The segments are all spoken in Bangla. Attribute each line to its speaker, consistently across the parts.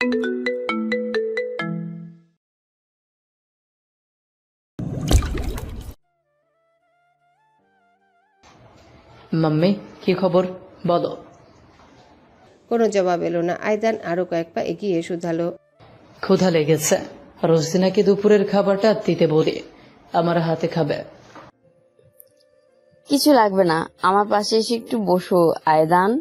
Speaker 1: মাম্মি, কি খবর বলো?
Speaker 2: কোনো জবাব এলো না। আয়দান আরো কয়েক পা এগিয়ে শুধালো,
Speaker 1: ক্ষুধা লেগেছে। রোজদিন নাকি দুপুরের খাবারটা দিতে বলি, আমার হাতে খাবে।
Speaker 3: কিছু লাগবে না, আমার পাশে এসে একটু বসো আয়দান।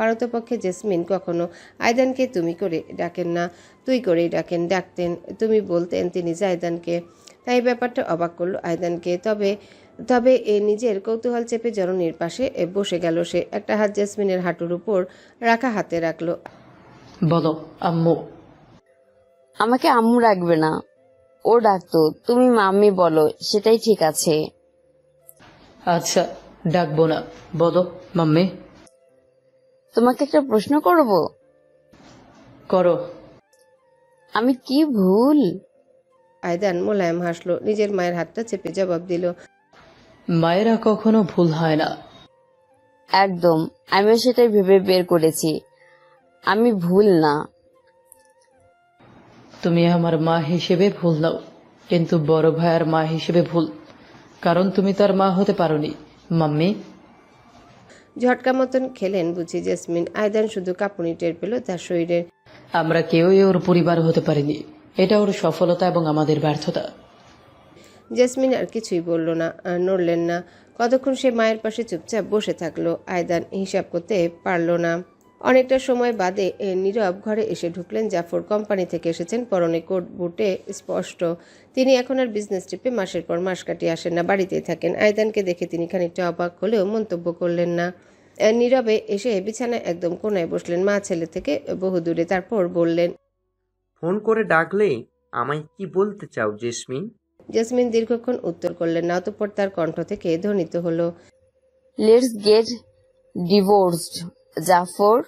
Speaker 2: পারতপক্ষে জেসমিন কখনো আয়দানকে তুমি করে ডাকেন না, তুই করেই ডাকেন। ডাকতেন তুমি বলতেন তিনি জায়দানকে। তাই ব্যাপারটা অবাক করলো আয়দানকে। তবে তবে নিজের কৌতূহল চেপে জননীর পাশে বসে গেল সে। একটা হাত জেসমিনের হাঁটুর উপর রাখা হাতে রাখলো।
Speaker 1: বলো আম্মু।
Speaker 3: আমাকে আম্মু রাখবে না, ও ডাকতো, তুমি মাম্মি বলো, সেটাই ঠিক আছে।
Speaker 1: আচ্ছা, ডাকবো না। বলো মাম্মি।
Speaker 3: তোমাকে একটা প্রশ্ন করব?
Speaker 1: করো।
Speaker 3: আমি কি ভুল?
Speaker 2: আয়দান মোলায়েম হাসলো, নিজের মায়ের হাতটা চেপে জবাব দিল,
Speaker 1: মায়েরা কখনো ভুল হয় না।
Speaker 3: একদম, আমিও সেটাই ভেবে বের করেছি, আমি ভুল না।
Speaker 1: তুমি আমার মা হিসেবে ভুল নাও, কিন্তু বড় ভাইয়ের মা হিসেবে ভুল, কারণ তুমি তার মা হতে পারোনি মাম্মি।
Speaker 2: ঝটকা মতন খেলেন বুঝি জেসমিন। আয়দান শুধু কাঁপুনি টের পেল তার শরীরের।
Speaker 1: আমরা কেউই ওর পরিবার হতে পারিনি, এটা ওর সফলতা এবং আমাদের ব্যর্থতা।
Speaker 2: জেসমিন আর কিছুই বলল না, নড়লেন না। কতক্ষণ সে মায়ের পাশে চুপচাপ বসে থাকলো আয়দান হিসাব করতে পারল না। অনেকটা সময় বাদে নীরব ঘরে এসে ঢুকলেন জাফর। কোম্পানি থেকে এসেছেন, পরনে কোট, বুটে স্পষ্ট তিনি এখন আর বিজনেস ট্রিপে মাসের পর মাস কাটিয়ে আসেন না, বাড়িতেই থাকেন। আয়দানকে দেখে তিনি খানিকটা অবাক হলেও মন্তব্য করলেন না। নীরবে এসে বিছানায় একদম কোনায় বসলেন, মা ছেলে থেকে বহু দূরে। তারপর বললেন,
Speaker 4: ফোন করে ডাকলে আমায় কি বলতে চাও জেসমিন?
Speaker 2: জেসমিন দীর্ঘক্ষণ উত্তর করলেন না। অতঃপর তার কণ্ঠ থেকে ধ্বনিত হলো,
Speaker 3: let's get divorced Zafar.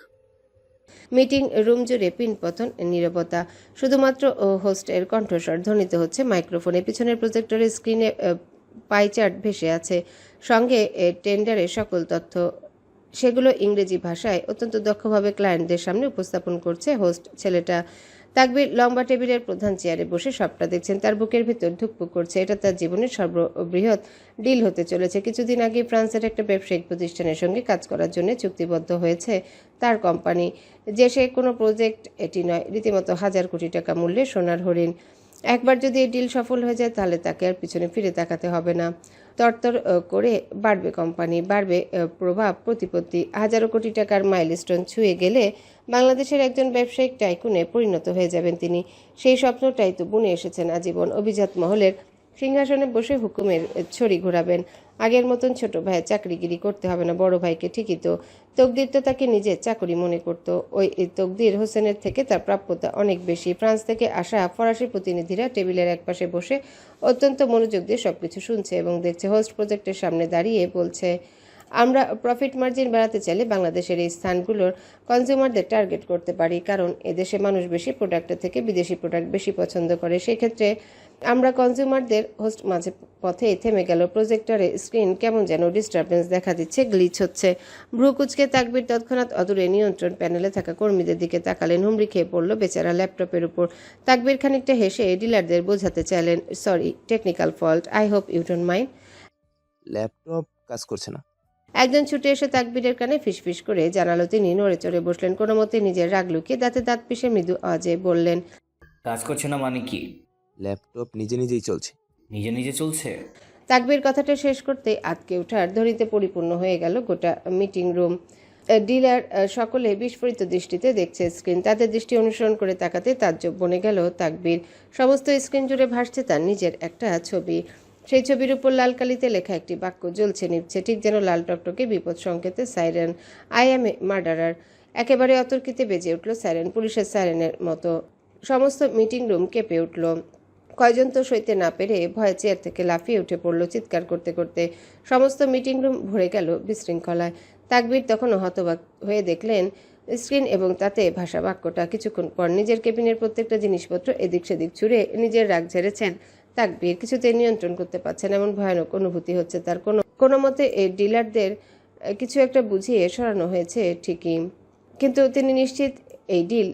Speaker 2: Meeting room জুড়ে পিনপতন নীরবতা। শুধুমাত্র হোস্টের কণ্ঠস্বর ধ্বনিত হচ্ছে মাইক্রোফোনে। পিছনের প্রজেক্টরের স্ক্রিনে পাইচার্ট ভেসে আছে, সঙ্গে টেন্ডারের সকল তথ্য। সেগুলো ইংরেজি ভাষায় অত্যন্ত দক্ষভাবে ক্লায়েন্টদের সামনে উপস্থাপন করছে হোস্ট ছেলেটা। তাকবীর লম্বা টেবিলের প্রধান চেয়ারে বসে সবটা দেখছেন। তার বুকের ভিতর ধুকপুক করছে। এটা তার জীবনের সর্ববৃহৎ ডিল হতে চলেছে। কিছুদিন আগে ফ্রান্সের একটা ব্যবসায়িক প্রতিষ্ঠানের সঙ্গে কাজ করার জন্য চুক্তিবদ্ধ হয়েছে তার কোম্পানি। যে সে কোনো প্রজেক্ট এটি নয়, রীতিমতো 1000 কোটি টাকা মূল্যের সোনার হরিণ। একবার যদি এই ডিল সফল হয়ে যায় তাহলে তাকে আর পিছনে ফিরে তাকাতে হবে না। তরতর করে বাড়বে কোম্পানি, বাড়বে প্রভাব প্রতিপত্তি। হাজারো কোটি টাকার মাইলস্টোন ছুঁয়ে গেলে বাংলাদেশের একজন ব্যবসায়িক টাইকুনে পরিণত হয়ে যাবেন তিনি। সেই স্বপ্নটাই তো বুনে এসেছেন আজীবন। অভিজাত মহলের সিংহাসনে বসে হুকুমের ছড়ি ঘোরাবেন। আগের মতন ছোট ভাইয়ের চাকরিগিরি করতে হবে না, বড় ভাইকে। ঠিকই তো, তকদির তো তাকে নিজের চাকরি মনে করত। ওই তকদির হোসেনের থেকে তার প্রাপ্যতা অনেক বেশি। ফ্রান্স থেকে আসা ফরাসি প্রতিনিধিরা টেবিলের একপাশে বসে অত্যন্ত মনোযোগ দিয়ে সবকিছু শুনছে এবং দেখছে। হোস্ট প্রজেক্টের সামনে দাঁড়িয়ে বলছে, আমরা প্রফিট মার্জিন বাড়াতে চাইলে বাংলাদেশের এই স্থানগুলোর কনজিউমারদের টার্গেট করতে পারি, কারণ এদেশে মানুষ বেশি প্রোডাক্টের থেকে বিদেশি প্রোডাক্ট বেশি পছন্দ করে। সেক্ষেত্রে আমরা কনজিউমারদের হোস্ট মাঝে পথেই থেমে গেল। প্রজেক্টরে স্ক্রিন কেমন যেন ডিস্টারবেন্স দেখা দিচ্ছে, গ্লিচ হচ্ছে। ভ্রু কুচকে তাকবীর তৎক্ষণাৎ অদূরে নিয়ন্ত্রণ প্যানেলে থাকা কর্মীদের দিকে তাকালেন। হুমড়ি খেয়ে পড়ল বেচারা ল্যাপটপের উপর। তাকবীর খানিকটা হেসে ডিলারদের বোঝাতে চাইলেন, sorry, technical fault, I hope you don't mind.
Speaker 5: Laptop কাজ করছে না।
Speaker 2: একজন ছুটে এসে তাকবীরের কানে ফিসফিস করে জানালো। তিনি নড়ে চড়ে বসলেন, কোনো মতে নিজের রাগ লুকিয়ে দাঁতে দাঁত পিষে মৃদু আওয়াজে বললেন,
Speaker 6: কাজ করছে না মানে কি?
Speaker 5: ল্যাপটপ নিজে নিজেই চলছে।
Speaker 6: নিজে নিজে চলছে?
Speaker 2: তাকবীর কথাটা শেষ করতে আতকে ওঠার ধ্বনিতে পরিপূর্ণ হয়ে গেল গোটা মিটিং রুম। ডিলার সকলে বিস্ফোরিত দৃষ্টিতে দেখছে স্ক্রিন। তাদের দৃষ্টি অনুসরণ করে তাকাতে তাজ্জব বনে গেল তাকবীর। সমস্ত স্ক্রিন জুড়ে ভাসছে তার নিজের একটা ছবি। সেই ছবির উপর লাল কালিতে লেখা একটি বাক্য জ্বলছে নিভছে, ঠিক যেন লাল টকটকে বিপদ সংকেতে siren. I am a murderer. একেবারে অতর্কিতে বেজে উঠল সাইরেন, পুলিশের সাইরেনের মতো। সমস্ত মিটিং রুম কেঁপে উঠল। কয়জন তো সইতে না পেরে ভয়ে চেয়ার থেকে লাফিয়ে উঠে পড়ল চিৎকার করতে করতে। সমস্ত মিটিং রুম ভরে গেল বিশৃঙ্খলায়। তাকবীর তখনও হতবাক হয়ে দেখলেন স্ক্রিন এবং তাতে ভাষা বাক্যটা। কিছুক্ষণ পর নিজের কেবিনের প্রত্যেকটা জিনিসপত্র এদিক সেদিক ছুঁড়ে নিজের রাগ ঝেড়েছেন তাকবীর। কিছুতে নিয়ন্ত্রণ করতে পারছেন, এমন ভয়ানক অনুভূতি হচ্ছে তার। কোনো মতে এই ডিলারদের কিছু একটা বুঝিয়ে সরানো হয়েছে ঠিকই, কিন্তু তিনি নিশ্চিত এই ডিল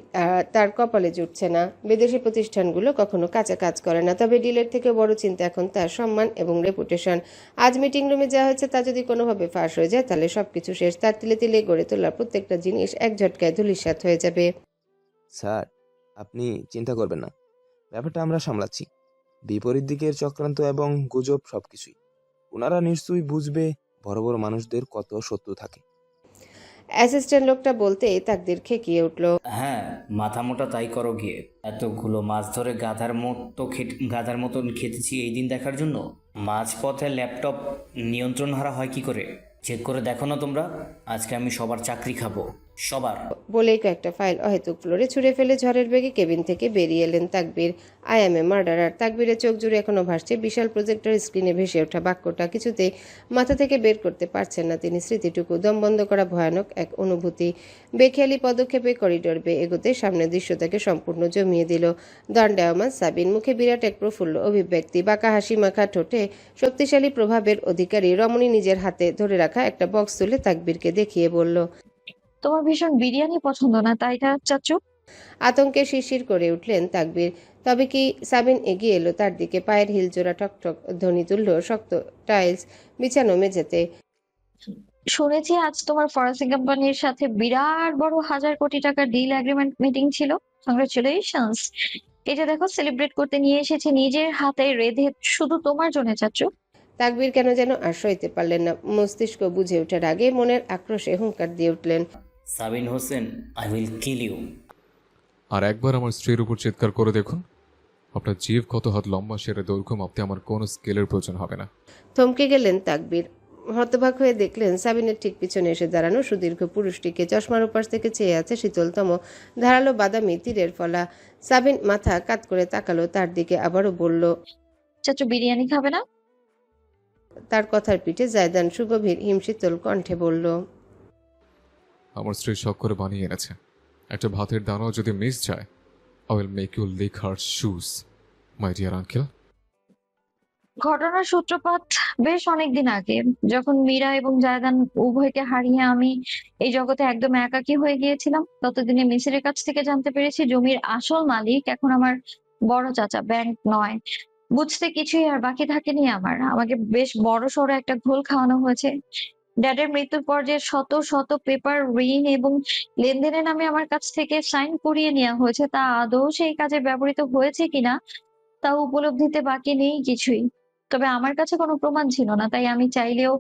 Speaker 2: তার কপালে জুটছে না। বিদেশি প্রতিষ্ঠানগুলো কখনো কাঁচা কাজ করে না, তবে ডিলের থেকে বড় চিন্তা এখন তার সম্মান এবং রেপুটেশন। আজ মিটিং রুমে যা হয়েছে তা যদি কোনোভাবে ফাঁস হয়ে যায় তাহলে সবকিছু শেষ। তার তিলে তিলে গড়ে তোলা প্রত্যেকটা জিনিস এক ঝটকায় ধূলিসাৎ হয়ে যাবে।
Speaker 5: স্যার, আপনি চিন্তা করবেন না, ব্যাপারটা আমরা সামলাচ্ছি। বিপরীত দিকের চক্রান্ত এবং গুজব সবকিছুই ওনারা নিশ্চয়ই বুঝবে। বড় বড় মানুষদের কত শত্রু থাকে।
Speaker 2: অ্যাসিস্ট্যান্ট লোকটা বলতে তাকদির খেকিয়ে উঠল।
Speaker 6: হ্যাঁ, মাথা মোটা তাই করো গিয়ে। এতগুলো মাছ ধরে গাধার মতন খেতেছি এই দিন দেখার জন্য। মাঝপথে ল্যাপটপ নিয়ন্ত্রণ হারা হয় কি করে? চেক করে দেখো না তোমরা। আজকে আমি সবার চাকরি খাবো, সবার।
Speaker 2: বলেই কয়েকটা ফাইল অহেতুক ফ্লোরে ছুঁড়ে ফেলে ঝড়ের বেগে কেবিন থেকে বেরিয়ে এলেন Takbir. I am a murderer. তাকবীরের চোখ জুড়ে এখনো ভাসছে বিশাল প্রজেক্টর স্ক্রিনে ভেসে ওঠা বাক্যটা। কিছুতেই মাথা থেকে বের করতে পারছেন না তিনি স্মৃতিটুকু। দম বন্ধ করা ভয়ানক এক অনুভূতি। বেখেয়ালি পদক্ষেপে করিডোর বেয়ে এগোতে সামনের দৃশ্যটাকে সম্পূর্ণ জমিয়ে দিল। দণ্ডায়মান সাবিন, মুখে বিরাট এক প্রফুল্ল অভিব্যক্তি, বাঁকা হাসি মাখা ঠোঁটে শক্তিশালী প্রভাবের অধিকারী রমণী নিজের হাতে ধরে রাখা একটা বক্স তুলে তাকবীরকে দেখিয়ে বলল।
Speaker 7: তোমার ভীষণ বিরিয়ানি পছন্দ না তাই না চাচু?
Speaker 2: আতঙ্কে শিরশির করে উঠলেন তাকবীর। তবে কি সাবিন এগিয়ে এলো তার দিকে। পায়ের হিল জোড়া ঠকঠক ধ্বনি তুলল শক্ত টাইলস বিছানো মেঝেতে।
Speaker 7: শুনেছি আজ তোমার ফরাসি কোম্পানির সাথে বিরাট বড় 1,000 কোটি টাকার ডিল এগ্রিমেন্ট মিটিং ছিল। কংগ্রেচুলেশনস। এটা দেখো সেলিব্রেট করতে নিয়ে এসেছি নিজের হাতে রেঁধে, শুধু তোমার জন্য চাচু।
Speaker 2: তাকবীর কেন যেন আর সইতে পারলেন না। মস্তিষ্ক বুঝে ওঠার আগে মনের আক্রোশে হুঙ্কার দিয়ে উঠলেন।
Speaker 6: Sabin Hossain, I will kill you.
Speaker 8: আর একবার আমার স্ত্রীর উপর চিৎকার করে দেখুন, আপনার জিভ কত হাত লম্বা সেটা দৈর্ঘ্য মাপতে আমার কোনো স্কেলের প্রয়োজন হবে না।
Speaker 2: থমকে গেলেন তাকবীর। হতবাক হয়ে দেখলেন সাবিনের ঠিক পিছনে এসে দাঁড়ানো সুদীর্ঘ পুরুষটিকে। চশমার উপাস থেকে চেয়ে আছে শীতলতম ধারালো বাদামি তীরের ফলা। সাবিন মাথা কাত করে তাকালো তার দিকে, আবারও বলল।
Speaker 7: চাচু বিরিয়ানি খাবে না?
Speaker 2: তার কথার পিঠে জায়দান সুগভীর হিমশীতল কণ্ঠে বলল।
Speaker 8: আমার স্ত্রী শখ করে বানিয়ে এনেছে, একটা ভাতের দানাও যদি মিস যায়, I will make you lick her shoes, my dear uncle.
Speaker 7: ঘটনার সূত্রপাত বেশ অনেকদিন আগে, যখন মীরা এবং জায়দান উভয়কে হারিয়ে আমি এই জগতে একদম একাকী হয়ে গিয়েছিলাম। ততদিনে মিসিরের কাছ থেকে জানতে পেরেছি জমির আসল মালিক এখন আমার বড় চাচা, ব্যাংক নয়। বুঝতে কিছুই আর বাকি থাকেনি আমার। আমাকে বেশ বড় সড়ো একটা ঘোল খাওয়ানো হয়েছে। ড্যাডের মৃত্যুর পর যে শত শত পেপার, ঋণ এবং লেনদেনের নামে আমার কাছ থেকে সাইন করিয়ে নেওয়া হয়েছে, তা আদৌ সেই কাজে ব্যবহৃত হয়েছে কিনা তা উপলব্ধিতে বাকি নেই কিছুই। তবে আমার কাছে কোনো প্রমাণ ছিল না, তাই আমি চাইলেও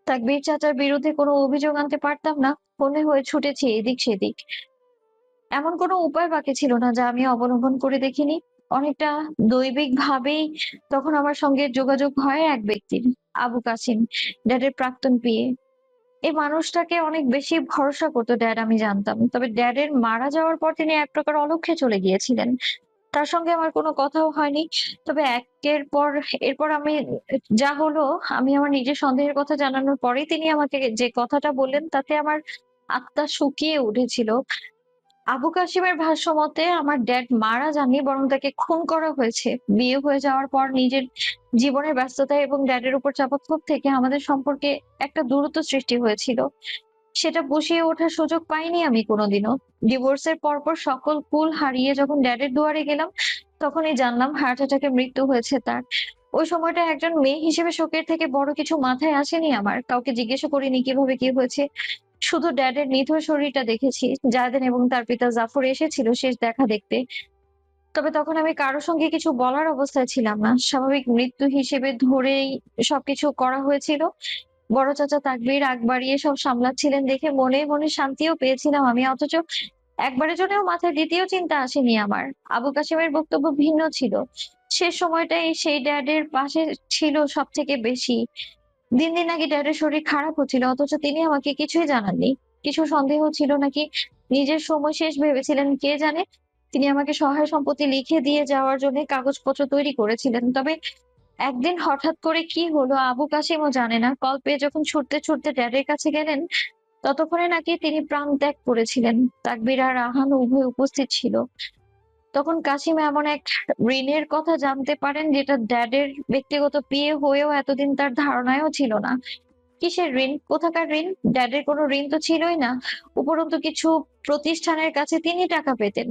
Speaker 7: তাকবীর চাচার বিরুদ্ধে কোনো অভিযোগ আনতে পারতাম না। ফোনে হয়ে ছুটেছি এদিক সেদিক। এমন কোনো উপায় বাকি ছিল না যা আমি অবলম্বন করে দেখিনি। অনেকটা দৈবিক ভাবেই তখন আমার সঙ্গে যোগাযোগ হয় এক ব্যক্তির, আবু কাসিম, ড্যাডের প্রাক্তন পিএ। এই মানুষটাকে অনেক বেশি ভরসা করতো ড্যাড, আমি জানতাম। তবে ড্যাডের মারা যাওয়ার পর তিনি এক প্রকার অলক্ষ্যে চলে গিয়েছিলেন। তার সঙ্গে আমার কোনো কথাও হয়নি। তবে এরপর আমি যা হলো, আমি আমার নিজের সন্দেহের কথা জানানোর পরেই তিনি আমাকে যে কথাটা বললেন তাতে আমার আত্মা শুকিয়ে উঠেছিল। আবু কাশিমের ভাষ্য মতে আমার ড্যাড মারা যাননি, বরং তাকে খুন করা হয়েছে। বিয়ে হয়ে যাওয়ার পর নিজের জীবনের ব্যস্ততা এবং ড্যাডের উপর চাপা ক্ষোভ থেকে আমাদের সম্পর্কে একটা দূরত্ব সৃষ্টি হয়েছিল। সেটা বসিয়ে ওঠার সুযোগ পাইনি আমি কোনোদিনও। ডিভোর্সের পরপর সকল কুল হারিয়ে যখন ড্যাডের দুয়ারে গেলাম, তখনই জানলাম হার্ট অ্যাটাকে মৃত্যু হয়েছে তার। ওই সময়টা একজন মেয়ে হিসেবে শোকের থেকে বড় কিছু মাথায় আসেনি আমার। কাউকে জিজ্ঞাসা করিনি কিভাবে কি হয়েছে। শুধু ড্যাডের নিথর শরীরটা দেখেছি। জায়দান এবং তার পিতা জাফর এসেছিল শেষ দেখা দেখতে। তবে তখন আমি কারো সঙ্গে কিছু বলার অবস্থায় ছিলাম না। স্বাভাবিক মৃত্যু হিসেবে ধরেই সবকিছু করা হয়েছিল। বড় চাচা তাকবীর আগ বাড়িয়ে সব সামলাচ্ছিলেন দেখে মনে মনে শান্তিও পেয়েছিলাম আমি। অথচ একবারের জন্যও মাথায় দ্বিতীয় চিন্তা আসেনি আমার। আবু কাশিমের বক্তব্য ভিন্ন ছিল। শেষ সময়টাই সেই ড্যাডের পাশে ছিল সব থেকে বেশি। দিন দিন নাকি ড্যাডের শরীর খারাপ হচ্ছিল, অথচ তিনি আমাকে কিছুই জানাননি। কিছু সন্দেহ ছিল নাকি নিজের সময় শেষ ভেবেছিলেন কে জানে। তিনি আমাকে সহায় সম্পত্তি লিখে দিয়ে যাওয়ার জন্য কাগজপত্র তৈরি করেছিলেন। তবে একদিন হঠাৎ করে কি হলো আবু কাশিমও জানে না। কল পেয়ে যখন ছুটতে ছুটতে ড্যাডের কাছে গেলেন, ততক্ষণে নাকি তিনি প্রাণ ত্যাগ করেছিলেন। তাকবীর আর রাহান উভয় উপস্থিত ছিল। তখন কাশিম এমন এক ঋণের কথা জানতে পারেন যেটা ড্যাডের ব্যক্তিগত পিএ হয়েও এতদিন তার ধারণায়ও ছিল না। কিসের ঋণ? কোথাকার ঋণ? ড্যাডের কোনো ঋণ তো ছিলই না। উপরন্তু কিছু প্রতিষ্ঠানের কাছে তিনি টাকা পেতেন।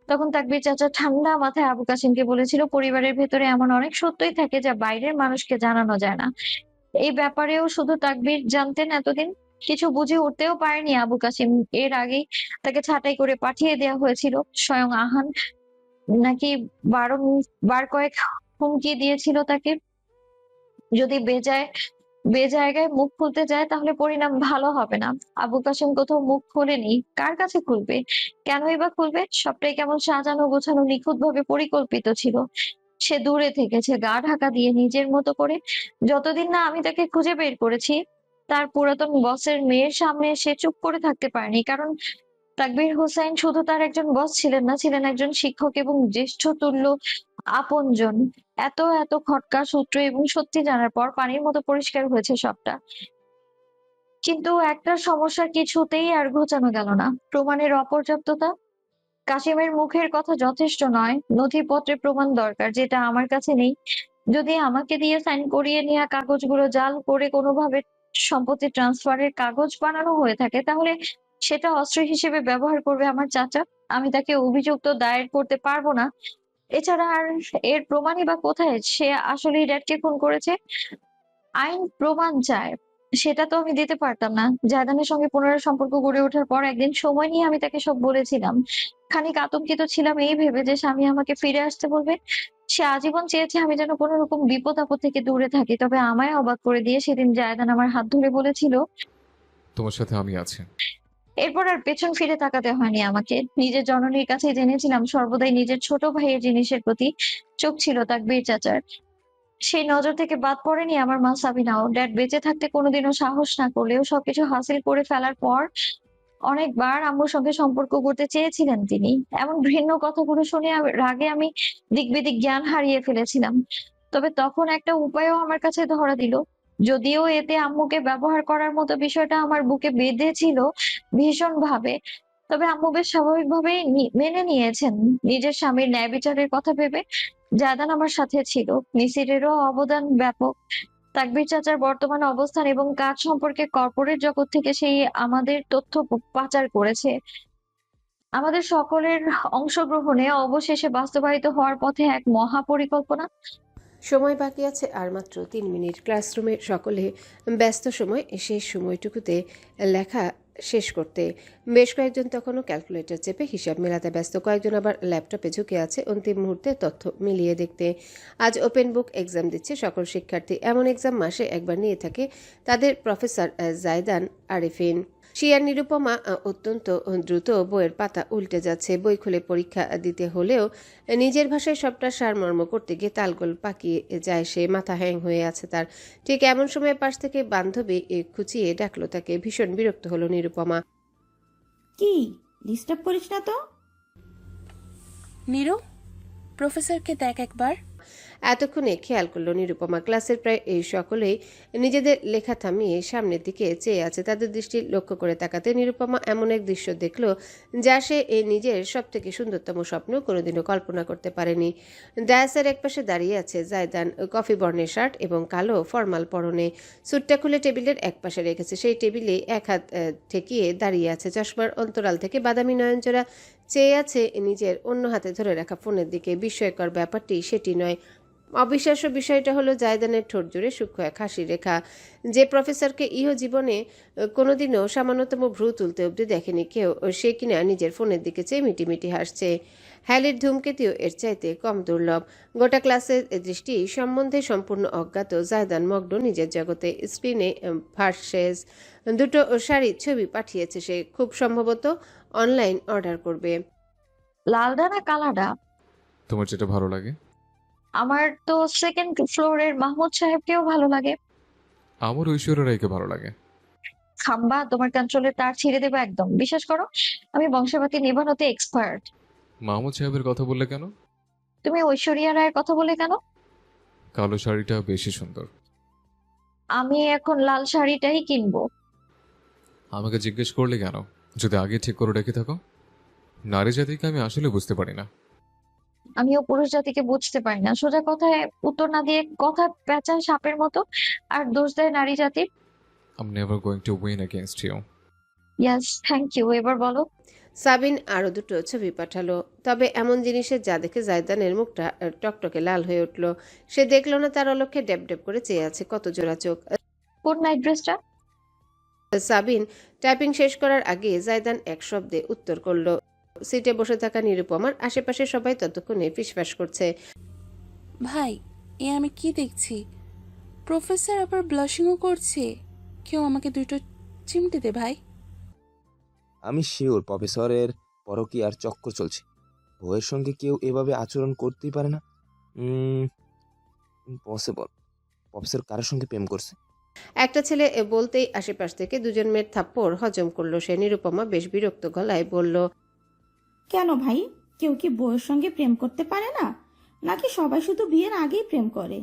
Speaker 7: তখন তাকবীর চাচা ঠান্ডা মাথায় আবু কাসিমকে বলেছিল, পরিবারের ভেতরে এমন অনেক সত্যই থাকে যা বাইরের মানুষকে জানানো যায় না। এই ব্যাপারেও শুধু তাকবীর জানতেন এতদিন। কিছু বুঝে উঠতেও পারেনি আবু কাসিম। এর আগেই তাকে ছাঁটাই করে পাঠিয়ে দেওয়া হয়েছিল। স্বয়ং আহান নাকি বার কয়েক হুমকি দিয়েছিল তাকে, যদি বেজায়গায় মুখ খুলতে যায় তাহলে পরিণাম ভালো হবে না। আবু কাসিম কোথাও মুখ খোলেনি, কার কাছে খুলবে? কেনই বা খুলবে? সবটাই কেমন সাজানো গোছানো নিখুঁত ভাবে পরিকল্পিত ছিল। সে দূরে থেকেছে গা ঢাকা দিয়ে নিজের মতো করে। যতদিন না আমি তাকে খুঁজে বের করেছি, তার পুরাতন বসের মেয়ের সামনে সে চুপ করে থাকতে পারেনি। কারণ তাকবীর হোসাইন শুধু তার একজন বস ছিলেন না, ছিলেন একজন শিক্ষক এবং জ্যেষ্ঠ তুল্য আপনজন। এত এত খটকা সূত্র এবং সত্যি জানার পর পানির মতো পরিষ্কার হয়েছে সবটা। কিন্তু একটা সমস্যা কিছুতেই আর ঘোচানো গেল না, প্রমাণের অপর্যাপ্ততা। কাশিমের মুখের কথা যথেষ্ট নয়, নথিপত্রে প্রমাণ দরকার, যেটা আমার কাছে নেই। যদি আমাকে দিয়ে সাইন করিয়ে নেওয়া কাগজগুলো জাল করে কোনোভাবে সম্পত্তি ট্রান্সফারের কাগজ বানানো হয়ে থাকে, তাহলে সেটা অস্ত্র হিসেবে ব্যবহার করবে আমার চাচা। আমি তাকে অভিযোগ তো দায়ের করতে পারবো না। এছাড়া আর এর প্রমাণই বা কোথায় সে আসলেই ড্যাডকে খুন করেছে? আইন প্রমাণ চায়, সেটা তো আমি দিতে পারতাম না। জায়দানের সঙ্গে পুনরায় সম্পর্ক গড়ে ওঠার পর একদিন সময় নিয়ে আমি তাকে সব বলেছিলাম। খানিক আতঙ্কিত ছিলাম এই ভেবে যে স্বামী আমাকে ফিরে আসতে বলবে। সে আজীবন চেয়েছে আমি যেন কোনো রকম বিপদ আপদ থেকে দূরে থাকি। তবে আমায় অবাক করে দিয়ে সেদিন জায়দান আমার হাত ধরে বলেছিল,
Speaker 8: তোমার সাথে আমি আছি।
Speaker 7: এরপর আর পেছন ফিরে তাকাতে হয়নি আমাকে। নিজের জননীর কাছে জেনেছিলাম সর্বদাই নিজের ছোট ভাইয়ের জিনিসের প্রতি চোখ ছিল তাকবীর চাচার। সেই নজর থেকে বাদ পড়েনি আমার মা সাবিনাও। ড্যাড বেঁচে থাকতে কোনোদিনও সাহস না করলেও সবকিছু হাসিল করে ফেলার পর অনেকবার আম্মুর সঙ্গে সম্পর্ক করতে চেয়েছিলেন তিনি। এমন ঘৃণ্য কথাগুলো শুনে রাগে আমি দিক বিদিক জ্ঞান হারিয়ে ফেলেছিলাম। তবে তখন একটা উপায়ও আমার কাছে ধরা দিল। যদিও এতে আম্মুকে ব্যবহার করার মতো বিষয়টা আমার বুকে বেঁধেছিল ভীষণ ভাবে, তবে আম্মু বেশ স্বাভাবিকভাবেই মেনে নিয়েছেন নিজের স্বামীর ন্যায় বিচারের কথা ভেবে। জাদান আমার সাথে ছিল, মিসিরেরও অবদান ব্যাপক। তাকবীর চাচার বর্তমান অবস্থান এবং কাজ সম্পর্কে কর্পোরেট জগৎ থেকে সেই আমাদের তথ্য পাচার করেছে। আমাদের সকলের অংশগ্রহণে অবশেষে বাস্তবায়িত হওয়ার পথে এক মহা পরিকল্পনা।
Speaker 2: সময় বাকি আছে আর মাত্র 3 মিনিট। ক্লাসরুমে সকলে ব্যস্ত, সময় শেষ সময়টুকুতে লেখা শেষ করতে। বেশ কয়েকজন তখনও ক্যালকুলেটর চেপে হিসাব মেলাতে ব্যস্ত, কয়েকজন আবার ল্যাপটপে ঝুঁকে আছে অন্তিম মুহূর্তে তথ্য মিলিয়ে দেখতে। আজ ওপেন বুক এক্সাম দিচ্ছে সকল শিক্ষার্থী। এমন এক্সাম মাসে একবার নিয়ে থাকে তাদের প্রফেসর জায়দান আরিফিন। শিয়ার নিরুপমা অত্যন্ত দ্রুত বইয়ের পাতা উল্টে যাচ্ছে। বই খুলে পরীক্ষা দিতে হলেও নিজের ভাষায় সবটা সারমর্ম করতে গিয়ে তালগোল পাকিয়ে যায় সে। মাথা হ্যাং হয়ে আছে তার। ঠিক এমন সময় পাশ থেকে বান্ধবী খুঁচিয়ে ডাকলো তাকে। ভীষণ বিরক্ত হলো নিরুপমা।
Speaker 9: কি ডিস্টার্ব করিস না তো?
Speaker 10: নীরু, প্রফেসরকে দেখ একবার।
Speaker 2: এতক্ষণে খেয়াল করলো নিরুপমা ক্লাসের প্রায় সকলেই নিজেদের লেখা থামিয়ে সামনের দিকে চেয়ে আছে। তাদের দৃষ্টি লক্ষ্য করে তাকাতে নিরুপমা এমন এক দৃশ্য দেখলো যা সে নিজের সব থেকে সুন্দরতম স্বপ্ন কোনোদিনও কল্পনা করতে পারেনি। ডায়াসের একপাশে দাঁড়িয়ে আছে জায়দান, কফি বর্ণের শার্ট এবং কালো ফর্মাল পরনে। স্যুটটা খুলে টেবিলের একপাশে রেখেছে। সেই টেবিলে এক হাত ঠেকিয়ে দাঁড়িয়ে আছে। চশমার অন্তরাল থেকে বাদামি নয়নজোড়া চেয়ে আছে নিজের অন্য হাতে ধরে রাখা ফোনের দিকে। বিস্ময়কর ব্যাপারটি সেটি নয়, অবিশ্বাস্য বিষয়টা হলো জায়দানের ঠোঁট জুড়ে সূক্ষ্ম এক হাসি রেখা। যে প্রফেসরকে জীবনে কোনোদিনও সামান্যতম ভ্রু তুলতে অবধি দেখেনি কেউ, সে কিনা নিজের ফোনের দিকে চেয়ে মিটিমিটি হাসছে। হ্যালির ধূমকেতুও এর চাইতে কম দুর্লভ। গোটা ক্লাসের দৃষ্টি সম্বন্ধে সম্পূর্ণ অজ্ঞাত জায়দান মগ্ন নিজের জগতে। স্ক্রিনে ভার্সেস দুটো শাড়ির ছবি পাঠিয়েছে সে, খুব সম্ভবত অনলাইন অর্ডার করবে।
Speaker 7: লালডা না কালাডা?
Speaker 8: তোমার যেটা ভালো লাগে।
Speaker 7: আমার তো সেকেন্ড ফ্লোরের মাহমুদ সাহেবকেও ভালো লাগে।
Speaker 8: আমার ঐশ্বর্য রায়কে ভালো লাগে।
Speaker 7: খাম্বা, তোমার কন্ট্রোলে তার ছিঁড়ে দেবো একদম, বিশ্বাস করো। আমি বংশবাতি নিবানোতে এক্সপার্ট।
Speaker 8: মাহমুদ সাহেবের কথা বললে কেন?
Speaker 7: তুমি ঐশ্বরিয়া রায়ের কথা বলে কেন?
Speaker 8: কালো শাড়িটা বেশি সুন্দর।
Speaker 7: আমি এখন লাল শাড়িটাই কিনবো।
Speaker 8: আমাকে জিজ্ঞেস করলে কেন, যদি আগে ঠিক করে রেখে থাকো? নারী জাতিকে আমি আসলে বুঝতে পারি না।
Speaker 7: আমিও পুরুষ জাতিকে বুঝতে পারি না। সোজা কথায় উত্তর না দিয়ে কথা পেঁচায় সাপের মতো, আর দোষ দেয় নারী জাতির।
Speaker 8: I'm never going to win against you.
Speaker 7: Yes, thank you. এবার বলো।
Speaker 2: সাবিন আরো দুটো ছবি পাঠালো। তবে এমন জিনিসের যা দেখে জায়দানের মুখটা টকটকে লাল হয়ে উঠল। সে দেখল না তার অলক্ষ্যে ড্যাব ড্যাব করে চেয়ে আছে কত জোড়া চোখ।
Speaker 7: কোন নাইট ড্রেসটা?
Speaker 2: সাবিন টাইপিং শেষ করার আগে জায়দান এক শব্দে উত্তর করলো। সিটে বসে থাকা নিরুপমার আশেপাশে সবাই ততক্ষণে ফিসফাস করছে।
Speaker 10: ভাই, এ আমি কি দেখছি? প্রফেসর আবার ব্লাশিংও করছে। কেউ আমাকে দুটো চিমটি দে ভাই।
Speaker 5: আমি শিওর প্রফেসরের পরকীয়ার চক্কর চলছে। বউয়ের সঙ্গে কেউ এভাবে আচরণ করতেই পারে না। ইম্পসিবল। প্রফেসর কারোর সঙ্গে প্রেম করছে।
Speaker 2: একটা ছেলে বলতেই আশেপাশ থেকে দুজন মেয়ের থাপ্পড় হজম করলো সে। নিরুপমা বেশ বিরক্ত গলায় বলল,
Speaker 9: কেন ভাই, কেউ কি বউয়ের সঙ্গে প্রেম করতে পারে না? নাকি সবাই শুধু বিয়ের আগেই প্রেম করে?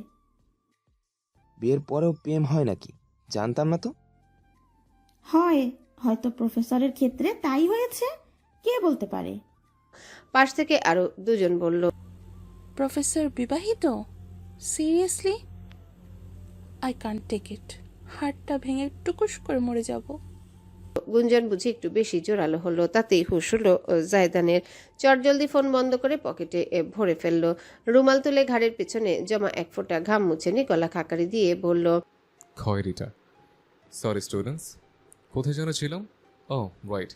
Speaker 5: বিয়ের পরেও প্রেম হয় নাকি? জানতাম না তো।
Speaker 9: হয়, হয়তো প্রফেসরের ক্ষেত্রে তাই হয়েছে, কে বলতে পারে।
Speaker 2: পাশ থেকে আরো দুজন বলল,
Speaker 10: প্রফেসর বিবাহিত? Seriously? I can't take it. হাড়টা ভেঙে টুকুস করে মরে যাব।
Speaker 2: গুঞ্জন বুঝি একটু বেশি জোরালো হলো। তাতেই হুশ হলো জায়দানের। চটজলদি ফোন বন্ধ করে পকেটে ভরে ফেললো। রুমাল তুলে ঘাড়ের পিছনে জমা এক ফোঁটা ঘাম মুছে নি গলা খাকারি দিয়ে বলল,
Speaker 8: খয়েরিটা। সরি স্টুডেন্টস, কোথায় যেন ছিলাম? Oh right,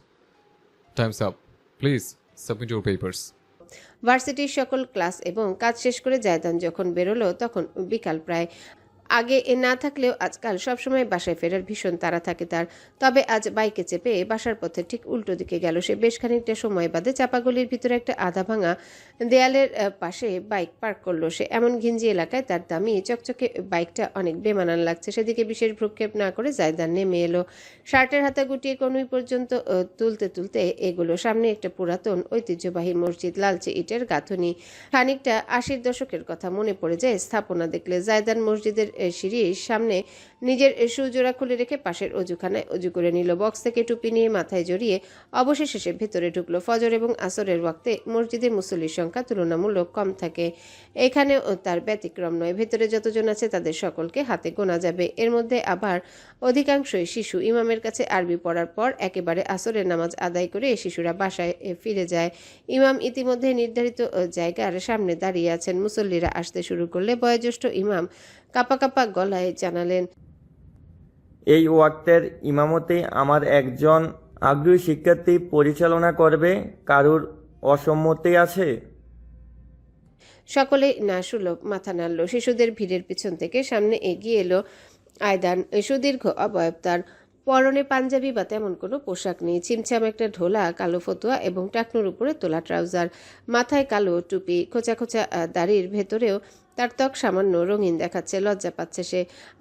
Speaker 8: time's up. Please submit your papers.
Speaker 2: ভার্সিটির সকল ক্লাস এবং কাজ শেষ করে জায়দান যখন বেরোলো তখন বিকাল প্রায়। আগে না থাকলেও আজকাল সবসময় বাসায় ফেরার ভীষণ তাড়া থাকে তার। তবে আজ বাইকে চেপে বাসার পথে ঠিক উল্টো দিকে গেল সে। বেশ খানিকটা সময় বাদে চাপাগলির ভিতরে একটা আধা ভাঙা দেয়ালের পাশে বাইক পার্ক করলো সে। এমন ঘিঞ্জি এলাকায় তার দামি চকচকে বাইকটা অনেক বেমানান লাগছে। সেদিকে বিশেষ ভ্রুক্ষেপ না করে জায়দান নেমে এলো। শার্টের হাতা গুটিয়ে কনুই পর্যন্ত তুলতে তুলতে এগুলো। সামনে একটা পুরাতন ঐতিহ্যবাহী মসজিদ, লালচে ইটের গাঁথনি। খানিকটা 80-র দশকের কথা মনে পড়ে যায় স্থাপনা দেখলে। জায়দান মসজিদের সিঁড়ির সামনে নিজের শু জোড়া খুলে রেখে পাশের অজুখানায় অজু করে নিল। বক্স থেকে টুপি নিয়ে মাথায় জড়িয়ে অবশেষে সে ভেতরে ঢুকলো। ফজর এবং আসরের ওয়াক্তে মসজিদে মুসল্লির সংখ্যা তুলনামূলক কম থাকে। এখানেও তার ব্যতিক্রম নয়। ভেতরে যতজন আছে তাদের সকলকে হাতে গোনা যাবে। এর মধ্যে আবার অধিকাংশই শিশু। ইমামের কাছে আরবি পড়ার পর একেবারে আসরের নামাজ আদায় করে শিশুরা বাসায় ফিরে যায়। ইমাম ইতিমধ্যে নির্ধারিত জায়গার সামনে দাঁড়িয়ে আছেন। মুসল্লিরা আসতে শুরু করলে বয়োজ্যেষ্ঠ ইমাম কাপা কাপা গলায় জানালেন,
Speaker 11: এই ওয়াক্তের ইমামতে আমার একজন আগ্রহী শিক্ষার্থী পরিচালনা করবে। কারুর অসম্মতি আছে?
Speaker 2: সকলেই না সুলভ মাথা নাড়ল। শিশুদের ভিড়ের পিছন থেকে সামনে এগিয়ে এলো আয়দান। সুদীর্ঘ অবয়ব তার। পরনে পাঞ্জাবি বা তেমন কোনো পোশাক নেই। ছিমছাম একটা ঢোলা, কালো ফতুয়া এবং টাকনুর উপরে তোলা ট্রাউজার। মাথায় কালো টুপি, খোঁচা খোঁচা দাড়ির ভেতরেও তার ত্বক সামান্য রঙিন দেখাচ্ছে। লজ্জা পাচ্ছে সে।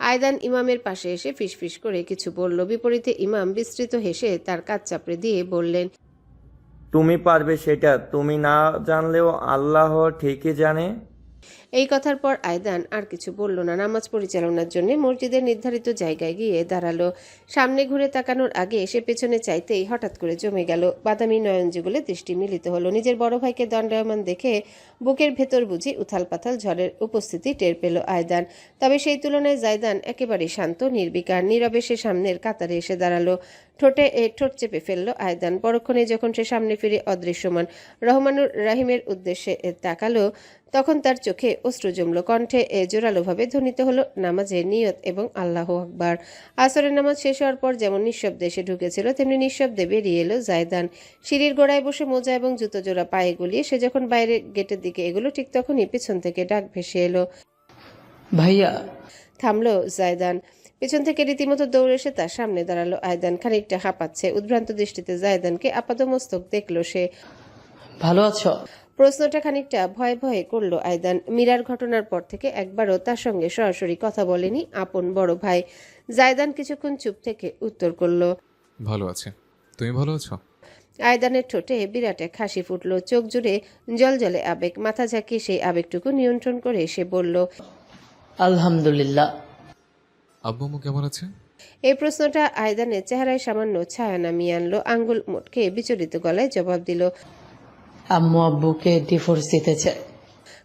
Speaker 2: আয়দান ইমামের পাশে এসে ফিসফিস করে কিছু বলল। বিপরীতে ইমাম বিস্তৃত হেসে তার কাজ চাপড়ে দিয়ে বললেন,
Speaker 11: তুমি পারবে সেটা তুমি না জানলেও আল্লাহ ঠিকই জানে।
Speaker 2: এই কথার পর আয়দান আর কিছু বলল না। নামাজ পরিচালনার জন্য মসজিদের নির্ধারিত জায়গায় গিয়ে দাঁড়ালো। সামনে ঘুরে তাকানোর আগে সে পেছনে চাইতেই হঠাৎ করে জমে গেল। বাদামি নয়ন যুগলে দৃষ্টি মিলিত হলো। নিজের বড় ভাইকে দণ্ডায়মান দেখে বুকের ভেতর বুঝি উথাল পাথাল ঝড়ের উপস্থিতি টের পেল আয়দান। তবে সেই তুলনায় জায়দান একেবারে শান্ত নির্বিকার। নীরবে সে সামনের কাতারে এসে দাঁড়ালো। ঠোঁটে ঠোঁট চেপে ফেলল আয়দান। পরক্ষণে যখন সে সামনে ফিরে অদৃশ্যমান রহমানুর রাহিমের উদ্দেশ্যে তাকালো তখন তার চোখে অশ্রু জমল। কণ্ঠে জোরালোভাবে ধ্বনিত হলো নামাজের নিয়ত এবং আল্লাহু আকবার। আসরের নামাজ শেষ হওয়ার পর যেমন নিঃশব্দে সে ঢুকেছিল তেমনি নিঃশব্দে বেরিয়ে এলো জায়দান। সিঁড়ির গোড়ায় বসে মোজা এবং জুতো জোড়া পায়ে গলিয়ে সে যখন বাইরের গেটের দিকে এগুলো ঠিক তখনই পিছন থেকে ডাক ভেসে এলো,
Speaker 1: ভাইয়া।
Speaker 2: থামলো জায়দান। পেছন থেকে রীতিমতো দৌড়ে এসে তার সামনে দাঁড়ালো আয়দান। খানিকটা হাঁপাচ্ছে। উদ্ভ্রান্ত দৃষ্টিতে জায়দানকে আপাদমস্তক দেখলো সে।
Speaker 1: ভালো আছো?
Speaker 2: প্রশ্নটা খানিকটা ভয়ে ভয়ে করলো আয়দান। মীরার ঘটনার পর থেকে একবারও তার সঙ্গে সরাসরি কথা বলেনি আপন বড় ভাই। জায়দান কিছুক্ষণ চুপ থেকে উত্তর করলো,
Speaker 8: ভালো আছে। তুমি ভালো আছো?
Speaker 2: আয়দানের ঠোঁটে বিরাট এক হাসি ফুটলো। চোখ জুড়ে জলজলে আবেগ। মাথা ঝাঁকিয়ে সেই আবেগটুকু নিয়ন্ত্রণ করে সে বলল,
Speaker 1: আলহামদুলিল্লাহ।
Speaker 8: আব্বু আম্মু কেমন আছে?
Speaker 2: এই প্রশ্নটা আয়দানের চেহারায় সামান্য ছায়া নামিয়ে আনলো। আঙ্গুল মোটকে বিচলিত গলায় জবাব দিল,
Speaker 1: আম্মু আব্বুকে ডিভোর্স দিতে চায়।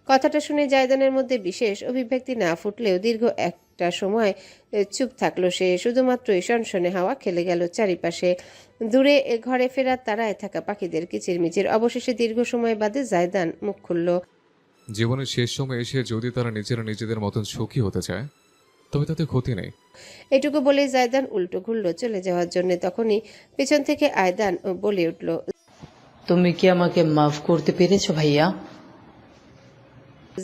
Speaker 2: কথাটা শুনে জায়দানের মধ্যে বিশেষ অভিব্যক্তি না ফুটলেও দীর্ঘ এক খানিকটা সময় চুপ থাকলো সে। শুধুমাত্রই সনসনে হাওয়া খেলে গেল চারিপাশে। দূরে ঘরে ফেরার তাড়ায় থাকা পাখিদের কিচিরমিচির। অবশেষে দীর্ঘ সময় বাদে জায়দান মুখ খুলল।
Speaker 8: জীবনের শেষ সময় এসে যদি তারা নিজেরা নিজেদের মতন সুখী হতে চায় তবে তাতে ক্ষতি নেই।
Speaker 2: এটুকু বলেই জায়দান উল্টো ঘুরল চলে যাওয়ার জন্য। তখনই পেছন থেকে আয়দান বলে উঠল,
Speaker 1: তুমি কি আমাকে মাফ করতে পেরেছো ভাইয়া?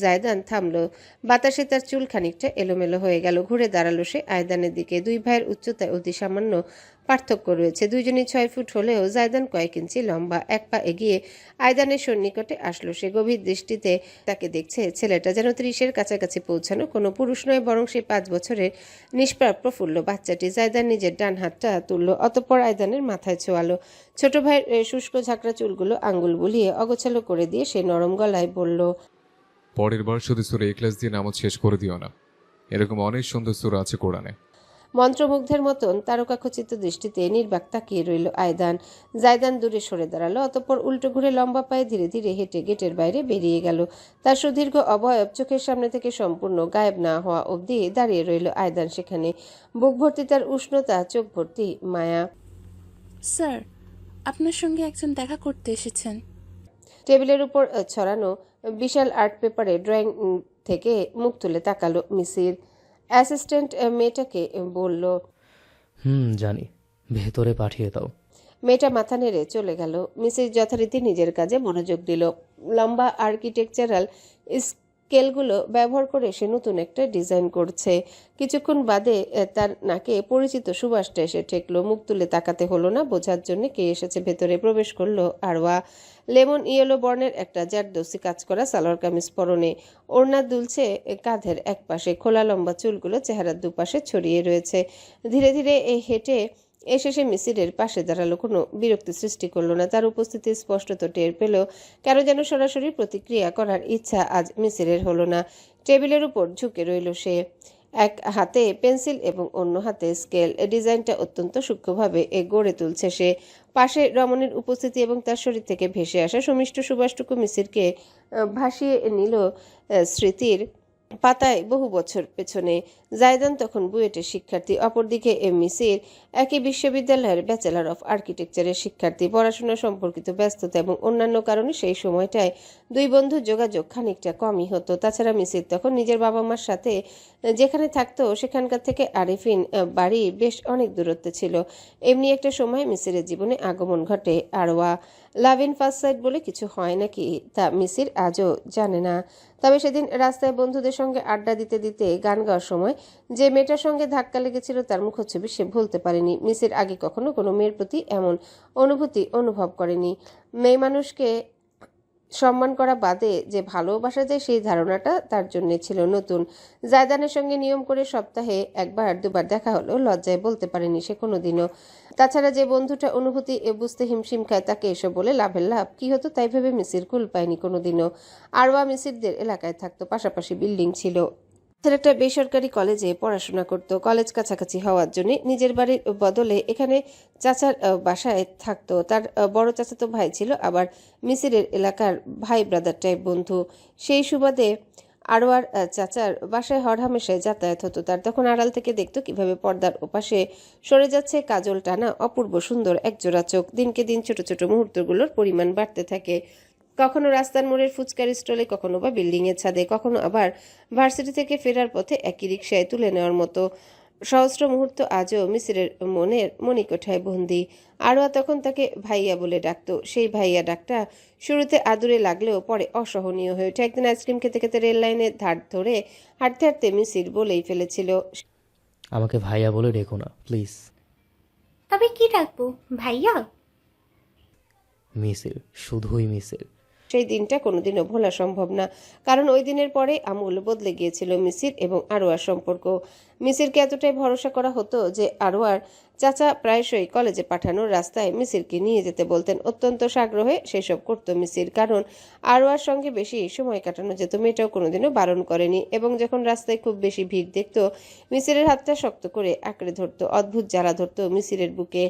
Speaker 2: জায়দান থামলো। বাতাসে তার চুল খানিকটা এলোমেলো হয়ে গেল। ঘুরে দাঁড়ালো সে আয়দানের দিকে। দুই ভাইয়ের উচ্চতায় অতি সামান্য পার্থক্য রয়েছে। দুইজনই 6 ফুট হলেও জায়দান কয়েক ইঞ্চি লম্বা। এক পা এগিয়ে আয়দানের সন্নিকটে আসলো সে। গভীর দৃষ্টিতে তাকে দেখছে ছেলেটা, যেন 30-এর কাছাকাছি পৌঁছানো কোনো পুরুষ নয়, বরং সে 5 বছরের নিষ্প্রাপ প্রফুল্ল বাচ্চাটি। জায়দান নিজের ডান হাতটা তুলল, অতঃপর আয়দানের মাথায় ছোঁয়ালো। ছোট ভাইয়ের শুষ্ক ঝাঁকড়া চুলগুলো আঙ্গুল বুলিয়ে অগোছালো করে দিয়ে সে নরম গলায় বলল,
Speaker 8: পরের বার শুধু সূরা ইখলাস দিয়ে নামাজ শেষ করে দিও না, এরকম অনেক সুন্দর সূরা আছে কোরআনে।
Speaker 2: মন্ত্রমুগ্ধের মতন তারকাখচিত দৃষ্টিতে নির্বাক তাকিয়ে রইল আয়দান। জায়দান দূরে সরে দাঁড়ালো, অতঃপর উল্টো ঘুরে লম্বা পায়ে ধীরে ধীরে হেঁটে গেটের বাইরে বেরিয়ে গেল। তার সুদীর্ঘ অবয়ব চোখের সামনে থেকে সম্পূর্ণ গায়েব না হওয়া অবধি দাঁড়িয়ে রইল আয়দান সেখানে। বুক ভর্তি তার উষ্ণতা, চোখ ভর্তি মায়া।
Speaker 10: স্যার, আপনার সঙ্গে একজন দেখা করতে এসেছেন।
Speaker 2: টেবিলের উপর ছড়ানো বিশাল আর্ট পেপারে ড্রয়িং থেকে মুখ তুলে তাকালো মিসির। অ্যাসিস্ট্যান্ট মেয়েটাকে বলল,
Speaker 12: জানি, ভেতরে পাঠিয়ে দাও।
Speaker 2: মেয়েটা মাথা নেড়ে চলে গেল। মিসির যথারীতি নিজের কাজে মনোযোগ দিল। লম্বা আর্কিটেকচারাল স্কেলগুলো ব্যবহার করে সে নতুন একটা ডিজাইন করছে। কিছুক্ষণ বাদে তার নাকে পরিচিত সুবাসটা এসে ঠেকলো। মুখ তুলে তাকাতে হলো না বোঝার জন্য কে এসেছে। ভেতরে প্রবেশ করলো আরওয়া। লেমন ইয়েলো বর্ণের একটা জারদৌসি কাজ করা সালোয়ার কামিজ পরনে। ওড়না দুলছে কাঁধের একপাশে। খোলা লম্বা চুলগুলো চেহারার দুপাশে ছড়িয়ে রয়েছে। ধীরে ধীরে হেঁটে এসে সে মিসিরের পাশে দাঁড়ালো। কোনো বিরক্তি সৃষ্টি করলো না। তার উপস্থিতি স্পষ্টত টের পেল। কেন যেন সরাসরি প্রতিক্রিয়া করার ইচ্ছা আজ মিসিরের হলো না। টেবিলের উপর ঝুঁকে রইল সে, এক হাতে পেন্সিল এবং অন্য হাতে স্কেল। ডিজাইনটা অত্যন্ত সূক্ষ্মভাবে গড়ে তুলছে সে। পাশে রমণীর উপস্থিতি এবং তার শরীর থেকে ভেসে আসা সুমিষ্ট সুবাসটুকু মিসিরকে ভাসিয়ে নিল স্মৃতির পাতায় বহু বছর পেছনে। জায়দান তখন বুয়েটের শিক্ষার্থী, অপরদিকে মিসির একই বিশ্ববিদ্যালয়ের ব্যাচেলর অফ আর্কিটেকচারের শিক্ষার্থী। পড়াশোনা সম্পর্কিত ব্যস্ততা এবং অন্যান্য কারণে সেই সময়টায় দুই বন্ধুর যোগাযোগ খানিকটা কমই হতো। তাছাড়া মিসির তখন নিজের বাবা মার সাথে যেখানে থাকতো সেখানকার থেকে আরিফিন বাড়ি বেশ অনেক দূরত্বে ছিল। এমনি একটা সময় মিসিরের জীবনে আগমন ঘটে Arwa. Love in first sight বলে কিছু হয় নাকি তা মিসির আজও জানে না। তবে সেদিন রাস্তায় বন্ধুদের সঙ্গে আড্ডা দিতে দিতে গান গাওয়ার সময় যে মেয়েটার সঙ্গে ধাক্কা লেগেছিল তার মুখচ্ছবি সে ভুলতে পারেনি। মিসির আগে কখনো কোনো মেয়ের প্রতি এমন অনুভূতি অনুভব করেনি। মেয়ে মানুষকে সম্মান করা বাদে যে ভালোবাসা যায় সেই ধারণাটা তার জন্য ছিল নতুন। জায়দানের সঙ্গে নিয়ম করে সপ্তাহে 1-2বার দেখা হলেও লজ্জায় বলতে পারেনি সে কোনোদিনও। তাছাড়া যে বন্ধুটা অনুভূতি বুঝতে হিমশিম খায় তাকে এসে বলে লাভের লাভ কি হতো তাই ভেবে মিসির কুল পায়নি কোনোদিনও। আরওয়া মিসিরদের এলাকায় থাকতো, পাশাপাশি বিল্ডিং ছিল। একটা বেসরকারি কলেজে পড়াশোনা করত। কলেজ কাছাকাছি হওয়ার জন্য নিজের বাড়ির বদলে এখানে চাচার বাসায় থাকতো। তার বড় চাচাতো ভাই ছিল আবার মিসিরের এলাকার ভাই ব্রাদার টাইপ বন্ধু। সেই সুবাদে আরওয়ার চাচার বাসায় হরহামেশায় যাতায়াত হতো তার। তখন আড়াল থেকে দেখতো কিভাবে পর্দার ওপাশে সরে যাচ্ছে কাজল টানা অপূর্ব সুন্দর একজোড়া চোখ। দিনকে দিন ছোট ছোট মুহূর্তগুলোর পরিমাণ বাড়তে থাকে। কখনো রাস্তার মোড়ের ফুচকার স্টলে, কখনো বা বিল্ডিংয়ের ছাদে, কখনো আবার ভার্সিটি থেকে ফেরার পথে একই রিকশায় তুলে নেওয়ার মতো সহস্র মুহূর্ত আজও মিসিরের মনের মণিকোঠায় বন্দি। আরওয়া তখন তাকে ভাইয়া বলে ডাকতো। সেই ভাইয়া ডাকটা শুরুতে আদুরে লাগলেও পরে অসহনীয় হয়ে ওঠে। একদিন আইসক্রিম খেতে খেতে রেল লাইনের ধার ধরে হাঁটতে হাঁটতে মিসির বলেই ফেলেছিল,
Speaker 12: আমাকে ভাইয়া বলে ডেকো না প্লিজ।
Speaker 13: তবে কি ডাকবো, ভাইয়া?
Speaker 12: মিসির, শুধুই মিসির।
Speaker 2: সেই দিনটা কোনোদিনও ভোলা সম্ভব না, কারণ ওই দিনের পরে আমূল বদলে গিয়েছিল মিসির এবং আরওয়ার সম্পর্ক। মিসিরকে এতটাই ভরসা করা হতো যে আরওয়ার চাচা প্রায়শই কলেজে পাঠানোর রাস্তায় মিসিরকে নিয়ে যেতে বলতেন। অত্যন্ত সাগ্রহে সেসব করত মিসির, কারণ আরওয়ার সঙ্গে বেশি সময় কাটানো যেত। মেয়েটাও কোনোদিনও বারণ করেনি, এবং যখন রাস্তায় খুব বেশি ভিড় দেখত মিসিরের হাতটা শক্ত করে আঁকড়ে ধরত। অদ্ভুত জ্বালা ধরত মিসিরের বুকে।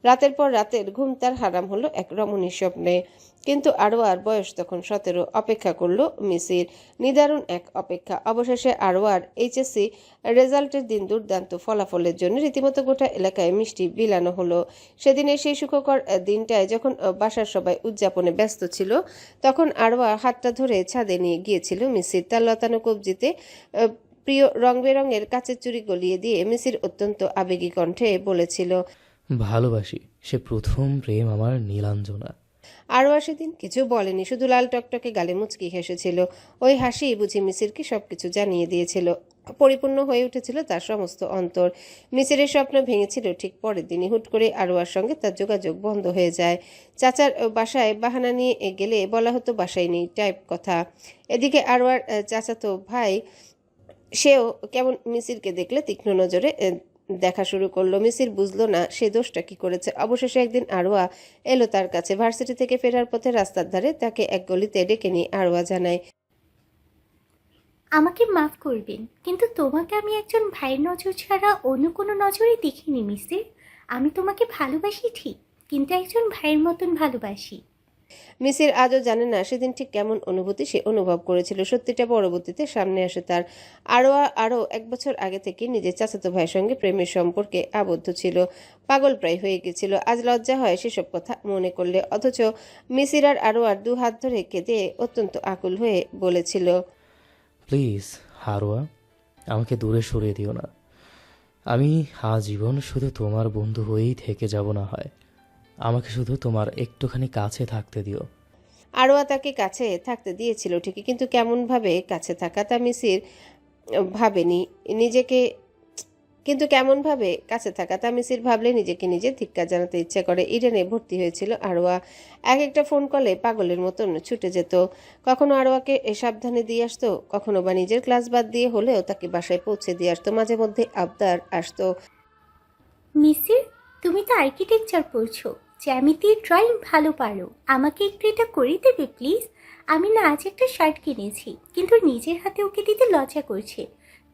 Speaker 2: রাতের পর রাতের ঘুম তার হারাম হলো এক রমণীর স্বপ্নে। কিন্তু আরওয়ার বয়স তখন 17। অপেক্ষা করলো মিসির, নিদারুণ এক অপেক্ষা। অবশেষে আরওয়ার এইচএসসি রেজাল্টের দিন দুর্দান্ত ফলাফলের জন্য রীতিমতো গোটা এলাকায় মিষ্টি বিলানো হলো। সেদিনের সেই সুখকর দিনটায় যখন বাসার সবাই উদযাপনে ব্যস্ত ছিল, তখন আরওয়া হাতটা ধরে ছাদে নিয়ে গিয়েছিল মিসির। তার লতানো কবজিতে প্রিয় রং বেরঙের কাচের চুড়ি গলিয়ে দিয়ে মিসির অত্যন্ত আবেগী কণ্ঠে বলেছিল,
Speaker 12: ভালোবাসি, সে প্রথম প্রেম আমার নীলাঞ্জনা।
Speaker 2: আরও সেদিন কিছু বলেনি, শুধু লাল টকটকে গালে মুচকি হেসেছিল। ওই হাসি বুঝি মিসিরকে সবকিছু জানিয়ে দিয়েছিল। পরিপূর্ণ হয়ে উঠেছিল তার সমস্ত অন্তর। মিসিরের স্বপ্ন ভেঙেছিল ঠিক পরের দিনই। হুট করে আরওয়ার সঙ্গে তার যোগাযোগ বন্ধ হয়ে যায়। চাচার বাসায় বাহানা নিয়ে গেলে বলা হতো বাসায় নেই টাইপ কথা। এদিকে আরওয়ার চাচাতো ভাই, সেও কেমন মিসিরকে দেখলে তীক্ষ্ণ নজরে দেখা শুরু করলো। মিসির বুঝলো না সে দোষটা কি করেছে। অবশেষে একদিন আরওয়া এলো তার কাছে। ভার্সিটি থেকে ফেরার পথে রাস্তার ধারে তাকে এক গলিতে ডেকে নিয়ে আরওয়া জানায়,
Speaker 13: আমাকে মাফ করবেন, কিন্তু তোমাকে আমি একজন ভাইয়ের নজর ছাড়া অন্য কোনো নজরে দেখিনি মিসির। আমি তোমাকে ভালোবাসি ঠিক, কিন্তু একজন ভাইয়ের মতন ভালোবাসি।
Speaker 2: মিসির আজও জানে না সেদিন ঠিক কেমন অনুভূতি সে অনুভব করেছিল। সত্যিটা পরবর্তীতে সামনে আসে তার। আরওয়া আরও 1 বছর আগে থেকে নিজের চাচাতো ভাইয়ের সঙ্গে প্রেমের সম্পর্কে আবদ্ধ ছিল। পাগল প্রায় হয়ে গেছিল। আজ লজ্জা হয় সেসব কথা মনে করলে। অথচ মিসির আর আরওয়ার 2 হাত ধরে কেঁদে অত্যন্ত আকুল হয়ে বলেছিল,
Speaker 12: প্লিজ হারোয়া, আমাকে দূরে সরিয়ে দিও না। আমি আজীবন শুধু তোমার বন্ধু হয়েই থেকে যাব, না হয় আমাকে শুধু তোমার একটুখানি কাছে থাকতে দিও।
Speaker 2: আরওয়া তাকে কাছে থাকতে দিয়েছিল ঠিকই, কিন্তু কেমনভাবে কাছে থাকা তা মিসির ভাবেনি নিজেকে। ভাবলে নিজেকে নিজে ধিক্কার জানাতে ইচ্ছে করে। ইডেনে ভর্তি হয়েছিল আরওয়া। একটা ফোন কলে পাগলের মতন ছুটে যেত। কখনো আরওয়াকে সাবধানে দিয়ে আসতো, কখনো বা নিজের ক্লাস বাদ দিয়ে হলেও তাকে বাসায় পৌঁছে দিয়ে আসতো। মাঝে মধ্যে আবদার আসতো,
Speaker 13: মিসির, তুমি তো আর্কিটেকচার পড়ছো, জ্যামিতি ড্রয়িং ভালো পারো, আমাকে একটু এটা করে দেবে প্লিজ? আমি না আজ একটা শার্ট কিনেছি, কিন্তু নিজের হাতে ওকে দিতে লজ্জা করছে।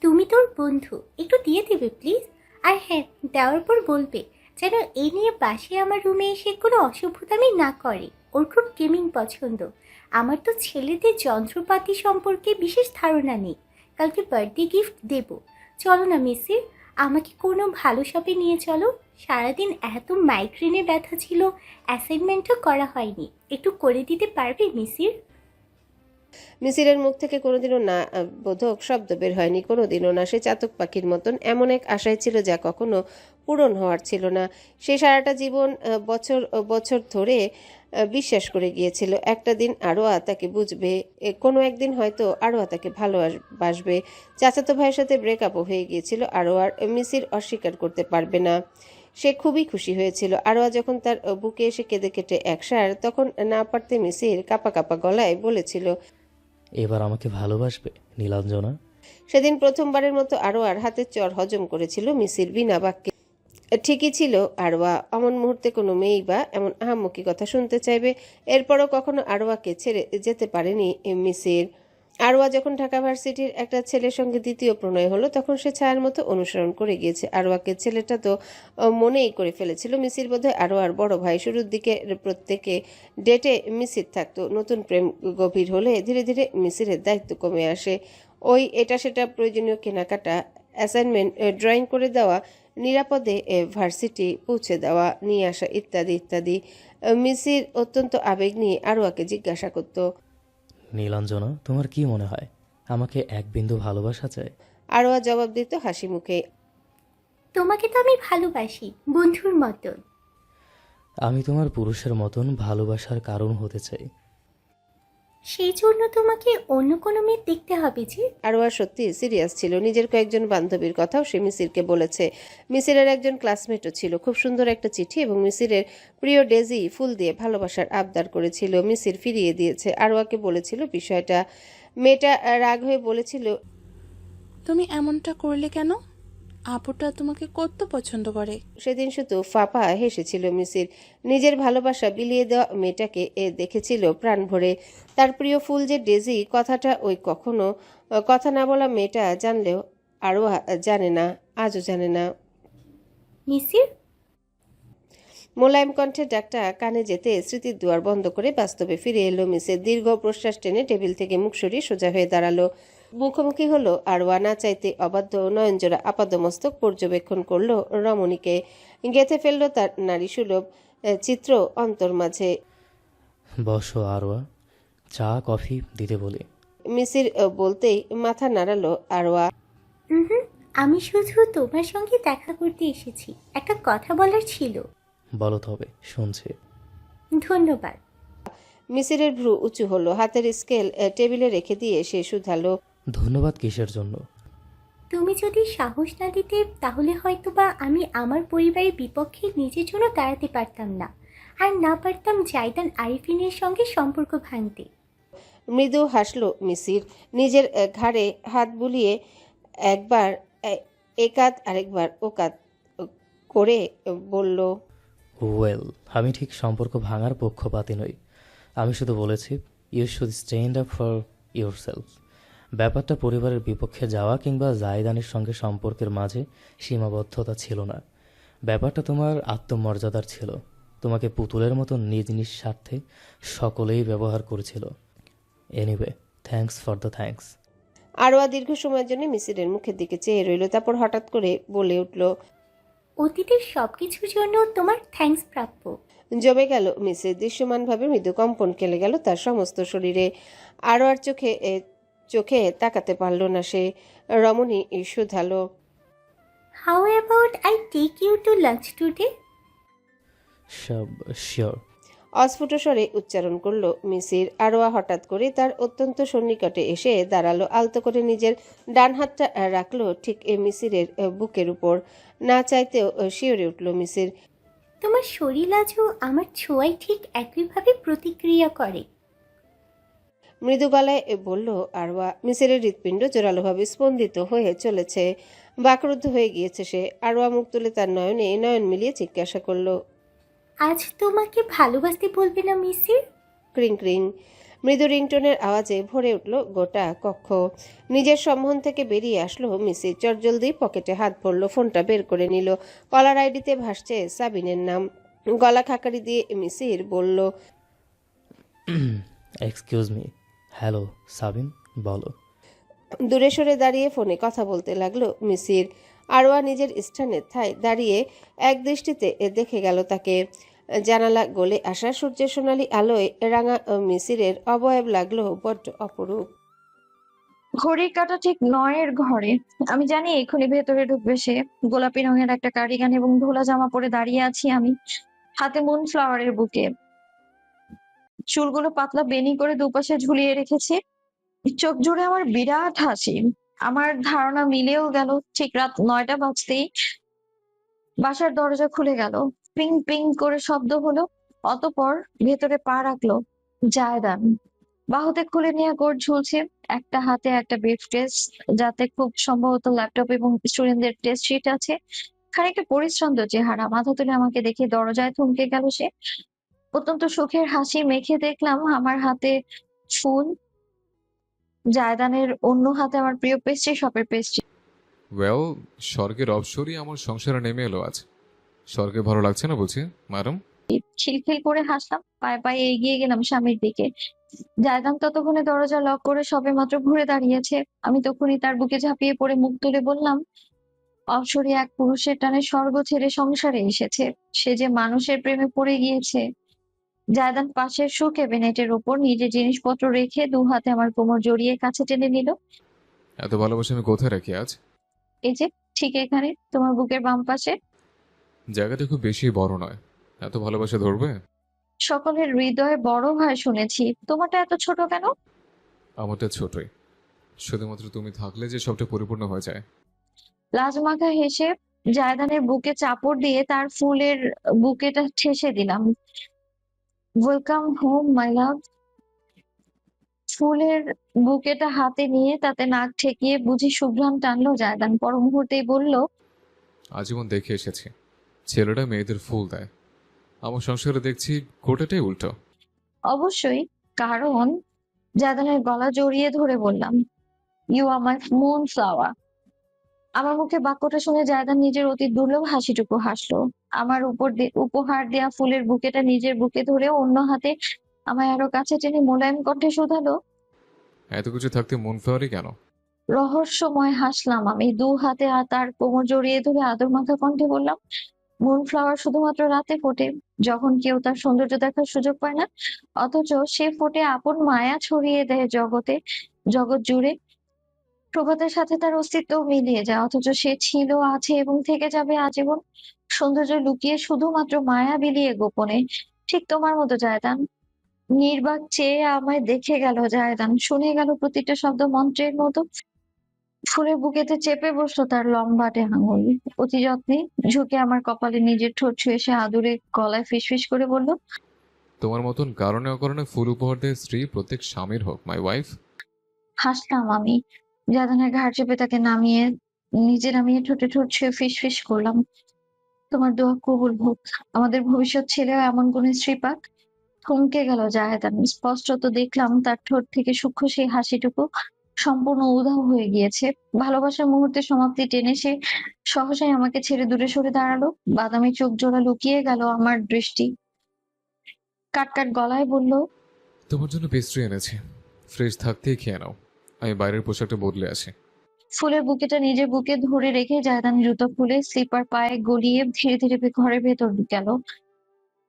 Speaker 13: তুমি তোর বন্ধু, একটু দিয়ে দেবে প্লিজ? আর হ্যাঁ, দেওয়ার পর বলবে যেন এই নিয়ে বাসে আমার রুমে এসে কোনো অসভ্যতামি না করে। ওর খুব গেমিং পছন্দ। আমার তো ছেলেদের যন্ত্রপাতি সম্পর্কে বিশেষ ধারণা নেই। কালকে বার্থডে গিফট দেব। চলো না মিসির, আমাকে কোনো ভালো শপে নিয়ে চলো। সারাদিন এত মাইগ্রেনে ব্যথা ছিল, অ্যাসাইনমেন্টও করা হয়নি। একটু করে দিতে পারবে মিসির?
Speaker 2: মিসিরের মুখ থেকে কোনোদিনও না বোধক শব্দ বের হয়নি, কোনোদিনও না। সে চাতক পাখির মতন এমন এক আশায় ছিল যা কখনো পূরণ হওয়ার ছিল না। সে সারাটা জীবন বছর বছর ধরে বিশ্বাস করে গিয়েছিল একটা দিন আরওয়া তাকে বুঝবে, কোনো একদিন হয়তো আরওয়া তাকে ভালোবাসবে। চাচাতো ভাইয়ের সাথে ব্রেকআপও হয়ে গিয়েছিল আরওয়ার, মিসির অস্বীকার করতে পারবে না। সে খুবই খুশি হয়েছিল। আরওয়া যখন তার বুকে এসে কেঁদে কেটে একসার, তখন না পারতে মিসির কাঁপা কাঁপা গলায় বলেছিল,
Speaker 12: এবার আমাকে ভালোবাসবে নীলাঞ্জনা?
Speaker 2: সেদিন প্রথমবারের মতো আরওয়ার হাতের চর হজম করেছিল মিসির বিনা বাক্যে। ঠিকই ছিল আরওয়া, অমন মুহূর্তে কোনো মেয়েই বা এমন আহাম্মকি কথা শুনতে চাইবে। এরপরও কখনো আরওয়াকে ছেড়ে যেতে পারেনি মিসির। আরওয়া যখন ঢাকা ভার্সিটির একটা ছেলের সঙ্গে দ্বিতীয় প্রণয় হলো, তখন সে ছায়ার মতো অনুসরণ করে গিয়েছে আরওয়াকে। ছেলেটা তো মনেই করে ফেলেছিল মিসির বোধহয় আরওয়ার বড় ভাই। শুরুর দিকে প্রত্যেকে ডেটে মিসির থাকতো। নতুন প্রেম গভীর হলে ধীরে ধীরে মিসিরের দায়িত্ব কমে আসে। ওই এটা সেটা প্রয়োজনীয় কেনাকাটা, অ্যাসাইনমেন্ট, ড্রয়িং করে দেওয়া, নিরাপদে ভার্সিটি পৌঁছে দেওয়া, নিয়ে আসা ইত্যাদি ইত্যাদি। মিসির অত্যন্ত আবেগ নিয়ে আরওয়াকে জিজ্ঞাসা করত,
Speaker 12: নীলাঞ্জনা, তোমার কি মনে হয় আমাকে এক বিন্দু ভালোবাসা চায়?
Speaker 2: আরওয়া জবাব দিত হাসি মুখে,
Speaker 13: তোমাকে তো আমি ভালোবাসি, বন্ধুর মতন।
Speaker 12: আমি তোমার পুরুষের মতন ভালোবাসার কারণ হতে চাই।
Speaker 13: সেই জন্য তোমাকে অন্য কোনো মেয়ে দেখতে হবে যে?
Speaker 2: আরওয়া সত্যি সিরিয়াস ছিল। নিজের কয়েকজন বান্ধবীর কথাও সে মিসিরকে বলেছে। মিসিরের একজন ক্লাসমেটও ছিল। খুব সুন্দর একটা চিঠি এবং মিসিরের প্রিয় ডেজি ফুল দিয়ে ভালোবাসার আবদার করেছিল। মিসির ফিরিয়ে দিয়েছে। আরওয়াকে বলেছিল বিষয়টা। মেয়েটা রাগ হয়ে বলেছিল,
Speaker 10: তুমি এমনটা করলে কেন? আপুটা তোমাকে কত পছন্দ করে।
Speaker 2: সেদিন শুধু ফাঁপা হেসেছিল মিসির। নিজের ভালোবাসা বিলিয়ে দেওয়া মেয়েটাকে দেখেছিল প্রাণ ভরে। তার প্রিয় ফুল যে ডেজি, কথাটা ওই কখনো কথা না বলা মেয়েটা জানলেও আরও জানে না, আজও জানে না।
Speaker 13: মিসির,
Speaker 2: মোলায়েম কণ্ঠে ডাকটা কানে যেতে স্মৃতির দুয়ার বন্ধ করে বাস্তবে ফিরে এলো মিসের। দীর্ঘ প্রশ্বাস টেনে টেবিল থেকে মুখ সরিয়ে সোজা হয়ে দাঁড়ালো। মুখোমুখি হলো আরওয়া। না চাইতে অবাধ্য নয়নজোড়া আপাদমস্তক পর্যবেক্ষণ করলো রমণীকে। গেঁথে ফেললো তার নারী সুলভ চিত্র অন্তর মাঝে।
Speaker 12: বসো আরোয়া, চা কফি দিতে বলি।
Speaker 2: মিসির বলতেই মাথা নাড়ালো আরওয়া।
Speaker 13: হুম, আমি শুধু তোমার সঙ্গে দেখা করতে এসেছি, একটা কথা বলার ছিল।
Speaker 12: বলো তবে, শুনছি।
Speaker 13: ধন্যবাদ।
Speaker 2: মিসিরের ভ্রু উঁচু হলো। হাতের স্কেল টেবিলে রেখে দিয়ে সে শুধালো,
Speaker 12: ধন্যবাদ কিসের জন্য?
Speaker 13: তুমি যদি সাহস না দিতে তাহলে হয়তোবা আমি আমার পরিবারের বিপক্ষে নিজের জন্য দাঁড়াতে পারতাম না, আর না পারতাম জায়দান আরিফিনের সঙ্গে সম্পর্ক ভাঙতে।
Speaker 2: মৃদু হাসলো মিসির। নিজের ঘাড়ে হাত বুলিয়ে একবার একাত আরেকবার ওকাত করে বলল,
Speaker 12: ওয়েল, আমি ঠিক সম্পর্ক ভাঙার পক্ষপাতী নই। আমি শুধু বলেছি you should stand up for yourself. ব্যাপারটা পরিবারের বিপক্ষে যাওয়া কিংবা জায়দানের সঙ্গে সম্পর্কের মাঝে সীমাবদ্ধতা ছিল না। ব্যাপারটা তোমার আত্মমর্যাদার ছিল। তোমাকে পুতুলের মতো নিজ নিজ স্বার্থে সকলেই ব্যবহার করেছিল। Anyway, thanks for the thanks.
Speaker 2: আরোয়া দীর্ঘ সময়ের জন্য মিসিরের মুখের দিকে চেয়ে রইল। তারপর হঠাৎ করে বলে উঠল,
Speaker 13: অতীতের সবকিছুর জন্য তোমার থ্যাঙ্কস প্রাপ্য।
Speaker 2: জমে গেল মিসির। দৃশ্যমানভাবে মৃদু কম্পন খেলে গেল তার সমস্ত শরীরে। আরোয়ার চোখে তাকাতে পারল না সে। রমণী শুধালো,
Speaker 13: how about I take you to lunch today?
Speaker 12: সব শিওর।
Speaker 2: অস্ফুট স্বরে উচ্চারণ করলো মিসির। আরোয়া হঠাৎ করে তার অত্যন্ত সন্নিকটে এসে দাঁড়ালো। আলতো করে নিজের ডান হাতটা রাখলো ঠিক মিসিরের বুকের উপর। না চাইতেও শিওরে উঠল মিসির।
Speaker 13: তোমার শরীর আজও আমার ছোঁয়ায় ঠিক একইভাবে প্রতিক্রিয়া করে।
Speaker 2: মৃদু গলায় বলল আরওয়া। মিসিরের হৃৎপিণ্ড জোরালোভাবে স্পন্দিত হয়ে চলেছে। বাকরুদ্ধ হয়ে গিয়েছে সে। আরওয়া মুখ তুলে তার নয়নে নয়ন মিলিয়ে জিজ্ঞাসা করলো,
Speaker 13: আজ তোমাকে ভালোবাসতে বলবে না মিসির?
Speaker 2: ক্রিং ক্রিং। মৃদু রিংটোনের আওয়াজে ভরে উঠল গোটা কক্ষ। নিজের সম্মোহন থেকে বেরিয়ে আসলো মিসির। চটজলদি পকেটে হাত ভরল, ফোনটা বের করে নিল। কলার আইডিতে ভাসছে সাবিনের নাম। গলা খাকারি দিয়ে মিসির বলল,
Speaker 12: এক্সকিউজ মি। হ্যালো সাবিন, বলো।
Speaker 2: দূরে সরে দাঁড়িয়ে ফোনে কথা বলতে লাগলো মিসির। আরওয়া নিজের স্থানে ঠায় দাঁড়িয়ে এক দৃষ্টিতে দেখে গেল তাকে। জানালা গলে আসা সূর্যের সোনালি আলোয় রাঙা মিসিরের অবয়ব লাগলো বড্ড অপরূপ।
Speaker 7: ঘড়ির কাঁটা ঠিক 9-এর ঘরে। আমি জানি এক্ষুনি ভেতরে ঢুকবে সে। গোলাপি রঙের একটা কার্ডিগান এবং ধোলা জামা পরে দাঁড়িয়ে আছি আমি, হাতে মুন ফ্লাওয়ারের বুকে। চুলগুলো পাতলা বেনি করে দুপাশে ঝুলিয়ে রেখেছি। চোখ জুড়ে আমার বিরাট হাসি। আমার ধারণা মিলেও গেল। ঠিক রাত 9টা বাজতেই বাসার দরজা খুলে গেল। পিং পিং করে শব্দ হলো। অতঃপর ভেতরে পা রাখলো জায়দান। বাহুতে খুলে নেওয়া কোট ঝুলছে। একটা হাতে একটা ব্রিফ কেস, যাতে খুব সম্ভবত ল্যাপটপ এবং স্টুডেন্টদের টেস্ট শিট আছে। খানিকটা পরিশ্রান্ত চেহারা। মাথা তুলে আমাকে দেখে দরজায় থমকে গেল সে। অত্যন্ত সুখের হাসি মেখে দেখলাম আমার হাতে ফুল, জায়দানের অন্য হাতে আমার প্রিয় পেস্ট্রি শপের পেস্ট্রি।
Speaker 8: ওয়েল, স্বর্গের অবসরই আমার সংসারে নেমে এলো আজ। স্বর্গে ভালো লাগছে না বুঝি ম্যাডাম?
Speaker 7: খিলখিল করে হাসলাম, পায়ে পায়ে এগিয়ে গেলাম স্বামীর দিকে। জায়দান ততক্ষণে দরজা লক করে সবে মাত্র ঘুরে দাঁড়িয়েছে। আমি তখনই তার বুকে ঝাঁপিয়ে পড়ে মুখ তুলে বললাম, অবসরী এক পুরুষের টানে স্বর্গ ছেড়ে সংসারে এসেছে। সে যে মানুষের প্রেমে পড়ে গিয়েছে। জায়দান পাশের শু ক্যাবিনেটের ওপর নিজের জিনিসপত্র রেখে দু হাতে আমার কোমর জড়িয়ে কাছে টেনে নিল।
Speaker 8: এত ভালোবাসা আমি কোথায় রাখি আজ?
Speaker 7: এই যে ঠিক এখানে, তোমার বুকের বাম পাশে।
Speaker 8: জায়গাটা খুব বেশি বড় নয়, এত ভালোবাসা ধরবে?
Speaker 7: সকলের হৃদয়ে বড় হয় শুনেছি, তোমারটা এত ছোট কেন?
Speaker 8: আমারটা ছোটই, শুধুমাত্র তুমি থাকলে যে সবটা পরিপূর্ণ হয়ে যায়।
Speaker 7: লাজমাখা হেসে জায়দানের বুকে চাপড় দিয়ে তার ফুলের বুকেটা ঠেসে দিলাম। ওয়েলকাম হোম মাই লাভ। ফুলের বুকেটা হাতে নিয়ে তাতে নাক ঠেকিয়ে বুঝি সুঘ্রাণ টানলো জায়দান। পর মুহূর্তেই বলল,
Speaker 8: আজীবন দেখে এসেছি ছেলেরা মেয়েদের ফুল দেয়, আমার সংসারে দেখছি গোটাটাই উল্টো।
Speaker 7: অবশ্যই, কারণ জায়দানের গলা জড়িয়ে ধরে বললাম, you are my moon flower. আমার মুখে বাক্যটা শুনে জায়দান নিজের অতি দুর্লভ হাসিটুকু হাসলো। আমার উপহার দেয়া ফুলের বুকেটা নিজের বুকে ধরে অন্য হাতে আমায় আরো কাছে টেনে মোলায়েম কণ্ঠে শোধালো।
Speaker 8: এত কিছু থাকতে মন ফেয়ারই কেন?
Speaker 7: রহস্যময় হাসলাম আমি, দু হাতে তার কোমর জড়িয়ে ধরে আদর মাখা কণ্ঠে বললাম, মুন ফ্লাওয়ার শুধুমাত্র রাতে ফোটে, যখন কেউ তার সৌন্দর্য দেখার সুযোগ পায় না। অথচ সে ফোটে আপন মায়া ছড়িয়ে দেয় জগৎ জুড়ে। প্রভাতের সাথে তার অস্তিত্ব মিলিয়ে যায়, অথচ সে ছিল, আছে এবং থেকে যাবে আজীবন। সৌন্দর্য লুকিয়ে শুধুমাত্র মায়া বিলিয়ে গোপনে। ঠিক তোমার মতো জায়দান। নির্বাক চেয়ে আমায় দেখে গেল জায়দান, শুনে গেল প্রতিটা শব্দ মন্ত্রের মতো। ফুলের বুকেতে চেপে বসলো তার লম্বাটে আঙুল। অতি যত্নে ঝুঁকে আমার কপালে নিজের ঠোঁট ছুঁয়ে সে আদুরে গলায় ফিসফিস করে বলল,
Speaker 8: তোমার মতন কারণে অকারণে ফুল উপহার দেয় স্ত্রী প্রত্যেক স্বামীর হোক, মাই ওয়াইফ।
Speaker 7: হাসলাম আমি। জাদানের ঘাড় চেপে তাকে নামিয়ে ঠোঁটে ঠোঁট ছুঁয়ে ফিসফিস করলাম, তোমার দোয়া কবুল হোক। আমাদের ভবিষ্যৎ ছেলেও এমন কোন স্ত্রী পাক। থমকে গেল জাহেদান। স্পষ্টত দেখলাম তার ঠোঁট থেকে সূক্ষ্ম সেই হাসিটুকু সম্পূর্ণ উধাও হয়ে গিয়েছে। ভালোবাসার মুহূর্তে সমাপ্তি টেনে সে সহসাই আমাকে ছেড়ে দূরে সরে দাঁড়ালো। বাদামি চোখ জোড়া লুকিয়ে গেল আমার দৃষ্টি। কাট গলায় বলল,
Speaker 8: তোমার জন্য পেস্ট্রি এনেছি, ফ্রেশ থাকতেই খেয়ে নাও, আমি বাইরের পোশাকটা বদলে আসি।
Speaker 7: ফুলের বুকেটা নিজের বুকে ধরে রেখে জায়দান জুতো খুলে স্লিপার পায়ে গলিয়ে ধীরে ধীরে ঘরের ভেতর গেল।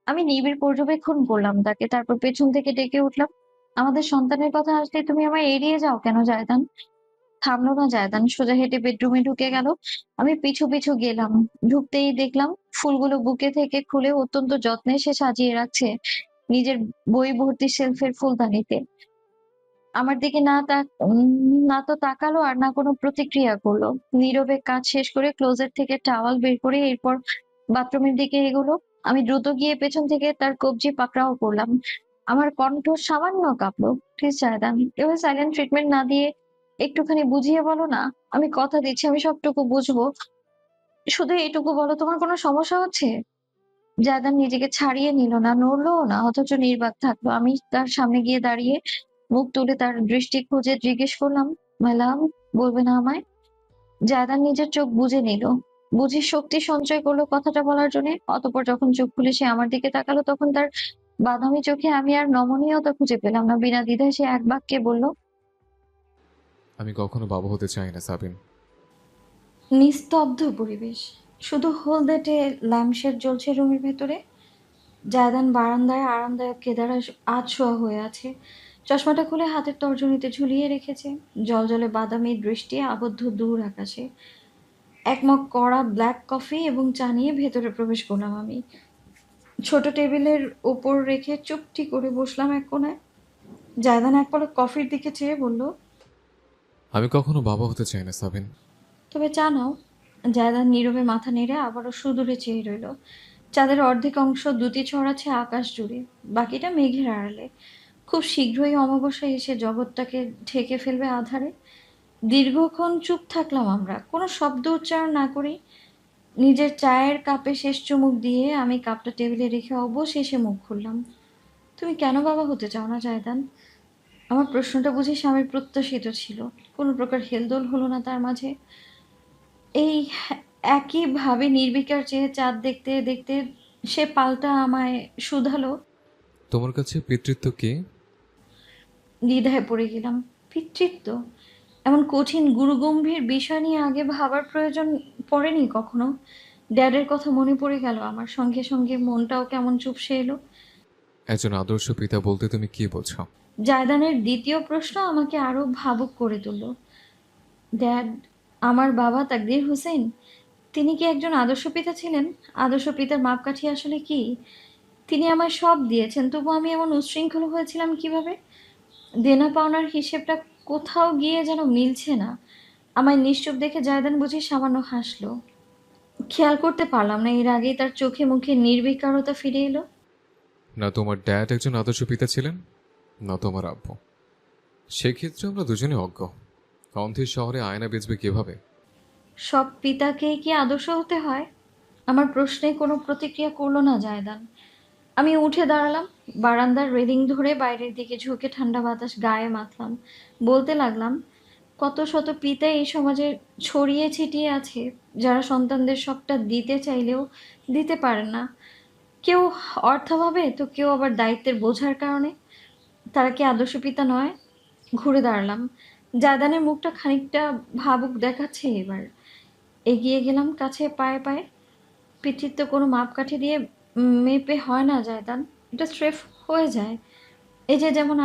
Speaker 7: আমি নিবিড় পর্যবেক্ষণ করলাম তাকে, তারপর পেছন থেকে ডেকে উঠলাম, আমাদের সন্তানের কথা আসলে তুমি আমায় এড়িয়ে যাও কেন জায়দান? থামলো না জায়দান, সোজা হেঁটে বেডরুমে ঢুকে গেল। আমি পিছু পিছু গেলাম। ঢুকতেই দেখলাম ফুলগুলো বুকে থেকে খুলে অত্যন্ত যত্নে সে সাজিয়ে রাখছে নিজের বই ভর্তি শেলফের ফুলদানিতে। আমার দিকে না তো তাকালো আর না কোনো প্রতিক্রিয়া করলো। নীরবে কাজ শেষ করে ক্লোজেট থেকে টাওয়াল বের করে এরপর বাথরুমের দিকে এগোলো। আমি দ্রুত গিয়ে পেছন থেকে তার কবজি পাকড়াও করলাম। আমার কণ্ঠ সামান্য কাঁপলো। প্লিজ জায়দান, এভাবে সাইলেন্ট ট্রিটমেন্ট না দিয়ে একটুখানি বুঝিয়ে বলো না। আমি কথা দিচ্ছি আমি সবটুকু বুঝবো, শুধু এইটুকু বলো তোমার কোনো সমস্যা হচ্ছে? জায়দান নিজেকে ছাড়িয়ে নিল না, নড়লোও না, অথচ নির্বাক থাকলো। আমি তার সামনে গিয়ে দাঁড়িয়ে মুখ তুলে তার দৃষ্টি খুঁজে জিজ্ঞেস করলাম, মাই লাভ, বলবে না আমায়? জায়দান নিজের চোখ বুজে নিল, বুঝি শক্তি সঞ্চয় করলো কথাটা বলার জন্য। অতঃপর যখন চোখ খুলে সে আমার দিকে তাকালো, তখন তার বাদামি চোখে আমি আর নমনীয়তা খুঁজে পেলাম না। বিনা দ্বিধায় সে এক বাক্যে বলল,
Speaker 8: আমি কখনো বাবা হতে চাই না সাবিন।
Speaker 7: নিস্তব্ধ পরিবেশ, শুধু হলদেটে ল্যাম্পশেড জ্বলছে রুমের ভেতরে। জায়দান বারান্দায় আরামদায়ক কেদারা আধশোয়া হয়ে আছে, চশমাটা খুলে হাতের তর্জনীতে ঝুলিয়ে রেখেছে। জলজলে বাদামি দৃষ্টি আবদ্ধ দূর আকাশে। এক মগ কড়া ব্ল্যাক কফি এবং চা নিয়ে ভেতরে প্রবেশ করলাম আমি। ছোট টেবিলের ওপর রেখে চুপটি করে বসলাম এক কোণায়। জায়দান এক পলক কফির দিকে চেয়ে বলল,
Speaker 8: আমি কখনো বাবা হতে চাই না সাবিন।
Speaker 7: তবে চা নাও। জায়দান নীরবে মাথা নেড়ে আবারও সুদূরে চেয়ে রইল। চাঁদের অর্ধেক অংশ দুটি ছড়াচ্ছে আকাশ জুড়ে, বাকিটা মেঘের আড়ালে। খুব শীঘ্রই অমাবস্যা এসে জগৎটাকে ঢেকে ফেলবে আধারে। দীর্ঘক্ষণ চুপ থাকলাম আমরা, কোনো শব্দ উচ্চারণ না করেই। নিজের চায়ের কাপে শেষ চুমুক দিয়ে আমি কাপটা টেবিলে রেখে অবশেষে মুখ খুললাম। তুমি কেন বাবা হতে চাও না জায়দান? আমার প্রশ্নটা বুঝি স্বামীর প্রত্যাশিত ছিল। কোনো প্রকার হেলদোল হলো না তার মাঝে। এই একইভাবে নির্বিকার চেয়ে চাঁদ দেখতে দেখতে সে পাল্টা আমায় শুধালো।
Speaker 8: তোমার কাছে পিতৃত্ব কি?
Speaker 7: দ্বিধায় পড়ে গেলাম। পিতৃত্ব? এমন কঠিন গুরুগম্ভীর বিষয় নিয়ে আগে ভাবার প্রয়োজন পড়েনি কখনো। ড্যাডের কথা মনে পড়ে গেল আমার, সঙ্গে সঙ্গে মনটাও কেমন চুপসে এলো।
Speaker 8: একজন আদর্শ পিতা বলতে তুমি কি বোঝো?
Speaker 7: জায়দানের দ্বিতীয় প্রশ্ন আমাকে আরো ভাবুক করে তুলল। ড্যাড, আমার বাবা তাকদির হোসেন, তিনি কি একজন আদর্শ পিতা ছিলেন? আদর্শ পিতার মাপকাঠি আসলে কি? তিনি আমায় সব দিয়েছেন, তবু আমি এমন উচ্ছৃঙ্খল হয়েছিলাম কিভাবে? দেনা পাওনার হিসেবটা কোথাও গিয়ে যেন মিলছে না। আমায় নিশ্চুপ দেখে জায়দান বুঝি সামান্য হাসলো। খেয়াল করতে পারলাম না এর আগেই তার চোখে মুখে নির্বিকারতা ফিরে এলো।
Speaker 8: না তোমার ড্যাড একজন আদর্শ পিতা ছিলেন, না তোমার আব্বু। সেক্ষেত্রে আমরা দুজনে অজ্ঞ। অন্থের শহরে আয়না বেচবে কিভাবে?
Speaker 7: সব পিতাকেই কি আদর্শ হতে হয়? আমার প্রশ্নে কোনো প্রতিক্রিয়া করলো না জায়দান। আমি উঠে দাঁড়ালাম, বারান্দার রেলিং ধরে বাইরের দিকে ঝুঁকে ঠান্ডা বাতাস গায়ে মাখলাম। বলতে লাগলাম, কত শত পিতা এই সমাজে ছড়িয়ে ছিটিয়ে আছে, যারা সন্তানদের সবটা দিতে চাইলেও দিতে পারেন না। কেউ অর্থাভাবে, তো কেউ আবার দায়িত্বের বোঝার কারণে। তারা কি আদর্শ পিতা নয়? ঘুরে দাঁড়ালাম। জায়দানের মুখটা খানিকটা ভাবুক দেখাচ্ছে এবার। এগিয়ে গেলাম কাছে পায়ে পায়ে। পিতৃত্ব কোনো মাপকাঠি দিয়ে মেপে হয় না জায়দান, এটা স্রেফ হয়ে যায়। এই যে যেমন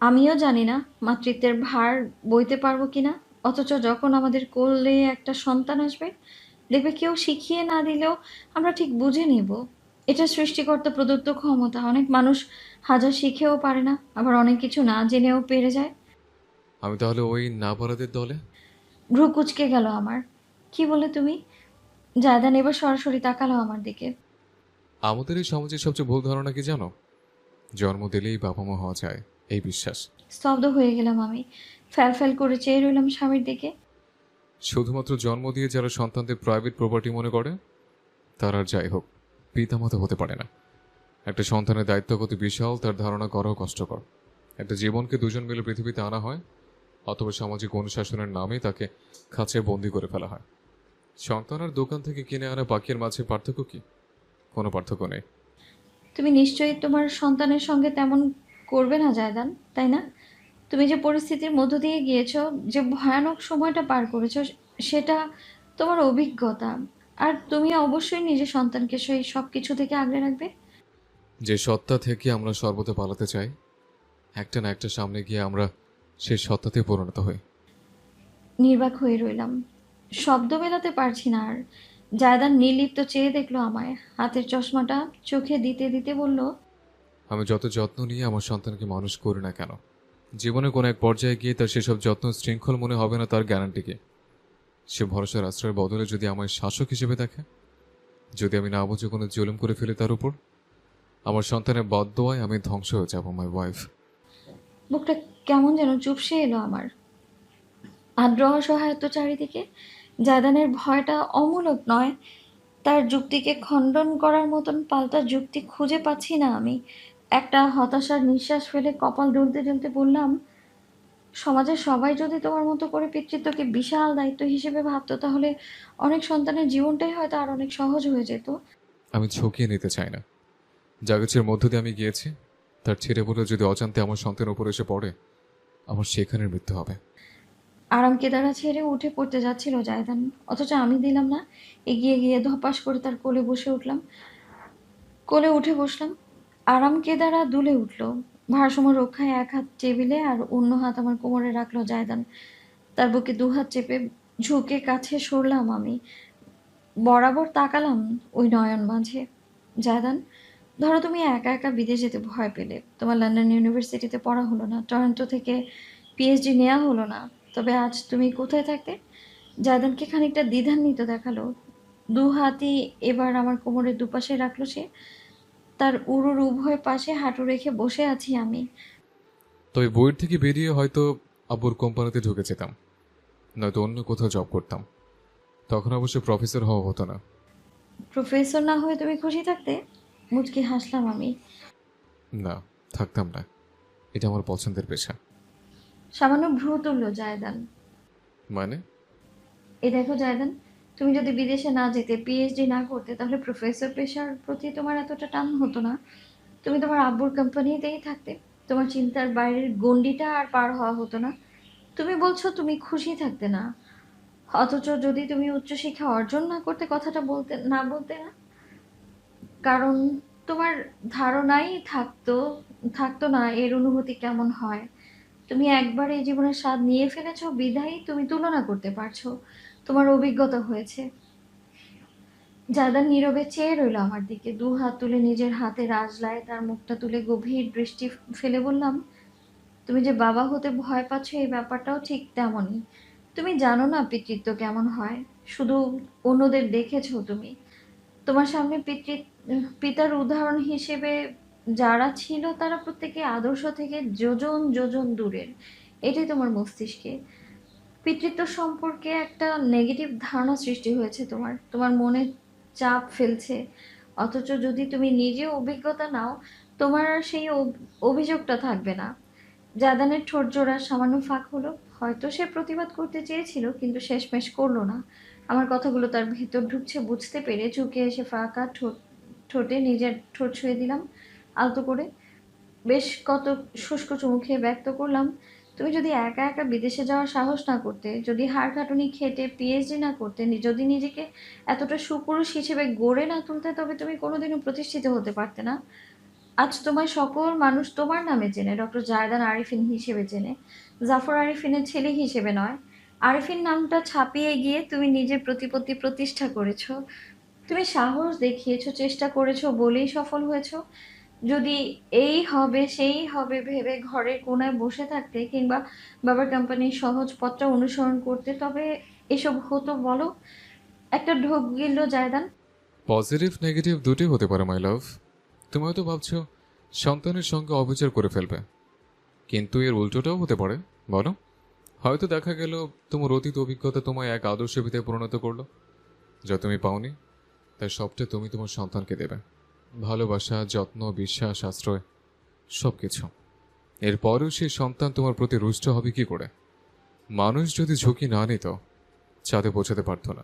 Speaker 7: আমিও জানি না মাতৃত্বের ভার বইতে পারবো কিনা, অথচ যখন আমাদের কোলে একটা সন্তান আসবে, দেখবে কেউ শিখিয়ে না দিলেও আমরা ঠিক বুঝে নেব। এটা সৃষ্টিকর্তা প্রদত্ত ক্ষমতা। অনেক মানুষ হাজার শিখেও পারে না, আবার অনেক কিছু না জেনেও পেরে যায়।
Speaker 8: আমি তাহলে ওই না পারাদের দলে?
Speaker 7: ভ্রু কুচকে গেল আমার। কি বলে তুমি? জায়দান এবার সরাসরি তাকালো আমার দিকে।
Speaker 8: আমাদের এই সমাজের সবচেয়ে ভুল ধারণা কি জানো? জন্ম দিলেই বাবা মা হওয়া যায়, এই বিশ্বাস।
Speaker 7: স্তব্ধ হয়ে গেলাম আমি। ফ্যাল ফ্যাল করে চেয়ে রইলাম স্বামীর দিকে।
Speaker 8: শুধুমাত্র জন্ম দিয়ে যারা সন্তানদের প্রাইভেট প্রপার্টি মনে করে, তারা আর যাই হোক পিতামাতা হতে পারে না। একটা সন্তানের দায়িত্ব কত বিশাল তার ধারণা করাও কষ্টকর। একটা জীবনকে দুজন মিলে পৃথিবীতে আনা হয়, অথবা সামাজিক অনুশাসনের নামে তাকে খাঁচে বন্দি করে ফেলা হয়। সন্তান আর দোকান থেকে কিনে আনা পাখির মাঝে পার্থক্য কি? কোনো পার্থক্য নেই।
Speaker 7: তুমি নিশ্চয়ই তোমার সন্তানের সঙ্গে তেমন করবে না জায়দান, তাই না? তুমি যে পরিস্থিতির মধ্য দিয়ে গিয়েছো, যে ভয়ানক সময়টা পার করেছো, সেটা তোমার অভিজ্ঞতা। আর তুমি অবশ্যই নিজের সন্তানকে সেই সব কিছু থেকে আগলে রাখবে।
Speaker 8: যে সত্তা থেকে আমরা সর্বদা পালাতে চাই, একটা না একটা সামনে গিয়ে আমরা সেই সত্তাতে পরিণত হই।
Speaker 7: নির্বাক হয়ে রইলাম, শব্দ মেলাতে পারছি না আর। জায়দান নির্লিপ্ত চেয়ে দেখলো আমায়, হাতের চশমাটা চোখে দিতে দিতে বলল,
Speaker 8: আমি যত যত্ন নিয়ে আমার সন্তানকে মানুষ করি না কেন, জীবনে কোনো এক পর্যায়ে গিয়ে তার সেসব যত্ন শৃঙ্খল মনে হবে না তার গ্যারান্টিকে। সে ভরসার আশ্রয়ের বদলে যদি আমায় শাসক হিসেবে দেখে, যদি আমি না বুঝে কোনো জুলুম করে ফেলি তার উপর, আমার সন্তানের বদদোয়ায় আমি ধ্বংস হয়ে যাব। My wife.
Speaker 7: বুকটা কেমন যেন চুপসে এলো আমার। আদ্র অসহায়ত্ব চারিদিকে। জায়দানের ভয়টা অমূলক নয়, তার যুক্তিকে খণ্ডন করার মতন পাল্টা যুক্তি খুঁজে পাচ্ছি না আমি। একটা হতাশার নিঃশ্বাস ফেলে কপাল দুলতে দুলতে বললাম, সমাজের সবাই যদি তোমার মতো করে পিতৃত্বকে বিশাল দায়িত্ব হিসেবে ভাবতো, তাহলে অনেক সন্তানের জীবনটাই হয়তো আর অনেক সহজ হয়ে যেত।
Speaker 8: আমি ঝুঁকিয়ে নিতে চাই না। জাগছের মধ্য দিয়ে আমি গিয়েছি, তার ছেড়ে বলে যদি অজান্তে আমার সন্তানের উপর এসে পড়ে, আমার সেখানের মৃত্যু হবে।
Speaker 7: আরাম কেদারা ছেড়ে উঠে পড়তে যাচ্ছিল জায়দান, অথচ আমি দিলাম না। এগিয়ে গিয়ে ধপাস করে তার কোলে বসে উঠলাম। কোলে উঠে বসলাম। আরাম কেদারা দুলে উঠল। ভারসাম্য রক্ষায় এক হাত টেবিলে আর অন্য হাত আমার কোমরে রাখলো জায়দান। তার বুকে দুহাত চেপে ঝুঁকে কাছে সরলাম আমি। বরাবর তাকালাম ওই নয়ন মাঝে। জায়দান, ধরো তুমি একা একা বিদেশ যেতে ভয় পেলে, তোমার লন্ডন ইউনিভার্সিটিতে পড়া হলো না, টরন্টো থেকে পিএইচডি নেওয়া হলো না, তবে আজ তুমি কোথায় থাকতে? জায়দানকে খানিকটা দ্বিধান্বিত দেখালো। দু হাতই এবার আমার কোমরের দুপাশে রাখলো সে। তার উরুর উভয় পাশে হাঁটু রেখে বসে আছি আমি।
Speaker 8: তবে বইয়ের থেকে বেরিয়ে হয়তো আব্বুর কোম্পানিতে ঢুকে যেতাম, নয়তো অন্য কোথাও জব করতাম। তখন অবশ্য প্রফেসর হওয়া হতো না।
Speaker 7: প্রফেসর না হয়ে তুমি খুশি থাকতে? মুচকি হাসলাম আমি।
Speaker 8: না, থাকতাম না। এটা আমার পছন্দের পেশা।
Speaker 7: সামান্য ভ্রু তুলল জায়দান।
Speaker 8: মানে?
Speaker 7: এই দেখো জায়দান, তুমি যদি বিদেশে না যেতে, পিএইচডি না করতে, তাহলে প্রফেসর পেশার প্রতি তোমার এতটা টান হতো না। তুমি তোমার আব্বুর কোম্পানিতেই থাকতে। তোমার চিন্তার বাইরের গণ্ডিটা আর পার হওয়া হতো না। তুমি বলছো তুমি খুশি থাকতে না, অথচ যদি তুমি উচ্চশিক্ষা অর্জন না করতে, কথাটা বলতে না, কারণ তোমার ধারণাই থাকতো না এর অনুভূতি কেমন হয়। তুমি একবার এই জীবনের স্বাদ নিয়ে ফেলেছো বিধায় তুমি তুলনা করতে পারছো, তোমার অভিজ্ঞতা হয়েছে। জায়দান নীরবে চেয়ে রইল আমার দিকে, দু হাত তুলে নিজের হাতে রাজলায় তার মুখটা তুলে গভীর দৃষ্টি ফেলে বললাম, তুমি যে বাবা হতে ভয় পাচ্ছ, এই ব্যাপারটাও ঠিক তেমনই। তুমি জানো না পিতৃত্ব কেমন হয়, শুধু অন্যদের দেখেছো তুমি। তোমার সামনে পিতার উদাহরণ হিসেবে যারা ছিল, তারা প্রত্যেকে আদর্শ থেকে যোজন যোজন দূরের। এটাই তোমার মস্তিষ্কে। পিতৃত্ব সম্পর্কে একটা নেগেটিভ ধারণা সৃষ্টি হয়েছে তোমার, তোমার মনে চাপ ফেলছে। অথচ যদি তুমি নিজে অভিজ্ঞতা নাও, তোমার আর সেই অভিযোগটা থাকবে না। জাদানের ঠোঁট জোড়া সামান্য ফাঁক হলো, হয়তো সে প্রতিবাদ করতে চেয়েছিল কিন্তু শেষমেশ করলো না। আমার কথাগুলো তার ভেতর ঢুকছে বুঝতে পেরে ঝুঁকে এসে ফাঁকা ঠোঁটে নিজের ঠোঁট ছুঁয়ে দিলাম আলতো করে। বেশ কত শুষ্ক চুমু খেয়ে ব্যক্ত করলাম, তুমি যদি একা একা বিদেশে যাওয়ার সাহস না করতে, যদি হাড় কাটুনি খেটে পিএইচডি না করতে, যদি নিজেকে এতটা সুপুরুষ হিসেবে গড়ে না তুলতে, তবে তুমি কোনোদিনও প্রতিষ্ঠিত হতে পারতে না। আজ তোমায় সকল মানুষ তোমার নামে চেনে, ডক্টর জায়দান আরিফিন হিসেবে চেনে, জাফর আরিফিনের ছেলে হিসেবে নয়। আরিফিন নামটা ছাপিয়ে গিয়ে তুমি নিজের প্রতিপত্তি প্রতিষ্ঠা করেছো। তুমি সাহস দেখিয়েছো, চেষ্টা করেছো বলেই সফল হয়েছো। যদি এই হবে সেই হবে ভেবে ঘরের কোনায় বসে থাকতে কিংবা বাবার কোম্পানির সহজ পথটা অনুসরণ করতে, তবে এসব হতো বলো? একটা ঢোক গিলল জায়দান।
Speaker 8: পজিটিভ নেগেটিভ দুটোই হতে পারে মাই লাভ। তুমি হয়তো ভাবছো সন্তানের সঙ্গে অবিচার করে ফেলবে, কিন্তু এর উল্টোটাও হতে পারে। বলো, হয়তো দেখা গেল তোমার অতীত অভিজ্ঞতা তোমায় এক আদর্শ ভিত্তিতে পরিণত করলো, যা তুমি পাওনি। তাই সবটা তুমি তোমার সন্তানকে দেবে, ভালোবাসা, যত্ন, বিশ্বাস, আশ্রয়, সব কিছু। এরপরেও সেই সন্তান তোমার প্রতি রুষ্ট হবে কি করে? মানুষ যদি ঝুঁকি না নিত, চাঁদে পৌঁছাতে পারতো না,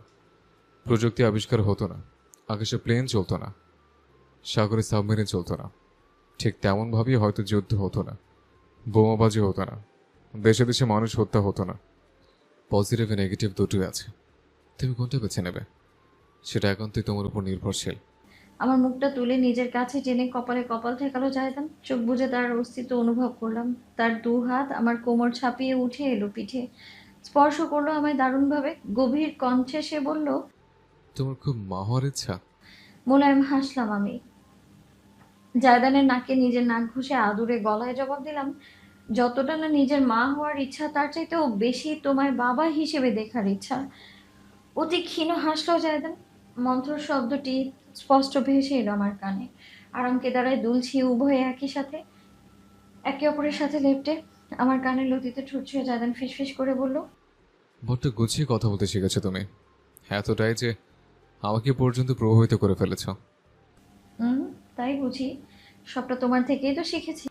Speaker 8: প্রযুক্তি আবিষ্কার হতো না, আকাশে প্লেন চলতো না, সাগরে সাবমেরিন চলতো না, ঠিক তেমনভাবেই হয়তো যুদ্ধ হতো না, বোমাবাজি হতো না, দেশে দেশে মানুষ হত্যা হতো না। পজিটিভ ও নেগেটিভ দুটোই আছে, তুমি কোনটা বেছে নেবে সেটা একান্তই তোমার উপর নির্ভরশীল।
Speaker 7: আমার মুখটা তুলে নিজের কাছে টেনে কপালে কপাল ঠেকালো জায়দান। চোখ বুজে তার অস্তিত্ব অনুভব করলাম। তার দু হাত আমার কোমর ছাপিয়ে উঠে এলো পিঠে, স্পর্শ করলো আমায় দারুণভাবে। গভীর কণ্ঠে সে বলল,
Speaker 8: তোমার খুব মা হওয়ার ইচ্ছা?
Speaker 7: মোলায়েম হাসলাম আমি। জায়দানের নাকে নিজের নাক ঘষে আদুরে গলায় জবাব দিলাম, যতটা না নিজের মা হওয়ার ইচ্ছা, তার চাইতেও বেশি তোমায় বাবা হিসেবে দেখার ইচ্ছা। অতি ক্ষীণ হাসলো জায়দান। মন্ত্র শব্দটি স্পষ্ট ভেসে এলো আমার কানে। আরাম কেদারায় দুলছি উভয়ে একই সাথে, একে অপরের সাথে লেপ্টে। আমার কানের লতিতে ঠোঁট ছুঁয়ে জায়দান ফিসফিস করে বলল,
Speaker 8: বড্ড গুছিয়ে কথা বলতে শিখেছো তুমি, এতটাই যে আমাকে পর্যন্ত প্রভাবিত করে ফেলেছ।
Speaker 7: তাই বুঝি? সবটা তোমার থেকেই তো শিখেছি।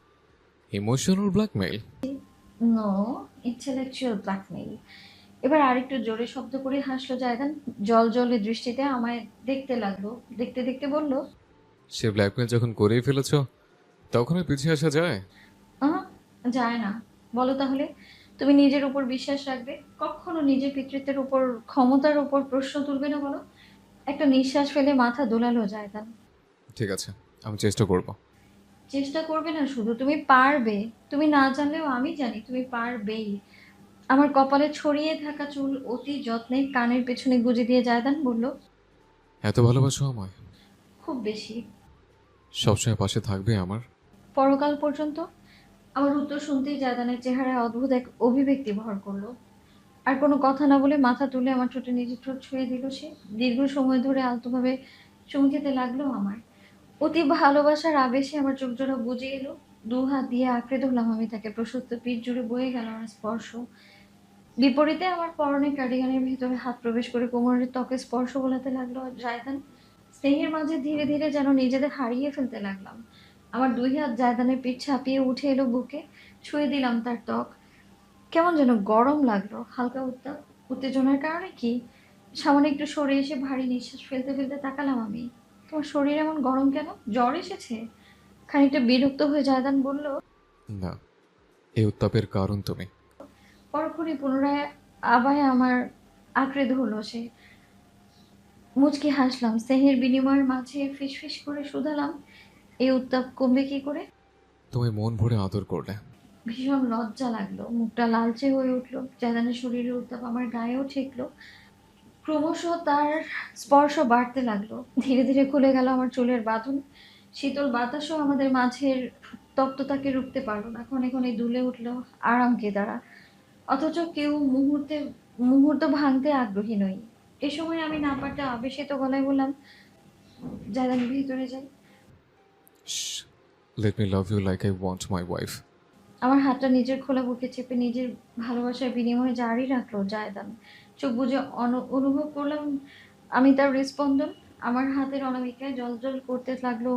Speaker 8: Emotional blackmail?
Speaker 7: No, intellectual blackmail. এবার আরেকটু জোরে শব্দ করে হাসলো জায়দান। জল জলে দৃষ্টিতে আমায় দেখতে লাগলো। দেখতে দেখতে বলল,
Speaker 8: সে ব্ল্যাকমেইল যখন করেই ফেলেছ, তখন আর পিছিয়ে আসা যায়?
Speaker 7: যায় না। বলো তাহলে, তুমি নিজের উপর বিশ্বাস রাখবে? কখনো নিজের পিতৃত্বের উপর, ক্ষমতার উপর প্রশ্ন তুলবে না বলো? একটা নিঃশ্বাস ফেলে মাথা দোলালো জায়দান।
Speaker 8: ঠিক আছে, আমি চেষ্টা করব।
Speaker 7: চেষ্টা করবে না শুধু, তুমি পারবে। তুমি না জানলেও আমি জানি তুমি পারবেই। আমার কপালে ছড়িয়ে থাকা চুল অতি যত্নে কানের পেছনে গুজে দিয়ে জায়দান বলল,
Speaker 8: এত ভালোবাসো আমায়?
Speaker 7: খুব বেশি।
Speaker 8: সবসময় পাশে থাকবে আমার?
Speaker 7: পরকাল পর্যন্ত। আমার উত্তর শুনতেই জায়দানের চেহারায় অদ্ভুত এক অভিব্যক্তি ভর করলো। আর কোনো কথা না বলে মাথা তুলে আমার ঠোঁটে নিজের ঠোঁট ছুঁয়ে দিল সে। দীর্ঘ সময় ধরে আলতোভাবে চুমু খেতে লাগলো আমার। অতি ভালোবাসার আবেশে আমার চোখ জোড়া বুজে এলো। দু হাত দিয়ে আঁকড়ে ধরলাম আমি তাকে। প্রশস্ত পিঠ জুড়ে বয়ে গেল আমার স্পর্শ। বিপরীতে আমার পরনে কার্ডিগানের ভেতরে হাত প্রবেশ করে কোমরের ত্বকে স্পর্শ বোলাতে লাগলো জায়দান। স্নেহের মাঝে ধীরে ধীরে যেন নিজেদের হারিয়ে ফেলতে লাগলাম। আমার দুই হাত জায়দানের পিঠ ছাপিয়ে উঠে এলো বুকে। ছুঁয়ে দিলাম তার ত্বক। কেমন যেন গরম লাগলো, হালকা উত্তাপ। উত্তেজনার কারণে কি? সামনে একটু সরে এসে ভারী নিঃশ্বাস ফেলতে ফেলতে তাকালাম আমি। তোমার শরীর এমন গরম কেন? জ্বর এসেছে? খানিকটা বিরক্ত হয়ে জায়দান বলল,
Speaker 8: না, এই উত্তাপের কারণ তুমি।
Speaker 7: পরক্ষণে পুনরায় আবায় আমার আঁকড়ে ধরলো সে। মুচকি হাসলাম। স্নেহের বিনিময়ের মাঝে ফিসফিস করে শুধালাম, এই উত্তাপ কমবে কি করে?
Speaker 8: তোমায় মন ভরে আদর করলে।
Speaker 7: ভীষণ লজ্জা লাগলো, মুখটা লালচে হয়ে উঠলো। জায়দানের শরীরের উত্তাপ আমার গায়েও ঠেকলো। ক্রমশ তার স্পর্শ বাড়তে লাগলো। ধীরে ধীরে খুলে গেল আমার চুলের বাঁধন। শীতল বাতাসও আমাদের মাঝের তপ্ততাকে রুখতে পারলো না। ক্ষণে ক্ষণে দুলে উঠলো আরাম কেদারা। অথচ কেউ মুহূর্ত ভাঙতে আগ্রহী নই। এ সময় আমি না পারতে আবেশিত গলায় বললাম, জায়দান ভিতরে যাই।
Speaker 8: Let me love you like I want my wife.
Speaker 7: আমার হাতটা নিজের খোলা বুকে চেপে নিজের ভালোবাসার বিনিময়ে জারি রাখলো জায়দান। চোখ বুজে অনুভব করলাম আমি তার হৃস্পন্দন। আমার হাতের অনামিকায় জলজল করতে লাগলো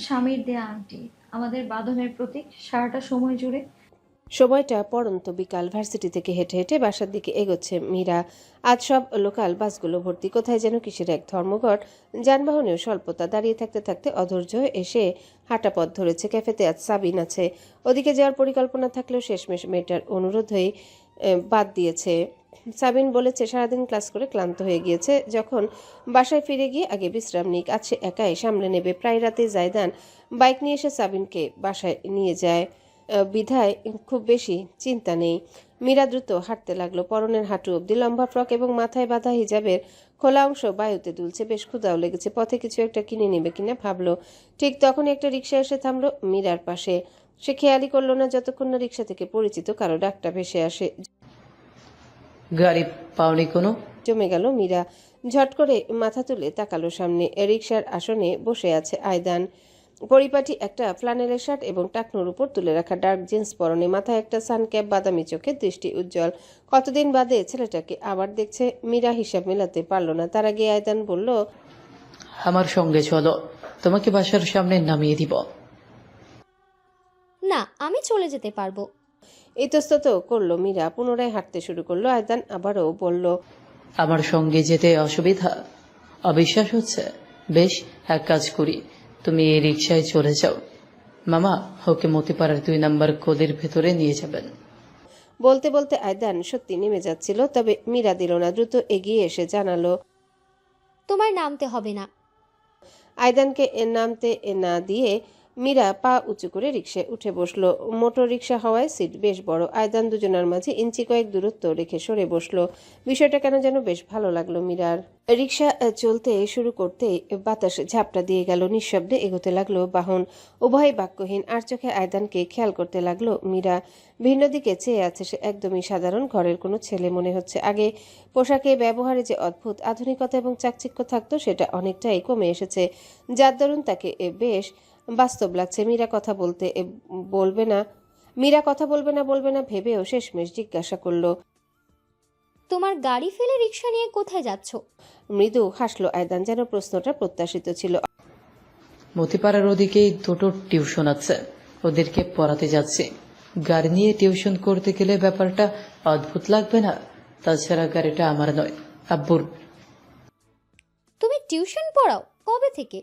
Speaker 7: স্বামীর দেয়া আংটি, আমাদের বাঁধনের প্রতীক সারাটা সময় জুড়ে।
Speaker 2: সময়টা পড়ন্ত বিকাল। ভার্সিটি থেকে হেঁটে হেঁটে বাসার দিকে এগোচ্ছে মীরা। আজ সব লোকাল বাসগুলো ভর্তি, কোথায় যেন কিসের এক ধর্মঘট। যানবাহনেও স্বল্পতা। দাঁড়িয়ে থাকতে থাকতে অধৈর্য হয়ে এসে হাঁটা পথ ধরেছে। ক্যাফেতে আজ সাবিন আছে। ওদিকে যাওয়ার পরিকল্পনা থাকলেও শেষমেশ মেয়েটার অনুরোধ হয়ে বাদ দিয়েছে। সাবিন বলেছে সারাদিন ক্লাস করে ক্লান্ত হয়ে গিয়েছে, যখন বাসায় ফিরে গিয়ে আগে বিশ্রাম নিক, আজ সে একাই সামলে নেবে। প্রায় রাতে জায়দান বাইক নিয়ে এসে সাবিনকে বাসায় নিয়ে যায় বিধায় খুব বেশি চিন্তা নেই। মীরা দ্রুত হাঁটতে লাগলো। পরনের হাঁটু অবধি লম্বা ফ্রক এবং মাথায় বাঁধা হিজাবের খোলা অংশ বায়ুতে দুলছে। বেশ ক্ষুধাও লেগেছে। পথে কিছু একটা কিনে নেবে কিনা ভাবলো। ঠিক তখনই একটা রিক্সা এসে থামলো মীরার পাশে। সে খেয়ালই করলো না যতক্ষণ না রিক্সা থেকে পরিচিত কারো ডাকটা ভেসে আসে।
Speaker 1: গাড়ি পাওনি কোনো?
Speaker 2: জমে গেল মীরা। ঝট করে মাথা তুলে তাকালো সামনে। রিক্সার আসনে বসে আছে আয়দান। পরিপাটি একটা ফ্লানেলের শার্ট এবং টাকনোর উপর তুলে রাখা ডার্ক জিন্স পরনে, মাথায় একটা সানক্যাপ, বাদামি চোখে, দৃষ্টি উজ্জ্বল। কতদিন বাদে ছেলেটাকে আবার দেখছে। মীরা হিসাব মেলাতে পারল না। তার আগে আয়দান বলল,
Speaker 1: আমার সঙ্গে চলো, তোমাকে বাসার সামনে নামিয়ে দিব।
Speaker 13: না, আমি চলে যেতে পারবো।
Speaker 2: ইতস্তত করলো মীরা। পুনরায় হাঁটতে শুরু করলো। আয়দান আবারও বলল,
Speaker 1: আমার সঙ্গে যেতে অসুবিধা? অবিশ্বাস হচ্ছে? বেশ, এক কাজ করি, তুমি এই রিক্সায় চলে যাও। মামা ওকে মতিপাড়ার 2 নম্বর গলির ভেতরে নিয়ে যাবেন।
Speaker 2: বলতে বলতে আয়দান সত্যি নেমে যাচ্ছিল, তবে মীরা দিল না। দ্রুত এগিয়ে এসে জানালো,
Speaker 13: তোমার নামতে হবে না।
Speaker 2: আয়দানকে নামতে না দিয়ে মীরা পা উঁচু করে রিক্সায় উঠে বসলো। মোটর রিক্সা হওয়ায় সিট বেশ বড়। আয়দান দুজনের মাঝে ইঞ্চি কয়েক দূরত্ব রেখে সরে বসলো। বিষয়টা কেন যেন বেশ ভালো লাগলো মীরার। রিক্সা চলতে শুরু করতে বাতাস ঝাপটা দিয়ে গেল। নিঃশব্দে এগোতে লাগলো বাহন। উভয় বাক্যহীন। আর চোখে আয়দানকে খেয়াল করতে লাগলো মীরা। ভিন্ন দিকে চেয়ে আছে সে। একদমই সাধারণ ঘরের কোনো ছেলে মনে হচ্ছে। আগে পোশাকে ব্যবহারে যে অদ্ভুত আধুনিকতা এবং চাকচিক্য থাকতো, সেটা অনেকটাই কমে এসেছে, যার দরুন তাকে বেশ বাস্তব লাগছে। মীরা কথা বলবে না ভেবেও শেষমেশ জিজ্ঞাসা করলো,
Speaker 13: তোমার গাড়ি ফেলে রিক্সা নিয়ে কোথায় যাচ্ছ?
Speaker 2: মৃদু হাসলো আয়দান, যেন প্রশ্নটা প্রত্যাশিত ছিল।
Speaker 1: মতিপাড়ার ওদিকেই 2টো টিউশন আছে, ওদেরকে পড়াতে যাচ্ছি। গাড়ি নিয়ে টিউশন করতে গেলে ব্যাপারটা অদ্ভুত লাগবে না? তাছাড়া গাড়িটা আমার নয়, আব্বুর।
Speaker 13: তুমি টিউশন পড়াও? কবে থেকে?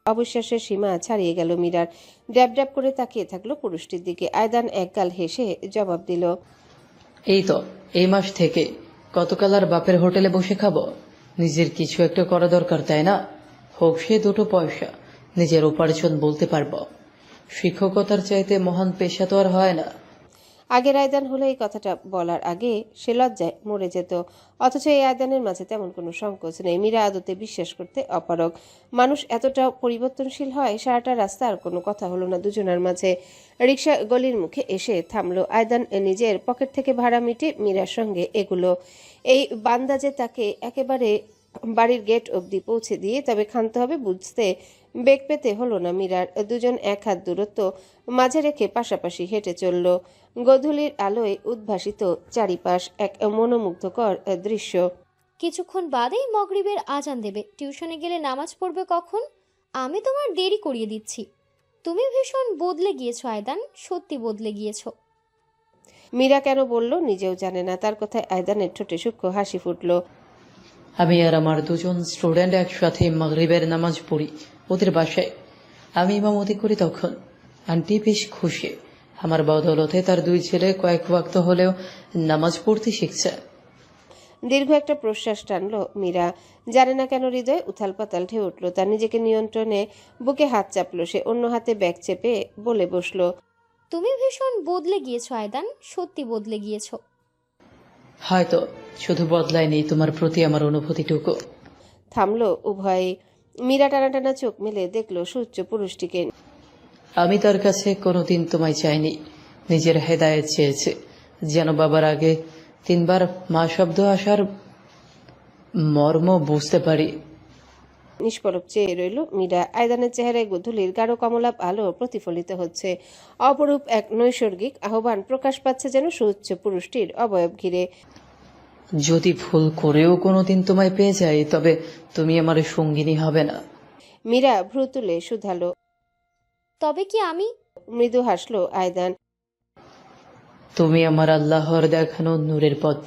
Speaker 2: অবিশ্বাসের সীমা ছাড়িয়ে গেল মীরার। ড্যাব ড্যাব করে তাকিয়ে থাকলো পুরুষটির দিকে। আয়দান একগাল হেসে জবাব দিল,
Speaker 1: এই তো এই মাস থেকে। গতকাল আর বাপের হোটেলে বসে খাবো? নিজের কিছু একটা করা দরকার, তাই না? হোক সে 2টো পয়সা, নিজের উপার্জন বলতে পারবো। শিক্ষকতার চাইতে মহান পেশা তো আর হয় না।
Speaker 2: আগের আয়দান হলে এই কথাটা বলার আগে সে লজ্জায় মরে যেত। অথচ এই আয়দানের মাঝে তেমন কোনো সংকোচ নেই। মীরা আদতে বিশ্বাস করতে অপারগ। মানুষ এতটা পরিবর্তনশীল হয়? সারাটা রাস্তা আর কোনো কথা হলো না দুজনের মাঝে। রিক্সা গলির মুখে এসে থামলো। আয়দান নিজের পকেট থেকে ভাড়া মিটে মীরার সঙ্গে এগুলো। এই বান্দা যে তাকে একেবারে বাড়ির গেট অবধি পৌঁছে দিয়ে তবে ক্ষান্ত হবে বুঝতে বেগ পেতে হলো না মীরার। দুজন এক হাত দূরত্ব মাঝে রেখে পাশাপাশি হেঁটে চলল। গোধূলির আলোয় উদ্ভাসিত চারিপাশ, এক মনোমুগ্ধকর দৃশ্য।
Speaker 13: কিছুক্ষণ বাদেই মগরিবের আজান দেবে। টিউশনে গেলে নামাজ পড়বে কখন? আমি তোমার দেরি করিয়ে দিচ্ছি। তুমি ভীষণ বদলে গিয়েছো আয়দান, সত্যি বদলে গিয়েছো।
Speaker 2: মীরা কেন বলল নিজেও জানে না। তার কথায় আয়দানের ঠোঁটে সূক্ষ্ম হাসি ফুটল।
Speaker 1: আমি আর আমার 2জন স্টুডেন্ট একসাথে মাগরিবের নামাজ পড়ি ওদের বাসায়। আমি ইমামতি করি তখন। আন্টি বেশ খুশি। আমার বদৌলতে তার 2 ছেলে কয়েক ওয়াক্ত হলেও নামাজ পড়তে শিখছে।
Speaker 2: দীর্ঘ একটা প্রশ্বাস টানলো মীরা। জানে না কেন হৃদয়ে উথাল পাতাল ঢেউ উঠল তার। নিজেকে নিয়ন্ত্রণে বুকে হাত চাপলো সে। অন্য হাতে ব্যাগ চেপে বলে বসলো,
Speaker 13: তুমি ভীষণ বদলে গিয়েছো আয়দান, সত্যি বদলে গিয়েছো।
Speaker 1: হয়তো শুধু বদলায়নি তোমার প্রতি আমার অনুভূতিটুকু।
Speaker 2: থামলো উভয়ে। মীরা টানা টানা চোখ মেলে দেখলো সুউচ্চ পুরুষটিকে।
Speaker 1: আমি তার কাছে কোনোদিন তোমায় চাইনি, নিজের হেদায়েত চেয়েছি। যেন বাবার আগে 3 বার মা শব্দ আসার মর্ম বুঝতে পারি।
Speaker 2: নিষ্পলক চেয়ে রইল মীরা। আয়দানের চেহারায় গোধূলির গাঢ় কমলাপ আলো প্রতিফলিত হচ্ছে। অপরূপ এক নৈসর্গিক আহ্বান প্রকাশ পাচ্ছে যেন সুউচ্চ পুরুষটির অবয়ব ঘিরে।
Speaker 1: যদি ভুল করেও কোনোদিন তোমায় পেয়ে যাই, তবে তুমি আমার সঙ্গিনী হবে না।
Speaker 2: মীরা ভ্রু তুলে শুধালো।
Speaker 14: তবে কি আমি?
Speaker 2: মৃদু হাসলো আয়দান।
Speaker 1: তুমি আমার আল্লাহর দেখানো নূরের পথ,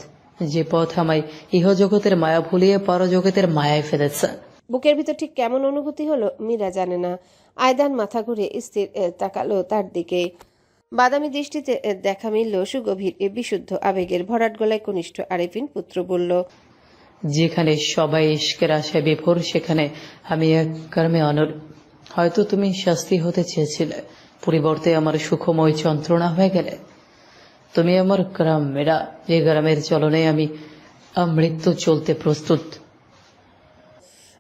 Speaker 1: যে পথ আমায় ইহজগতের মায়া ভুলিয়ে পরজগতের মায়ায় ফেলেছে।
Speaker 2: বুকের ভিতর ঠিক কেমন অনুভূতি হলো মীরা জানে না। আয়দান মাথা ঘুরে স্থির তাকালো তার দিকে। বাদামি দৃষ্টিতে দেখা মিলল সুগভীর বিশুদ্ধ আবেগের। ভরাট গলায় কনিষ্ঠ আরেফিন পুত্র বলল,
Speaker 1: যেখানে সবাই ইশকের আশায় বিভোর, সেখানে আমি এক কর্মে অনড়। হয়তো তুমি শাস্তি হতে চেয়েছিলে, পরিবর্তে আমার সুখময় যন্ত্রণা হয়ে গেলে। তুমি আমার গ্রাম মেরা, যে গ্রামের চলনে আমি মৃত্যু চলতে প্রস্তুত।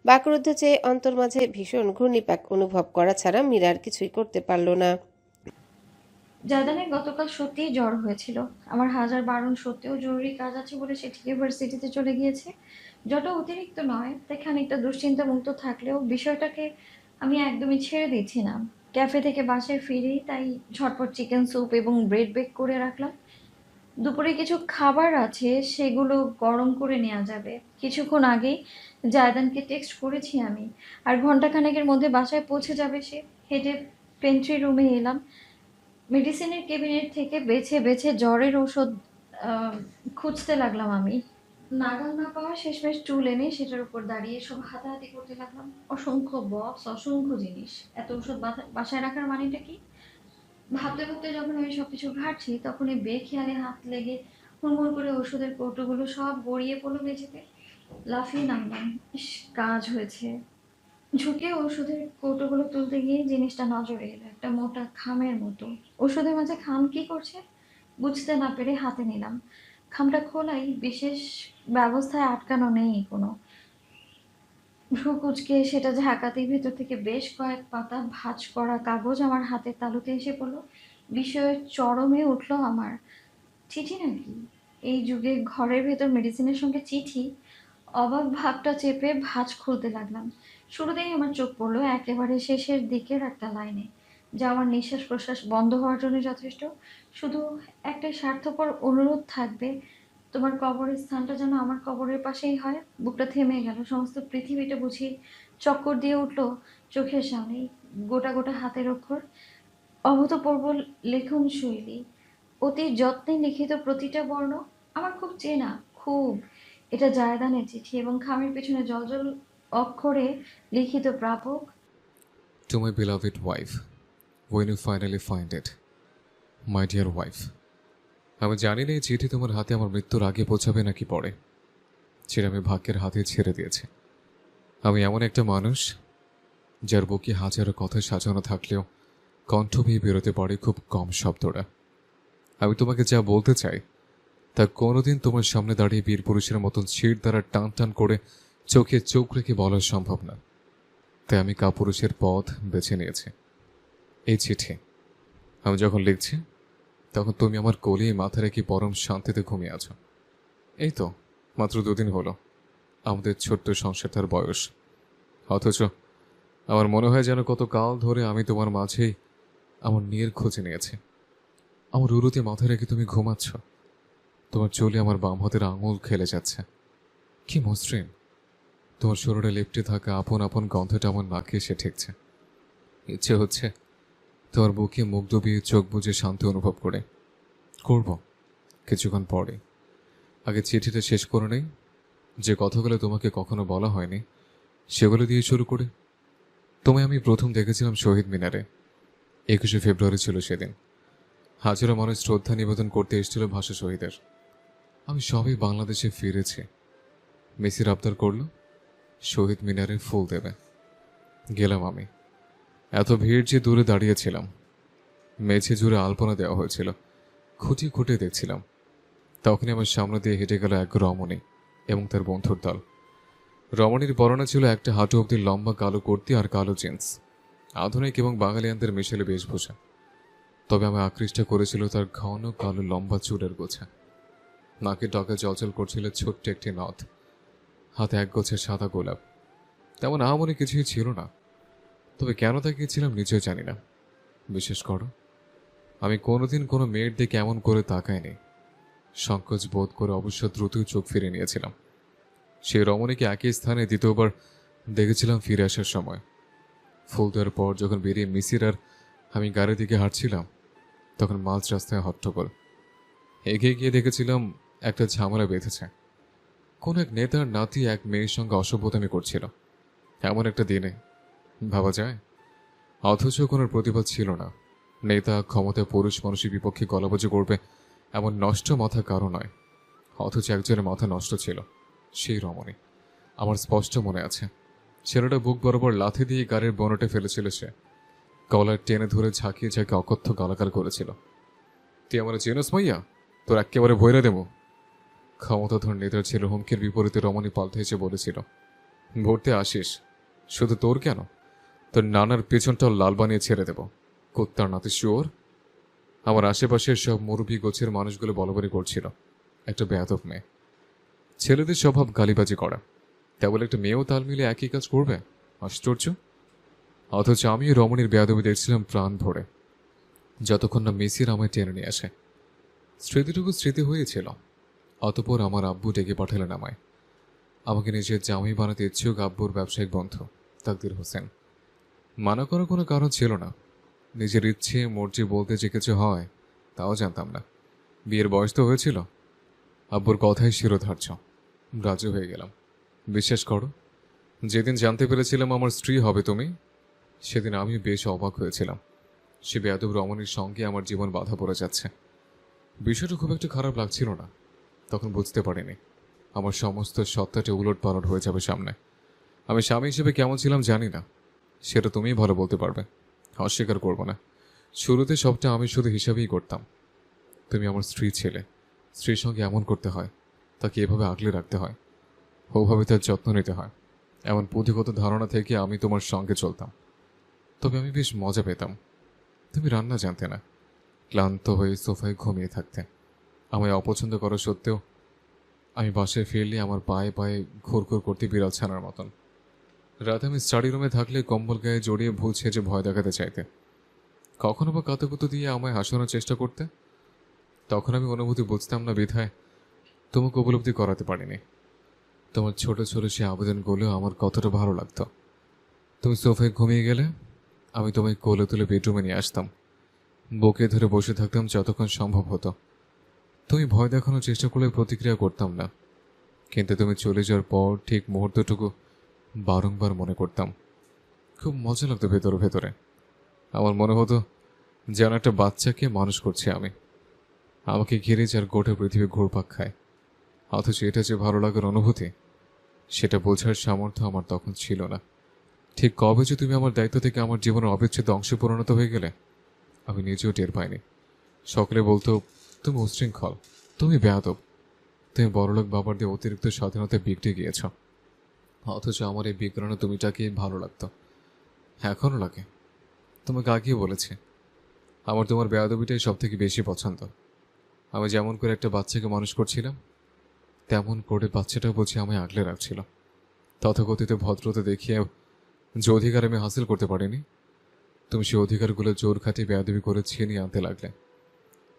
Speaker 2: বাকরুদ্ধ চেয়ে অন্তর মাঝে ভীষণ ঘূর্ণিপাক অনুভব করা ছাড়া মীরা আর কিছুই করতে পারল না।
Speaker 7: জায়দানের গতকাল সত্যিই জ্বর হয়েছিল। আমার হাজার বারণ সত্ত্বেও জরুরি কাজ আছে বলে সে ঠিক ইউনিভার্সিটিতে চলে গিয়েছে। জ্বরটা অতিরিক্ত নয়, তাই খানিকটা দুশ্চিন্তা মুক্ত থাকলেও বিষয়টাকে আমি একদমই ছেড়ে দিচ্ছি না। ক্যাফে থেকে বাসায় ফিরি, তাই ঝটপট চিকেন স্যুপ এবং ব্রেড বেক করে রাখলাম। দুপুরে কিছু খাবার আছে, সেগুলো গরম করে নেওয়া যাবে। কিছুক্ষণ আগেই জায়দানকে টেক্সট করেছি আমি, আর ঘন্টাখানেকের মধ্যে বাসায় পৌঁছে যাবে সে। হেঁটে পেন্ট্রি রুমে এলাম। মেডিসিনের ক্যাবিনেট থেকে বেছে বেছে জ্বরের ওষুধ খুঁজতে লাগলাম আমি। নাগাল না পাওয়া শেষমেশ চুল এনে সেটার উপর দাঁড়িয়ে সব হাতাহাতি করতে লাগলাম। অসংখ্য বক্স, অসংখ্য জিনিস, এত ওষুধ বাসায় রাখার মানেটা কি? ভাবতে ভাবতে যখন আমি সবকিছু ঘাটছি, তখন এই বেখেয়ালে হাত লেগে হুড়মুড় করে ওষুধের কৌটোগুলো সব গড়িয়ে পড়লো মেঝেতে। লাফিয়ে নামলাম। ইস, কাজ হয়েছে। ঝুঁকে ওষুধের কৌটোগুলো তুলতে গিয়ে জিনিসটা নজরে এলো, একটা মোটা খামের মতো। ওষুধের মাঝে খাম কি করছে বুঝতে না পেরে হাতে নিলাম। খামটা খোলাই, বিশেষ ব্যবস্থায় আটকানো নেই কোনো। ভ্রু কুচকে সেটা ঝাঁকাতেই ভেতর থেকে বেশ কয়েক পাতা ভাঁজ করা কাগজ আমার হাতের তালুতে এসে পড়লো। বিষয়ের চরমে উঠলো আমার। চিঠি নাকি? এই যুগে ঘরের ভেতর মেডিসিনের সঙ্গে চিঠি? অবাক ভাবটা চেপে ভাঁজ খুলতে লাগলাম। শুরুতেই আমার চোখ পড়লো একেবারে শেষের দিকের একটা লাইনে, যা আমার নিঃশ্বাস প্রশ্বাস বন্ধ হওয়ার জন্য যথেষ্ট। শুধু একটা স্বার্থপর অনুরোধ থাকবে, তোমার কবরের স্থানটা যেন আমার কবরের পাশেই হয়। বুকটা থেমে গেল। সমস্ত পৃথিবীটা বুঝি চক্কর দিয়ে উঠলো চোখের সামনেই। গোটা গোটা হাতের অক্ষর, অভূতপূর্ব লেখন শৈলী, অতি যত্নে লিখিত প্রতিটা বর্ণ আমার খুব চেনা, খুব। এটা জায়দানের চিঠি এবং খামের পেছনে জলজল অক্ষরে লিখিত, প্রাপক,
Speaker 8: To my beloved wife, when you finally find it, my dear wife. আমি জানি না এই চিঠি তোমার হাতে আমার মৃত্যুর আগে পৌঁছাবে নাকি পরে, সেটা আমি ভাগ্যের হাতে ছেড়ে দিয়েছি। আমি এমন একটা মানুষ যার বুকে হাজারো কথা সাজানো থাকলেও কণ্ঠ বেয়ে বেরোতে পারে খুব কম শব্দটা। আমি তোমাকে যা বলতে চাই তা কোনোদিন তোমার সামনে দাঁড়িয়ে বীর পুরুষের মতন ছিঁড় দ্বারা টান টান করে চোখে চোখ রেখে বলা সম্ভব না। তাই আমি কাপুরুষের পথ বেছে নিয়েছি। এই চিঠি আমি যখন লিখছি, তখন তুমি আমার কোলে মাথা রেখে পরম শান্তিতে ঘুমিয়ে আছো। এই তো মাত্র 2 দিন হলো আমাদের ছোট্ট সংসারটার বয়স, অথচ আমার মনে হয় যেন কত কাল ধরে আমি তোমার মাঝেই আমার নীর খুঁজে নিয়েছি। আমার উরুতে মাথা রেখে তুমি ঘুমাচ্ছ, তোমার চুলে আমার বাম হাতের আঙুল খেলে যাচ্ছে। কি মসৃণ! তোমার শরীরে লেপটে থাকা আপন আপন গন্ধটা আমার নাকে এসে ঠেকছে। ইচ্ছে হচ্ছে তোমার বুকে মুখ ডুবিয়ে চোখ বুজে শান্তি অনুভব করব কিছুক্ষণ পরে। আগে চিঠিটা শেষ করে নেই, যে কথাগুলো তোমাকে কখনো বলা হয়নি সেগুলো দিয়ে শুরু করে। তোমায় আমি প্রথম দেখেছিলাম শহীদ মিনারে, 21শে ফেব্রুয়ারি ছিল সেদিন। হাজারো মানুষ শ্রদ্ধা নিবেদন করতে এসেছিল ভাষা শহীদের। আমি সবই বাংলাদেশে ফিরেছি। মেসির আবদার করল শহীদ মিনারে ফুল দেবে। গেলাম আমি। এত ভিড় যে দূরে দাঁড়িয়েছিলাম। মেঝে জুড়ে আলপনা দেওয়া হয়েছিল, খুঁটিয়ে খুঁটিয়ে দেখছিলাম। তখনই আমার সামনে দিয়ে হেঁটে গেল এক রমণী এবং তার বন্ধুর দল। রমণীর পরনে ছিল একটা হাঁটু অবধি লম্বা কালো কুর্তি আর কালো জিন্স, আধুনিক এবং বাঙালিয়ানদের মিশেলে বেশভূষা। তবে আমি আকৃষ্ট করেছিল তার ঘন কালো লম্বা চুলের গোছা। নাকের ডগা জলজল করছিল ছোট্ট একটি নথ। হাতে এক গোছা সাদা গোলাপ। তেমন আহামরি কিছুই ছিল না, তবে কেন তাকিয়েছিলাম নিজেও জানি না। বিশেষ করো, আমি কোনোদিন কোনো মেয়ের দিকে এমন করে তাকাইনি। সংকোচ বোধ করে অবশ্য দ্রুতই চোখ ফিরে নিয়েছিলাম। সেই রমণীকে একই স্থানে দ্বিতীয়বার দেখেছিলাম ফিরে আসার সময়। ফুল দেওয়ার পর যখন বেরিয়ে মিসির আর আমি গাড়ির দিকে হাঁটছিলাম, তখন মাঝ রাস্তায় হট্টগোল। এগিয়ে গিয়ে দেখেছিলাম একটা ঝামেলা বেঁধেছে। কোন এক নেতার নাতি এক মেয়ের সঙ্গে অসভ্যতামি করছিল। এমন একটা দিনে ভাবা যায়? অথচ কোনো প্রতিবাদ ছিল না। নেতা ক্ষমতায় পুরুষ মানুষের বিপক্ষে গলাবাজি করবে এমন নষ্ট মাথা কারো নয়, অথচ একজনের মাথা নষ্ট ছিল, সেই রমণী। আমার স্পষ্ট মনে আছে, ছেলেটা বুক বরাবর লাথি দিয়ে গাড়ির বনেটে ফেলেছিল। সে কলার টেনে ধরে ঝাঁকিয়ে ঝাঁকিয়ে অকথ্য গালাগাল করেছিল। তুই আমার চেনস মাইয়া, তোর একেবারে ভৈরা দেবো। ক্ষমতাধর নেতার ছেলে হুমকির বিপরীতে রমণী পাল্টে এসে বলেছিল, ভরতে আসিস, শুধু তোর কেন, তোর নানার পেছনটাও লাল বানিয়ে ছেড়ে দেব, কুত্তার নাতি শুয়োর। আমার আশেপাশের সব মুরব্বী গোছের মানুষগুলো বলবলি করছিল, একটা বেয়াদব মেয়ে। ছেলেদের স্বভাব গালিবাজি করা, কেবল একটা মেয়েও তাল মিলে একই কাজ করবে? আশ্চর্য। অথচ আমি রমণীর বেয়াদবি দেখছিলাম প্রাণ ভরে, যতক্ষণ না মিসির আমায় টেনে নিয়ে আসে। স্মৃতিটুকু স্মৃতি হয়েছিল। অতপর আমার আব্বু ডেকে পাঠালেন আমায়। আমাকে নিজের জামাই বানাতে ইচ্ছুক আব্বুর ব্যবসায়িক বন্ধু তাকদির হোসেন। মানা করার কোনো কারণ ছিল না। নিজের ইচ্ছে মর্জি বলতে যে কিছু হয় তাও জানতাম না। বিয়ের বয়স তো হয়েছিল। আব্বুর কথাই শিরোধার্য। রাজি হয়ে গেলাম। বিশ্বাস করো, যেদিন জানতে পেরেছিলাম আমার স্ত্রী হবে তুমি, সেদিন আমি বেশ অবাক হয়েছিলাম। সে বেয়াদব রমণীর সঙ্গে আমার জীবন বাধা পড়ে যাচ্ছে। বিষয়টা খুব একটা খারাপ লাগছিল না। তখন বুঝতে পারিনি আমার সমস্ত সত্তাটা উলট পালট হয়ে যাবে সামনে। আমি স্বামী হিসেবে কেমন ছিলাম জানি না, সেটা তুমিই ভালো বলতে পারবে। অস্বীকার করবো না, শুরুতে সবটা আমি শুধু হিসাবেই করতাম। তুমি আমার স্ত্রী ছেলে, স্ত্রীর সঙ্গে এমন করতে হয়, তাকে এভাবে আগলে রাখতে হয়, ওভাবে তার যত্ন নিতে হয়, এমন পুঁথিগত ধারণা থেকে আমি তোমার সঙ্গে চলতাম। তবে আমি বেশ মজা পেতাম। তুমি রান্না জানতে না, ক্লান্ত হয়ে সোফায় ঘুমিয়ে থাকতে। আমায় অপছন্দ করা সত্ত্বেও আমি বাসায় ফিরলে আমার পায়ে পায়ে ঘুরঘুর করতে বিড়াল ছানার মতন। রাতে আমি স্টাডি রুমে থাকলে কম্বল গায়ে জড়িয়ে ভুল ছেঁচে ভয় দেখাতে চাইতে, কখনো বা কাতুকুতু দিয়ে আমায় হাসানোর চেষ্টা করতে। তখন আমি অনুভূতি বুঝতাম না বিধায় তোমাকে উপলব্ধি করাতে পারিনি। তোমার ছোট ছোট সে আবেদনগুলো আমার কতটা ভালো লাগতো। তুমি সোফায় ঘুমিয়ে গেলে আমি তোমায় কোলে তুলে বেডরুমে নিয়ে আসতাম, বুকে ধরে বসে থাকতাম যতক্ষণ সম্ভব হতো। তুমি ভয় দেখানোর চেষ্টা করলে প্রতিক্রিয়া করতাম না, কিন্তু তুমি চলে যাওয়ার পর ঠিক মুহূর্তটুকু বারংবার মনে করতাম। খুব মজা লাগতো ভেতরে ভেতরে। আমার মনে হতো যেন একটা বাচ্চাকে মানুষ করছি আমি। আমাকে ঘিরে যার গোটা পৃথিবী ঘুরপাক খায়, অথচ এটা যে ভালো লাগার অনুভূতি সেটা বোঝার সামর্থ্য আমার তখন ছিল না। ঠিক কবে যে তুমি আমার দায়িত্ব থেকে আমার জীবনের অবিচ্ছেদ্য অংশে পরিণত হয়ে গেলে আমি নিজেও টের পাইনি। সকলে বলতো তুমি উশৃঙ্খল, তুমি বেয়াদব, তুমি বড়লোক বাবার দিয়ে অতিরিক্ত স্বাধীনতায় বিগড়ে গিয়েছ। অথচ আমার এই বিগ্রহণে তুমিটাকে ভালো লাগতো, এখনও লাগে। তোমাকে আগেই বলেছি আমার তোমার বেয়াদবিটাই সব থেকে বেশি পছন্দ। আমি যেমন করে একটা বাচ্চাকে মানুষ করছিলাম, তেমন করে বাচ্চাটাও বুঝি আমায় আগলে রাখছিল। তথাকথিত ভদ্রতা দেখিয়ে যে অধিকার আমি হাসিল করতে পারিনি, তুমি সেই অধিকারগুলো জোর খাটিয়ে বেয়াদবি করে ছিনিয়ে আনতে লাগলে।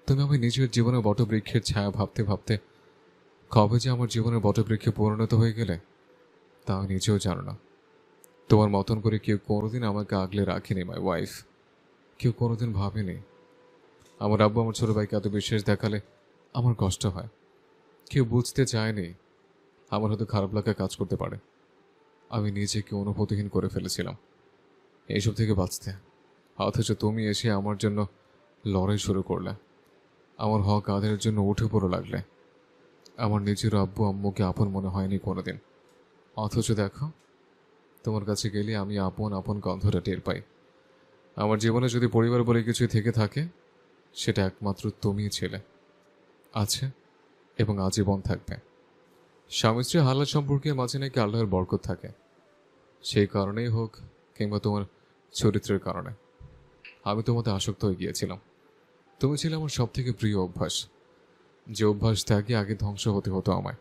Speaker 8: তুমি আমি নিজের জীবনে বটবৃক্ষের ছায়া ভাবতে ভাবতে কবে যে আমার জীবনে বটবৃক্ষে পরিণত হয়ে গেলে তা আমি নিজেও জানো না। তোমার মতন করে কেউ কোনোদিন আমাকে আগলে রাখেনি মাই ওয়াইফ। কেউ কোনোদিন ভাবেনি। আমার আব্বু আমার ছোট ভাইকে এত বিশ্বাস দেখালে আমার কষ্ট হয়। কেউ বুঝতে চায়নি আমার হয়তো খারাপ লাগা কাজ করতে পারে। আমি নিজেকে অনুভূতিহীন করে ফেলেছিলাম এইসব থেকে বাঁচতে, অথচ তুমি এসে আমার জন্য লড়াই শুরু করলে, আমার হক আদায়ের জন্য উঠে পড়ে লাগলে। আমার নিজের আব্বু আম্মুকে আপন মনে হয়নি কোনোদিন, অথচ দেখো তোমার কাছে গেলে আমি আপন আপন গন্ধটা টের পাই। আমার জীবনে যদি পরিবার বলে কিছু থেকে থাকে সেটা একমাত্র তুমিই ছিলে, আছে এবং আজীবন থাকবে। স্বামী স্ত্রী হালাল সম্পর্কের মাঝে নাকি আল্লাহর বরকত থাকে, সেই কারণেই হোক কিংবা তোমার চরিত্রের কারণে আমি তোমাতে আসক্ত হয়ে গিয়েছিলাম। তুমি ছিলে আমার সব থেকে প্রিয় অভ্যাস, যে অভ্যাস ত্যাগে আগে ধ্বংস হতে হতো আমায়।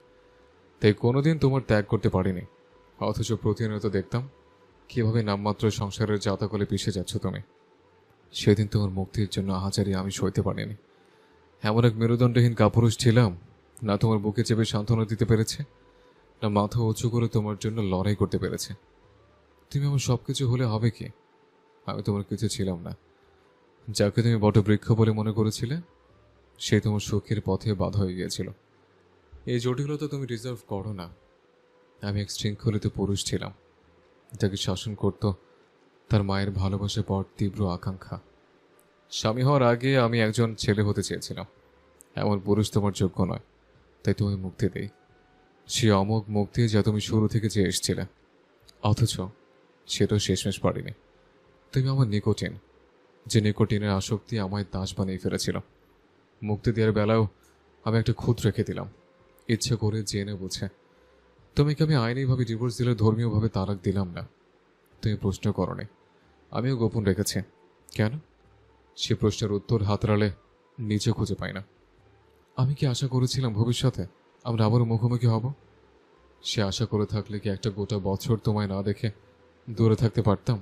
Speaker 8: তাই কোনোদিন তোমার ত্যাগ করতে পারিনি। অথচ প্রতিনিয়ত দেখতাম কিভাবে নামমাত্র সংসারের জাতাকলে পিষে যাচ্ছ তুমি। সেদিন তোমার মুক্তির জন্য আহাজারি আমি সইতে পারিনি। এমন এক মেরুদণ্ডহীন কাপুরুষ ছিলাম, না তোমার বুকে চেপে সান্ত্বনা দিতে পেরেছে, না মাথা উঁচু করে তোমার জন্য লড়াই করতে পেরেছে। তুমি আমার সবকিছু হলে হবে কি? আমি তোমার কিছু ছিলাম না। যাকে তুমি বটবৃক্ষ বলে মনে করেছিলে, সে তোমার সুখের পথে বাধা হয়ে গিয়েছিল। এই জটিলতা তুমি ডিজার্ভ করো না। আমি এক শৃঙ্খলিত পুরুষ ছিলাম, যাকে শাসন করত তার মায়ের ভালোবাসা পর তীব্র আকাঙ্ক্ষা। স্বামী হওয়ার আগে আমি একজন ছেলে হতে চেয়েছিলাম। এমন পুরুষ তোমার যোগ্য নয়, তাই তুমি মুক্তি দেই। সে অমোঘ মুক্তি যা তুমি শুরু থেকে চেয়ে এসেছিলে, অথচ সেটাও শেষমেশ পারিনি। তুমি আমার নিকোটিন, যে নিকোটিনের আসক্তি আমায় দাস বানিয়ে ফেলেছিল। মুক্তি দেওয়ার বেলাও আমি একটা খুঁত রেখে দিলাম, ইচ্ছে করে জেনে বুঝে। তোমাকে আমি আইনিভাবে ডিভোর্স দিলে ধর্মীয়ভাবে তালাক দিলাম না। তুমি প্রশ্ন করনি, আমিও গোপন রেখেছি। কেন? সে প্রশ্নের উত্তর হাতড়ালে নিজে খুঁজে পাই না। আমি কি আশা করেছিলাম ভবিষ্যতে আমরা আবারও মুখোমুখি হব? সে আশা করে থাকলে কি একটা গোটা বছর তোমায় না দেখে দূরে থাকতে পারতাম?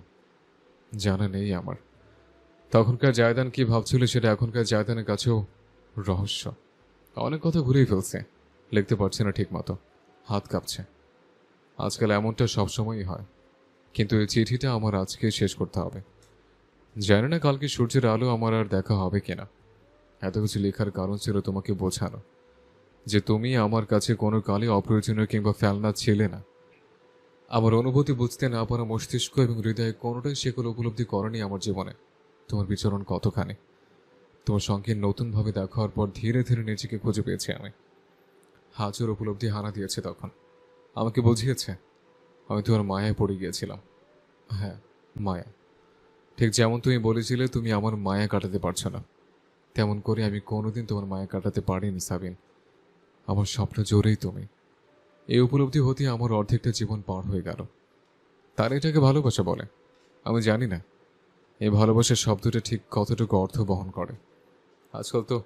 Speaker 8: জানা নেই আমার। তখনকার জায়দান কি ভাবছিল সেটা এখনকার জায়দানের কাছেও রহস্য। অনেক কথা ঘুরেই ফেলছে, লিখতে পারছে না ঠিক মতো, হাত কাঁপছে। আজকাল এমনটা সবসময়ই হয়, কিন্তু এই চিঠিটা আমার আজকে শেষ করতে হবে। জানি না কালকে সূর্যের আলো আমার আর দেখা হবে কিনা। এত কিছু লেখার কারণ ছিল তোমাকে বোঝানো যে তুমি আমার কাছে কোনো কালে অপ্রয়োজনীয় কিংবা ফেলনা ছিলে না। আমার অনুভূতি বুঝতে না পারা মস্তিষ্ক এবং হৃদয়ে কোনোটাই সেগুলো উপলব্ধি করেনি আমার জীবনে তোমার বিচরণ কতখানি। তোমার সঙ্গে নতুনভাবে দেখা হওয়ার পর ধীরে ধীরে নিজেকে খুঁজে পেয়েছি আমি। হাজার উপলব্ধি হানা দিয়েছে তখন, আমাকে বুঝিয়েছে আমি তোমার মায়ায় পড়ে গিয়েছিলাম। হ্যাঁ, মায়া। ঠিক যেমন তুমি বলেছিলে তুমি আমার মায়া কাটাতে পারছো না, তেমন করে আমি কোনোদিন তোমার মায়া কাটাতে পারিনি সাবিন। আমার স্বপ্ন জোরেই তুমি। এই উপলব্ধি হতে আমার অর্ধেকটা জীবন পার হয়ে গেল। তার এটাকে ভালোবাসা বলে। আমি জানি না এই ভালোবাসার শব্দটা ঠিক কতটুকু অর্থ বহন করে। আজকাল তো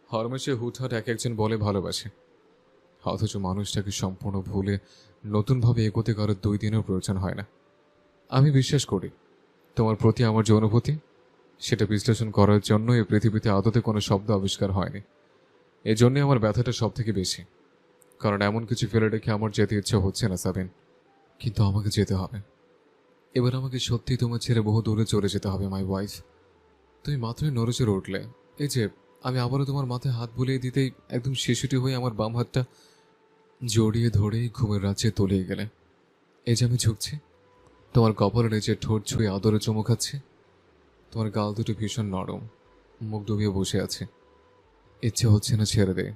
Speaker 8: হরমেশে হুটহাট এক একজন বলে ভালোবাসে, অথচ মানুষটাকে সম্পূর্ণ ভুলে নতুনভাবে এগোতে কারোর 2 দিনের প্রয়োজন হয় না। আমি বিশ্বাস করি তোমার প্রতি আমার যে অনুভূতি, সেটা বিশ্লেষণ করার জন্য এই পৃথিবীতে আদতে কোনো শব্দ আবিষ্কার হয়নি। এই জন্যে আমার ব্যথাটা সব থেকে বেশি, কারণ এমন কিছু ফেলে রেখে আমার যেতে ইচ্ছা হচ্ছে না সাবিন। কিন্তু আমাকে যেতে হবে। এবার আমাকে সত্যি তোমার ছেড়ে বহু দূরে চলে যেতে হবে মাই ওয়াইফ। তুমি মাত্রই নড়েচড়ে উঠলে, এই যে আমি আবারও তোমার মাথায় হাত বুলিয়ে দিতেই একদম শিশুটি হয়ে আমার বাম হাতটা জড়িয়ে ধরেই ঘুমের রাজ্যে তলিয়ে গেলে। এই যে আমি ঝুঁকছি, তোমার কপালের নিচে ঠোঁট ছুঁয়ে আদরে চুমু খাচ্ছি। তোমার গাল দুটো ভীষণ নরম, মুখ ডুবিয়ে বসে আছে। ইচ্ছে হচ্ছে না ছেড়ে দে।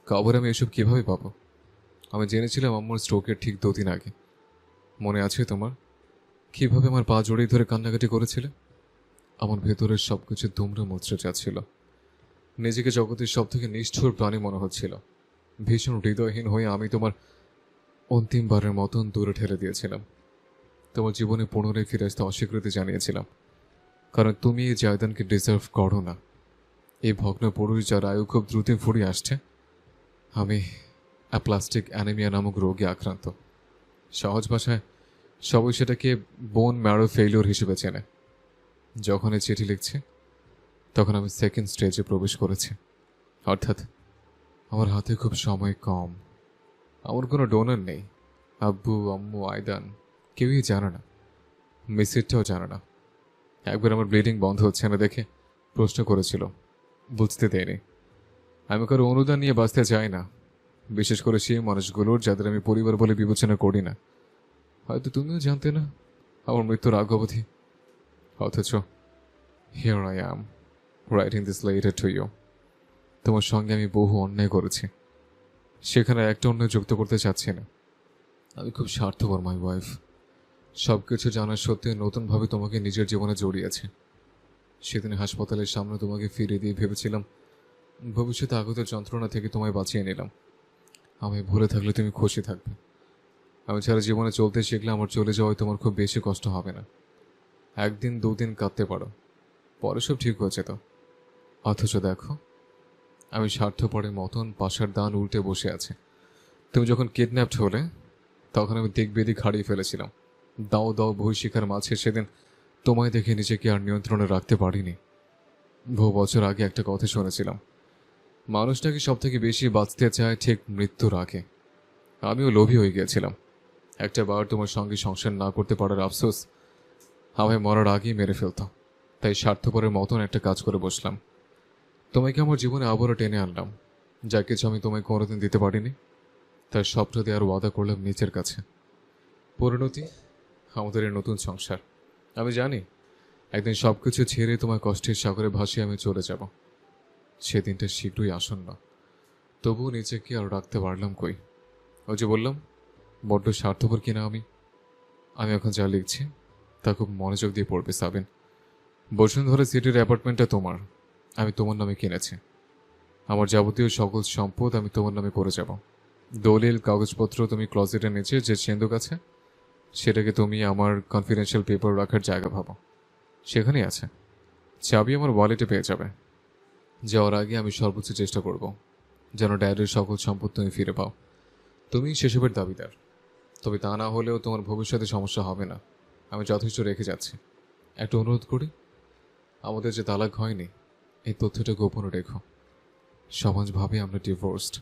Speaker 8: খবর আমি এসব কিভাবে পাবো? আমি জেনেছিলাম আমার স্ট্রোকের ঠিক 2 দিন আগে। মনে আছে তোমার কিভাবে আমার পা জড়িয়ে ধরে কান্নাকাটি করেছিলে? আমার ভেতরের সবকিছু দুমড়ে মুচড়ে যাচ্ছিল। নিজেকে জগতের সব থেকে নিষ্ঠুর প্রাণী মনে হচ্ছিল। ভীষণ হৃদয়হীন হয়ে আমি তোমার অন্তিমবারের মতন দূরে ঠেলে দিয়েছিলাম। তোমার জীবনে পুনরায় ফিরে আসতে অস্বীকৃতি জানিয়েছিলাম, কারণ তুমি এই জায়দানকে ডিজার্ভ করো না। এই ভগ্ন পুরুষ যার আয়ু খুব দ্রুত ফুরিয়ে আসছে। আমি অ্যাপ্লাস্টিক অ্যানিমিয়া নামক রোগে আক্রান্ত। সহজ ভাষায় সবাই সেটাকে বোন ম্যারো ফেইলিওর হিসেবে চেনে। যখন এই চিঠি লিখছি তখন আমি 2nd স্টেজে প্রবেশ করেছি, অর্থাৎ আমার হাতে খুব সময় কম। আমার কোনো ডোনার নেই। আব্বু, আম্মু, আয়দান কেউই জানে না, মিসিরটাও জানে না। একবার আমার ব্লিডিং বন্ধ হচ্ছে না দেখে প্রশ্ন করেছিল, বুঝতে দেয়নি। আমি কারো অনুদান নিয়ে বাঁচতে চাই না, বিশেষ করে সেই মানুষগুলোর যাদের আমি পরিবার বলে বিবেচনা করি না। হয়তো তুমিও জানতে না আমার মৃত্যুর আগ অবধি, অথচ here I am writing this letter to you. তোমার সঙ্গে আমি বহু অন্যায় করেছি, সেখানে একটা অন্যায় যুক্ত করতে চাচ্ছি না। আমি খুব স্বার্থপর মাই ওয়াইফ। সব কিছু জানার সত্ত্বেও নতুনভাবে তোমাকে নিজের জীবনে জড়িয়েছে। সেদিন হাসপাতালের সামনে তোমাকে ফিরিয়ে দিয়ে ভেবেছিলাম ভবিষ্যতে আগত যন্ত্রণা থেকে তোমায় বাঁচিয়ে নিলাম। আমি ভুলে থাকলে তুমি খুশি থাকবে। আমি ছাড়া জীবনে চলতে শিখলে আমার চলে যাওয়ায় তোমার খুব বেশি কষ্ট হবে না। 1 দিন 2 দিন কাঁদতে পারো, পরে সব ঠিক হয়েছে তো। অথচ দেখো আমি স্বার্থপরের মতন পাশার দান উল্টে বসে আছে। তুমি যখন কিডন্যাপড হলে তখন আমি দিক বেদিক হারিয়ে ফেলেছিলাম। দাও দাও ভূশিখার মাঝে সেদিন তোমায় দেখে নিজেকে আর নিয়ন্ত্রণে রাখতে পারিনি। বহু বছর আগে একটা কথা শুনেছিলাম, মানুষটাকে সব থেকে বেশি বাঁচতে চায় ঠিক মৃত্যুর আগে। আমিও লোভী হয়ে গিয়েছিলাম। একটা বার তোমার সঙ্গে সংসার না করতে পারার আফসোস আমায় মরার আগেই মেরে ফেলত। তাই স্বার্থপরের মতন একটা কাজ করে বসলাম। তোমাকে আমার জীবনে আবারও টেনে আনলাম। যা কিছু আমি তোমায় কোনোদিন দিতে পারিনি তার সবটা দেওয়ার ওয়াদা করলাম নিজের কাছে। পরিণতি আমাদের এই নতুন সংসার। আমি জানি একদিন সব কিছু ছেড়ে তোমার কষ্টের সাগরে ভাসিয়ে আমি চলে যাব। সেদিনটা শীঘ্রই আসন্ন। তবুও নিজেকে আর রাখতে পারলাম কই। ওই যে বললাম বড্ড স্বার্থপর কিনা আমি। এখন যা লিখছি তা খুব মনোযোগ দিয়ে পড়বে সাবিন। বসুন্ধরা সিটির অ্যাপার্টমেন্টটা তোমার, আমি তোমার নামে কিনেছি। আমার যাবতীয় সকল সম্পদ আমি তোমার নামে করে যাব। দলিল কাগজপত্র তুমি ক্লজেটের নিচে যে সিন্ধুক আছে সেটাকে তুমি আমার কনফিডেন্সিয়াল পেপার রাখার জায়গা ভাবো, সেখানেই আছে। চাবি আমার ওয়ালেটে পেয়ে যাবে। যাওয়ার আগে আমি সর্বোচ্চ চেষ্টা করব যেন ড্যাডের সকল সম্পদ তুমি ফিরে পাও। তুমি সেসবের দাবিদার, তবে তা না হলেও তোমার ভবিষ্যতে সমস্যা হবে না। আমি যথেষ্ট রেখে যাচ্ছি। একটা অনুরোধ করি, আমাদের যে তালাক হয়নি এই তথ্যটা গোপন রেখো। সমাজ ভাবে আমরা ডিভোর্সড,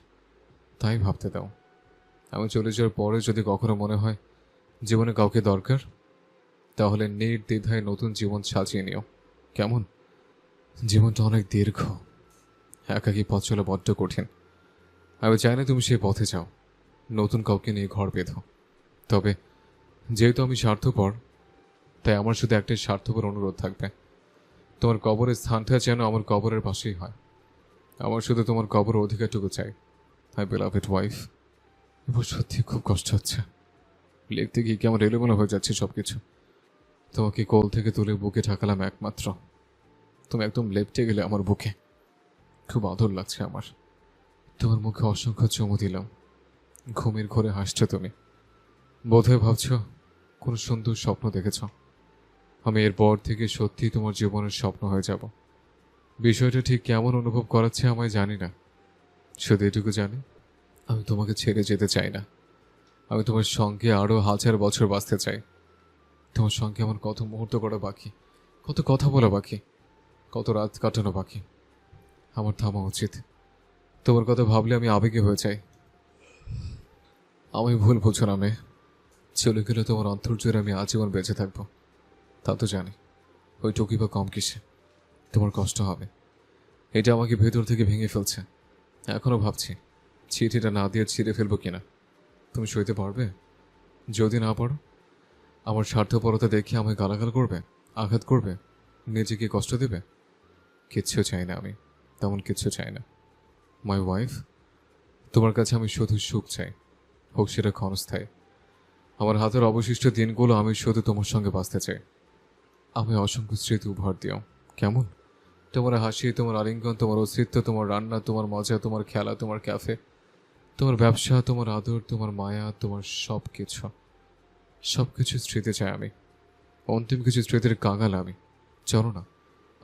Speaker 8: তাই ভাবতে দাও। আমি চলে যাওয়ার পরে যদি কখনো মনে হয় জীবনে কাউকে দরকার, তাহলে নির্দ্বিধায় নতুন জীবন সাজিয়ে নিও, কেমন? জীবনটা অনেক দীর্ঘ, একাকী পথ চলা বড্ড কঠিন। আমি চাই না তুমি সেই পথে যাও, নতুন কাউকে নিয়ে ঘর বেঁধো। তবে যেহেতু আমি স্বার্থপর, তাই আমার শুধু একটাই স্বার্থপর অনুরোধ থাকবে, তোমার কবরের স্থানটা যেন আমার কবরের পাশেই হয়। আমার শুধু তোমার কবরের অধিকারটুকু চাই। মাই বেলাভেড ওয়াইফ। এবার সত্যি খুব কষ্ট হচ্ছে। লিখতে গিয়ে কেমন এলোমেলো হয়ে যাচ্ছে সবকিছু। তোমাকে কোল থেকে তুলে বুকে ঠাকালাম একমাত্র, তুমি একদম লেপটে গেলে আমার বুকে। খুব আদর লাগছে আমার। তোমার মুখে অসংখ্য চুমু দিলাম। ঘুমের ঘরে হাসছো তুমি। বোধহয় ভাবছ কোন সুন্দর স্বপ্ন দেখেছ। আমি এরপর থেকে সত্যি তোমার জীবনের স্বপ্ন হয়ে যাব। বিষয়টা ঠিক কেমন অনুভব করাচ্ছে আমায় জানি না, শুধু এটুকু জানি আমি তোমাকে ছেড়ে যেতে চাই না। আমি তোমার সঙ্গে আরো 1000 বছর বাঁচতে চাই। তোমার সঙ্গে আমার কত মুহূর্ত করা বাকি, কত কথা বলা বাকি, কত রাত কাটানো বাকি। আমার থামা উচিত। তোমার কথা ভাবলে আমি আবেগে হয়ে যাই। আমি ভুল বুঝো না মেয়ে। চলে গেলে তোমার অন্তর জুড়ে আমি আজীবন বেঁচে থাকবো, তা তো জানি। ওই টুকি বা কম কিসে তোমার কষ্ট হবে, এটা আমাকে ভেতর থেকে ভেঙে ফেলছে। এখনো ভাবছি চিঠিটা না দিয়ে ছিঁড়ে ফেলবো কিনা। তুমি সইতে পারবে? যদি না পারো, আমার স্বার্থপরতা দেখে আমায় গালাগাল করবে, আঘাত করবে, নিজেকে কষ্ট দেবে? কিচ্ছু চাই না আমি, তেমন কিচ্ছু চাই না। মাই ওয়াইফ, তোমার কাছে আমি শুধু সুখ চাই, হোক সেটা ক্ষণস্থায়ী। আমার হাতের অবশিষ্ট দিনগুলো আমি শুধু তোমার সঙ্গে বাঁচতে চাই। আমি অসংখ্য স্মৃতি উপহার দিও, কেমন? তোমার হাসি, তোমার আলিঙ্গন, তোমার অস্তিত্ব, তোমার রান্না, তোমার মজা, তোমার খেলা, তোমার ক্যাফে, তোমার ব্যবসা, তোমার আদর, তোমার মায়া, তোমার সব কিছু স্মৃতি চাই আমি। অন্তিম কিছু স্মৃতির কাঙাল আমি। চলো না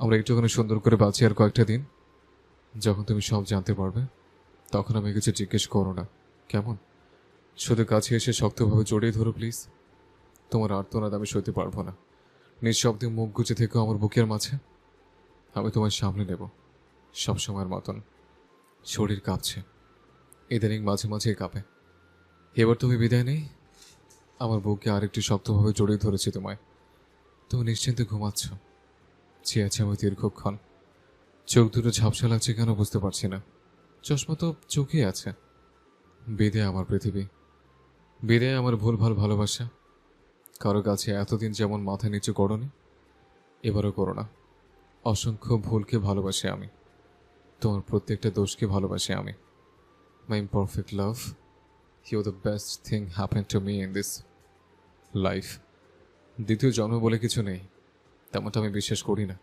Speaker 8: আমরা একটুখানি সুন্দর করে বাঁচি আর কয়েকটা দিন। যখন তুমি সব জানতে পারবে তখন আমি কিছু জিজ্ঞেস করো না, কেমন? শুধু কাছে এসে শক্তভাবে জড়িয়ে ধরো প্লিজ। তোমার আর্তনাদ আমি সইতে পারবো না। নিঃশব্দে মুখ গুজে থেকেও আমার বুকের মাঝে। আমি তোমার সামনে নেব সবসময়ের মতন। শরীর কাঁপছে, ইদানিং মাঝে মাঝে কাঁপে। এবার তুমি বিদায় নেই, আমার বুকে আরেকটু শক্তভাবে জড়িয়ে ধরেছি তোমায়। তুমি নিশ্চিন্তে ঘুমাচ্ছ, চেয়ে আছে আমি দীর্ঘক্ষণ। চোখ দুটো ঝাপসা লাগছে কেন বুঝতে পারছি না। চশমা তো চোখেই আছে। বিদায় আমার পৃথিবী, বিদায় আমার ভুলভাল ভালোবাসা। কারো কাছে এতদিন যেমন মাথা নিচু করোনি, এবারও করো না। অসংখ্য ভুলকে ভালোবাসি আমি, তোমার প্রত্যেকটা দোষকে ভালোবাসি আমি। My imperfect love, you the best thing happen to me in this life. দ্বিতীয় জন্ম বলে কিছু নেই, তেমনটা আমি বিশ্বাস করি না।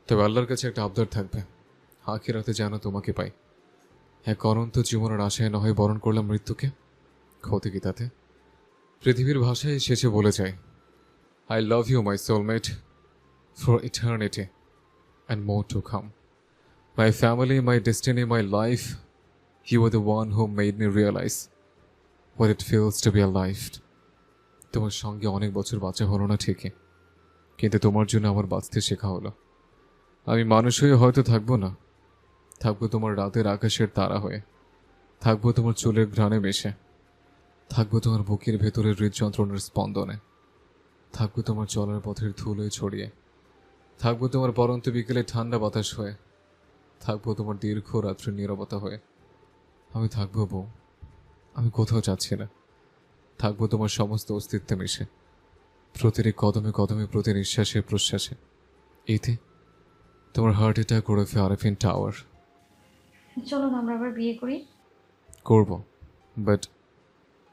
Speaker 8: তবে আল্লাহর কাছে একটা আবদার থাকবে, আখিরাতে যেন তোমাকে পাই। এক অনন্ত জীবনের আশায় নয় বরণ করলাম মৃত্যুকে। ক্ষতি কি তাতে? পৃথিবীর ভাষায় শেষে বলে যায়, I love you my soulmate for eternity and more to come. My family, my destiny, my life, you are the one who made me realise what it feels to be alive. তোমার সঙ্গে অনেক বছর বাঁচা হলো না ঠিকই, কিন্তু তোমার জন্য আমার বাঁচতে শেখা হলো। আমি মানুষ হয়ে হয়তো থাকবো না, থাকবো তোমার রাতের আকাশের তারা হয়ে, থাকবো তোমার চুলের ঘ্রাণে মেশে, থাকবো তোমার বুকের ভেতরের হৃদযন্ত্রণার স্পন্দনে, থাকবো তোমার চলার পথের ধুলোয় ছড়িয়ে, থাকবো তোমার পরন্ত বিকেলে ঠান্ডা বাতাস হয়ে, থাকবো তোমার দীর্ঘ রাত্রির নীরবতা হয়ে। আমি থাকবো বউ, আমি কোথাও যাচ্ছি না। থাকবো তোমার সমস্ত অস্তিত্বে মিশে, প্রতিটি কদমে কদমে, প্রতি নিঃশ্বাসে প্রশ্বাসে। এতে তোমার হার্ট অ্যাটাক ওরফে আরএফএন টাওয়ার।
Speaker 7: চলো না আমরা আবার বিয়ে করি।
Speaker 8: করব, but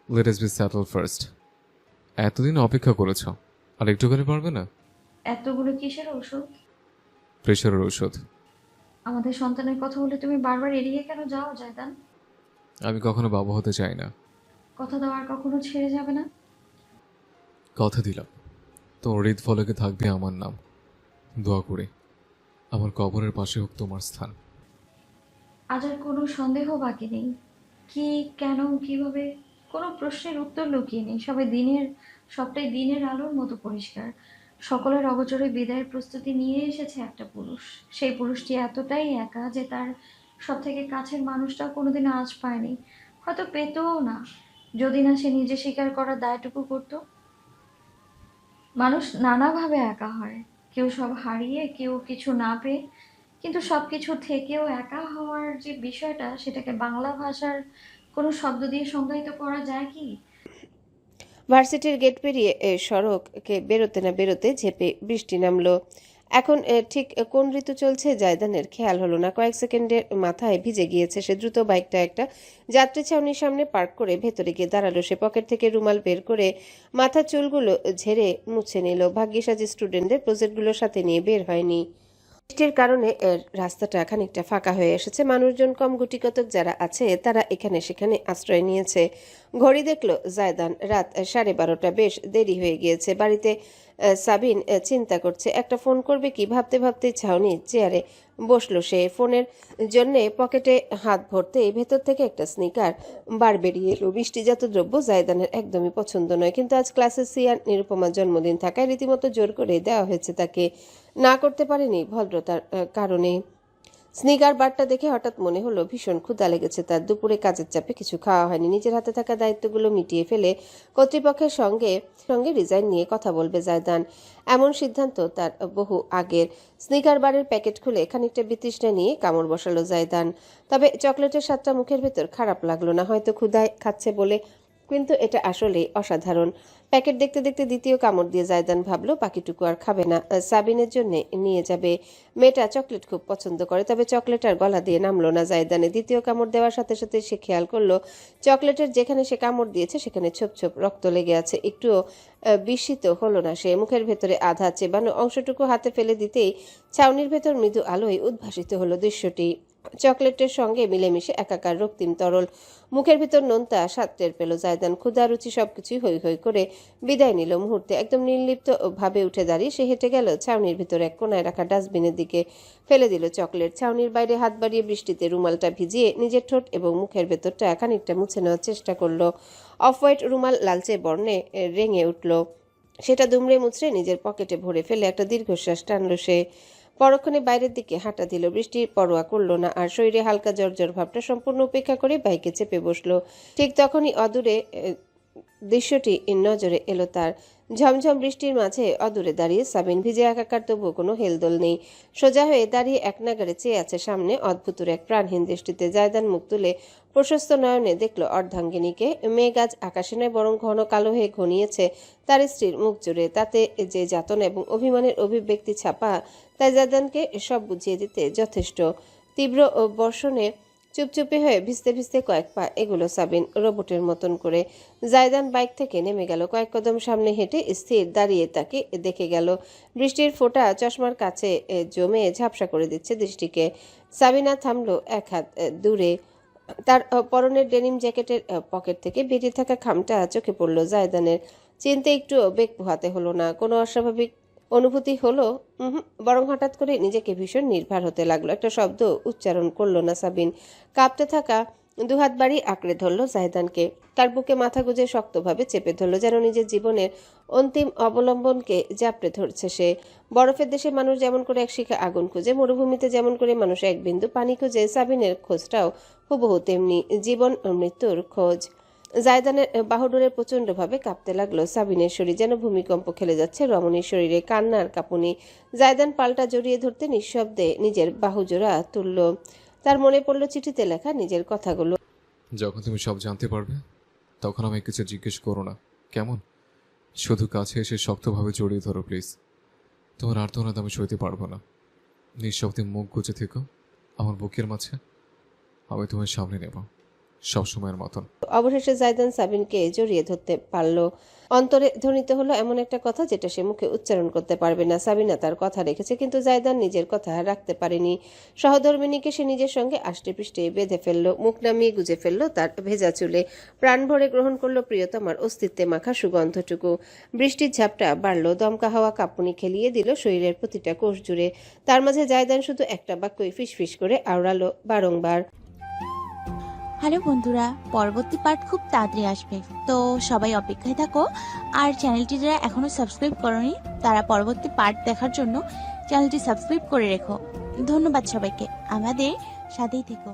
Speaker 8: let us be settle first. এতদিন অপেক্ষা করেছ, আর একটুখানি পারবে না?
Speaker 7: এতগুলো কিসের ওষুধ?
Speaker 8: প্রেশারের ঔষধ।
Speaker 7: আমাদের সন্তানের কথা বলে তুমি বারবার এড়িয়ে কেন যাও জায়দান?
Speaker 8: আমি কখনো বাবা হতে চাই না।
Speaker 7: কথা দাও আর কখনো ছেড়ে যাবে না।
Speaker 8: কথা দিলাম, তোমার হৃদ ফলকে থাকবে আমার নাম। দোয়া করে আমার কবরের পাশে হোক তোমার স্থান।
Speaker 7: আজ আর কোনো সন্দেহ বাকি নেই। কি, কেন, কিভাবে, কোনো প্রশ্নের উত্তর লুকিয়ে নেই। সবটাই দিনের আলোর মতো পরিষ্কার। সকলের অগোচরে বিদায়ের প্রস্তুতি নিয়ে এসেছে একটা পুরুষ। সেই পুরুষটি এতটাই একা যে তার সব থেকে কাছের মানুষটা কোনোদিন আজ পায়নি, হয়তো পেতও না, যদি না সে নিজে স্বীকার করার দায়টুকু করত। মানুষ নানাভাবে একা হয়, কেউ সব হারিয়ে, কেউ কিছু না পেয়ে, কিন্তু সব কিছু থেকেও একা হওয়ার যে বিষয়টা, সেটাকে বাংলা ভাষার কোনো শব্দ দিয়ে সংজ্ঞায়িত করা যায় কি?
Speaker 2: ভার্সিটির গেট পেরিয়ে সড়কে বেরোতে না বেরোতে ঝেপে বৃষ্টি নামলো। এখন ঠিক কোন ঋতু চলছে জায়দানের খেয়াল হলো না। কয়েক সেকেন্ডের মাথায় ভিজে গিয়েছে সে। দ্রুত বাইকটা একটা যাত্রী ছাউনির সামনে পার্ক করে ভেতরে গিয়ে দাঁড়ালো সে। পকেট থেকে রুমাল বের করে মাথার চুলগুলো ঝেড়ে মুছে নিল। ভাগ্যিস আজ স্টুডেন্টদের প্রজেক্টগুলোর সাথে নিয়ে বের হয়নি। বৃষ্টির কারণে রাস্তাটা খানিকটা ফাঁকা হয়ে এসেছে। মানুষজন কম, গুটিকতক যারা আছে তারা এখানে সেখানে আশ্রয় নিয়েছে। ঘড়ি দেখলো জায়দান, রাত 12:30। বেশ দেরি হয়ে গিয়েছে। বাড়িতে সাবিন চিন্তা করছে একটা ফোন করবে কি, ভাবতে ভাবতে ছাউনির চেয়ারে বসলো সে। ফোনের জন্যে পকেটে হাত ভরতে ভেতর থেকে একটা স্নিকার বার বেরিয়ে এলো। বৃষ্টিজাত দ্রব্য জায়দানের একদমই পছন্দ নয়, কিন্তু আজ ক্লাসে সিয়ান নিরুপমার জন্মদিন থাকায় রীতিমতো জোর করে দেওয়া হয়েছে তাকে। না করতে পারেনি ভদ্রতার কারণে। স্নিকার বারটা দেখে হঠাৎ মনে হলো ভীষণ ক্ষুধা লেগেছে তার। দুপুরে কাজের চাপে কিছু খাওয়া হয়নি। নিজের হাতে থাকা দায়িত্বগুলো মিটিয়ে ফেলে কর্তৃপক্ষের সঙ্গে রিজাইন নিয়ে কথা বলবে জায়দান, এমন সিদ্ধান্ত তার বহু আগের। স্নিকার বারের প্যাকেট খুলে খানিকটা বিতৃষ্ণা নিয়ে কামড় বসালো জায়দান। তবে চকলেটের স্বাদটা মুখের ভেতর খারাপ লাগলো না, হয়তো ক্ষুধায় খাচ্ছে বলে, কিন্তু এটা আসলেই অসাধারণ। প্যাকেট দেখতে দেখতে দ্বিতীয় কামড় দিয়ে জায়দান ভাবলো বাকিটুকু আর খাবে না, সাবিনের জন্য নিয়ে যাবে। মেয়েটা চকলেট খুব পছন্দ করে, তবে চকলেট আর গলা দিয়ে নামলো না জায়দানে। দ্বিতীয় কামড় দেওয়ার সাথে সাথে সে খেয়াল করলো চকলেটের যেখানে সে কামড় দিয়েছে সেখানে ছোপ ছোপ রক্ত লেগে আছে। একটুও বিস্মিত হলো না সে। মুখের ভেতরে আধা চেবানো অংশটুকু হাতে ফেলে দিতেই ছাউনির ভেতর মৃদু আলোয় উদ্ভাসিত হলো দৃশ্যটি। চকলেটের সঙ্গে মিলেমিশে একাকার রক্তিম তরল। মুখের ভিতর নোনতা স্বাদ টের পেল জায়দান। ক্ষুধা, রুচি সবকিছুই হৈ হৈ করে বিদায় নিল মুহূর্তে। একদম নির্লিপ্ত ভাবে উঠে দাঁড়িয়ে সে হেঁটে গেল ছাউনির ভিতর এক কোনায় রাখা ডাস্টবিনের দিকে। ফেলে দিল চকলেট। ছাউনির বাইরে হাত বাড়িয়ে বৃষ্টিতে রুমালটা ভিজিয়ে নিজের ঠোঁট এবং মুখের ভেতরটা খানিকটা মুছে নেওয়ার চেষ্টা করলো। অফ হোয়াইট রুমাল লালচে বর্ণে রেঙে উঠল। সেটা দুমড়ে মুচড়ে নিজের পকেটে ভরে ফেলে একটা দীর্ঘশ্বাস টানল সে। পরক্ষণে বাইরের দিকে হাঁটা দিল। বৃষ্টির পরোয়া করলো না আর শরীরে হালকা জ্বর ভাবটা সম্পূর্ণ উপেক্ষা করে বাইকে চেপে বসলো। ঠিক তখনই অদূরে দৃশ্যটি নজরে এলো তার। ঝমঝম বৃষ্টির মাঝে অদূরে দাঁড়িয়ে সাবিন, ভিজে একাকার, তবুও কোনো হেলদোল নেই। সোজা হয়ে দাঁড়িয়ে এক নাগারে চেয়ে আছে সামনে অদ্ভুত এক প্রাণহীন দৃষ্টিতে। জায়দান মুখ তুলে প্রশস্ত নয়নে দেখল অর্ধাঙ্গিনীকে। মেঘ আজ আকাশে নয় বরং ঘন কালো হয়ে ঘনিয়েছে তার স্ত্রীর মুখ জুড়ে। তাতে যে যাতনা এবং অভিমানের অভিব্যক্তি ছাপা, তাই জায়দানকে সব বুঝিয়ে দিতে যথেষ্ট। তীব্র বর্ষণে চুপচুপে হয়ে ভিজতে ভিজতে কয়েক পা এগুলো সাবিন রোবটের মতন করে। জায়দান বাইক থেকে নেমে গেল। কয়েক কদম সামনে হেঁটে স্থির দাঁড়িয়ে তাকে দেখে গেল। বৃষ্টির ফোঁটা চশমার কাছে জমে ঝাপসা করে দিচ্ছে দৃষ্টিকে। সাবিনা থামলো এক হাত দূরে। তার পরনের ডেনিম জ্যাকেটের পকেট থেকে বেরিয়ে থাকা খামটা চোখে পড়ল জায়দানের। চিনতে একটু বেগ পোহাতে হলো না, কোনো অস্বাভাবিক অনুভূতি হলো বরং হঠাৎ করে নিজেকে ভীষণ নির্ভর হতে লাগলো। একটা শব্দ উচ্চারণ করলো না সাবিন। কাঁপতে থাকা দুহাত বাড়ি আঁকড়ে ধরল জায়দানকে, তার বুকে মাথা গুজে শক্তভাবে চেপে ধরল, যেন নিজের জীবনের অন্তিম অবলম্বনকে জাপটে ধরছে সে। বরফের দেশে মানুষ যেমন করে এক শিখা আগুন খুঁজে, মরুভূমিতে যেমন করে মানুষ এক বিন্দু পানি খুঁজে, সাবিনের খোঁজটাও হুবহু তেমনি, জীবন মৃত্যুর খোঁজ। জায়দানের বাহুডোরে প্রচণ্ডভাবে কাঁপতে লাগলো সাবিনের শরীর, যেন ভূমিকম্প খেলে যাচ্ছে রমণীর শরীরে, কান্নার কাঁপুনি। জায়দান পাল্টা জড়িয়ে ধরতে নিঃশব্দে নিজের বাহুজোড়া তুলল। তার মনে পড়ল চিঠিতে লেখা নিজের কথাগুলো।
Speaker 8: যখন তুমি সব জানতে পারবে তখন আমায় কিছু জিজ্ঞেস করো না, কেমন? শুধু কাছে এসে শক্তভাবে জড়িয়ে ধরো প্লিজ। তোমার আর্তনাদ আমি সইতে পারবো না। নিঃশব্দে মুখ গুজে থেকো আমার বুকের মাঝে, আমি তোমার সামনে নেব সবসময়ের মতন।
Speaker 2: অবশেষে জায়দান সাবিনকে জড়িয়ে ধরতে পারল। অন্তরে ধ্বনিত হলো এমন একটা কথা যেটা সে মুখে উচ্চারণ করতে পারবে না। সাবিনা তার কথা রেখেছে, কিন্তু জায়দান নিজের কথা রাখতে পারেনি। সহধর্মিনীকে সে নিজের সঙ্গে আষ্টে পৃষ্ঠে বেঁধে ফেললো, মুখ নামিয়ে গুজে ফেললো তার ভেজা চুলে, প্রাণ ভরে গ্রহণ করলো প্রিয়তমার অস্তিত্বে মাখা সুগন্ধটুকু। বৃষ্টির ঝাপটা বাড়লো, দমকা হাওয়া কাঁপুনি খেলিয়ে দিল শরীরের প্রতিটা কোষ জুড়ে। তার মাঝে জায়দান শুধু একটা বাক্যই ফিসফিস করে আওড়ালো বারংবার।
Speaker 15: হ্যালো বন্ধুরা, পরবর্তী পার্ট খুব তাড়াতাড়ি আসবে, তো সবাই অপেক্ষায় থাকো। আর চ্যানেলটি যারা এখনো সাবস্ক্রাইব করোনি তারা পরবর্তী পার্ট দেখার জন্য চ্যানেলটি সাবস্ক্রাইব করে রেখো। ধন্যবাদ সবাইকে, আমাদের সাথেই থেকো।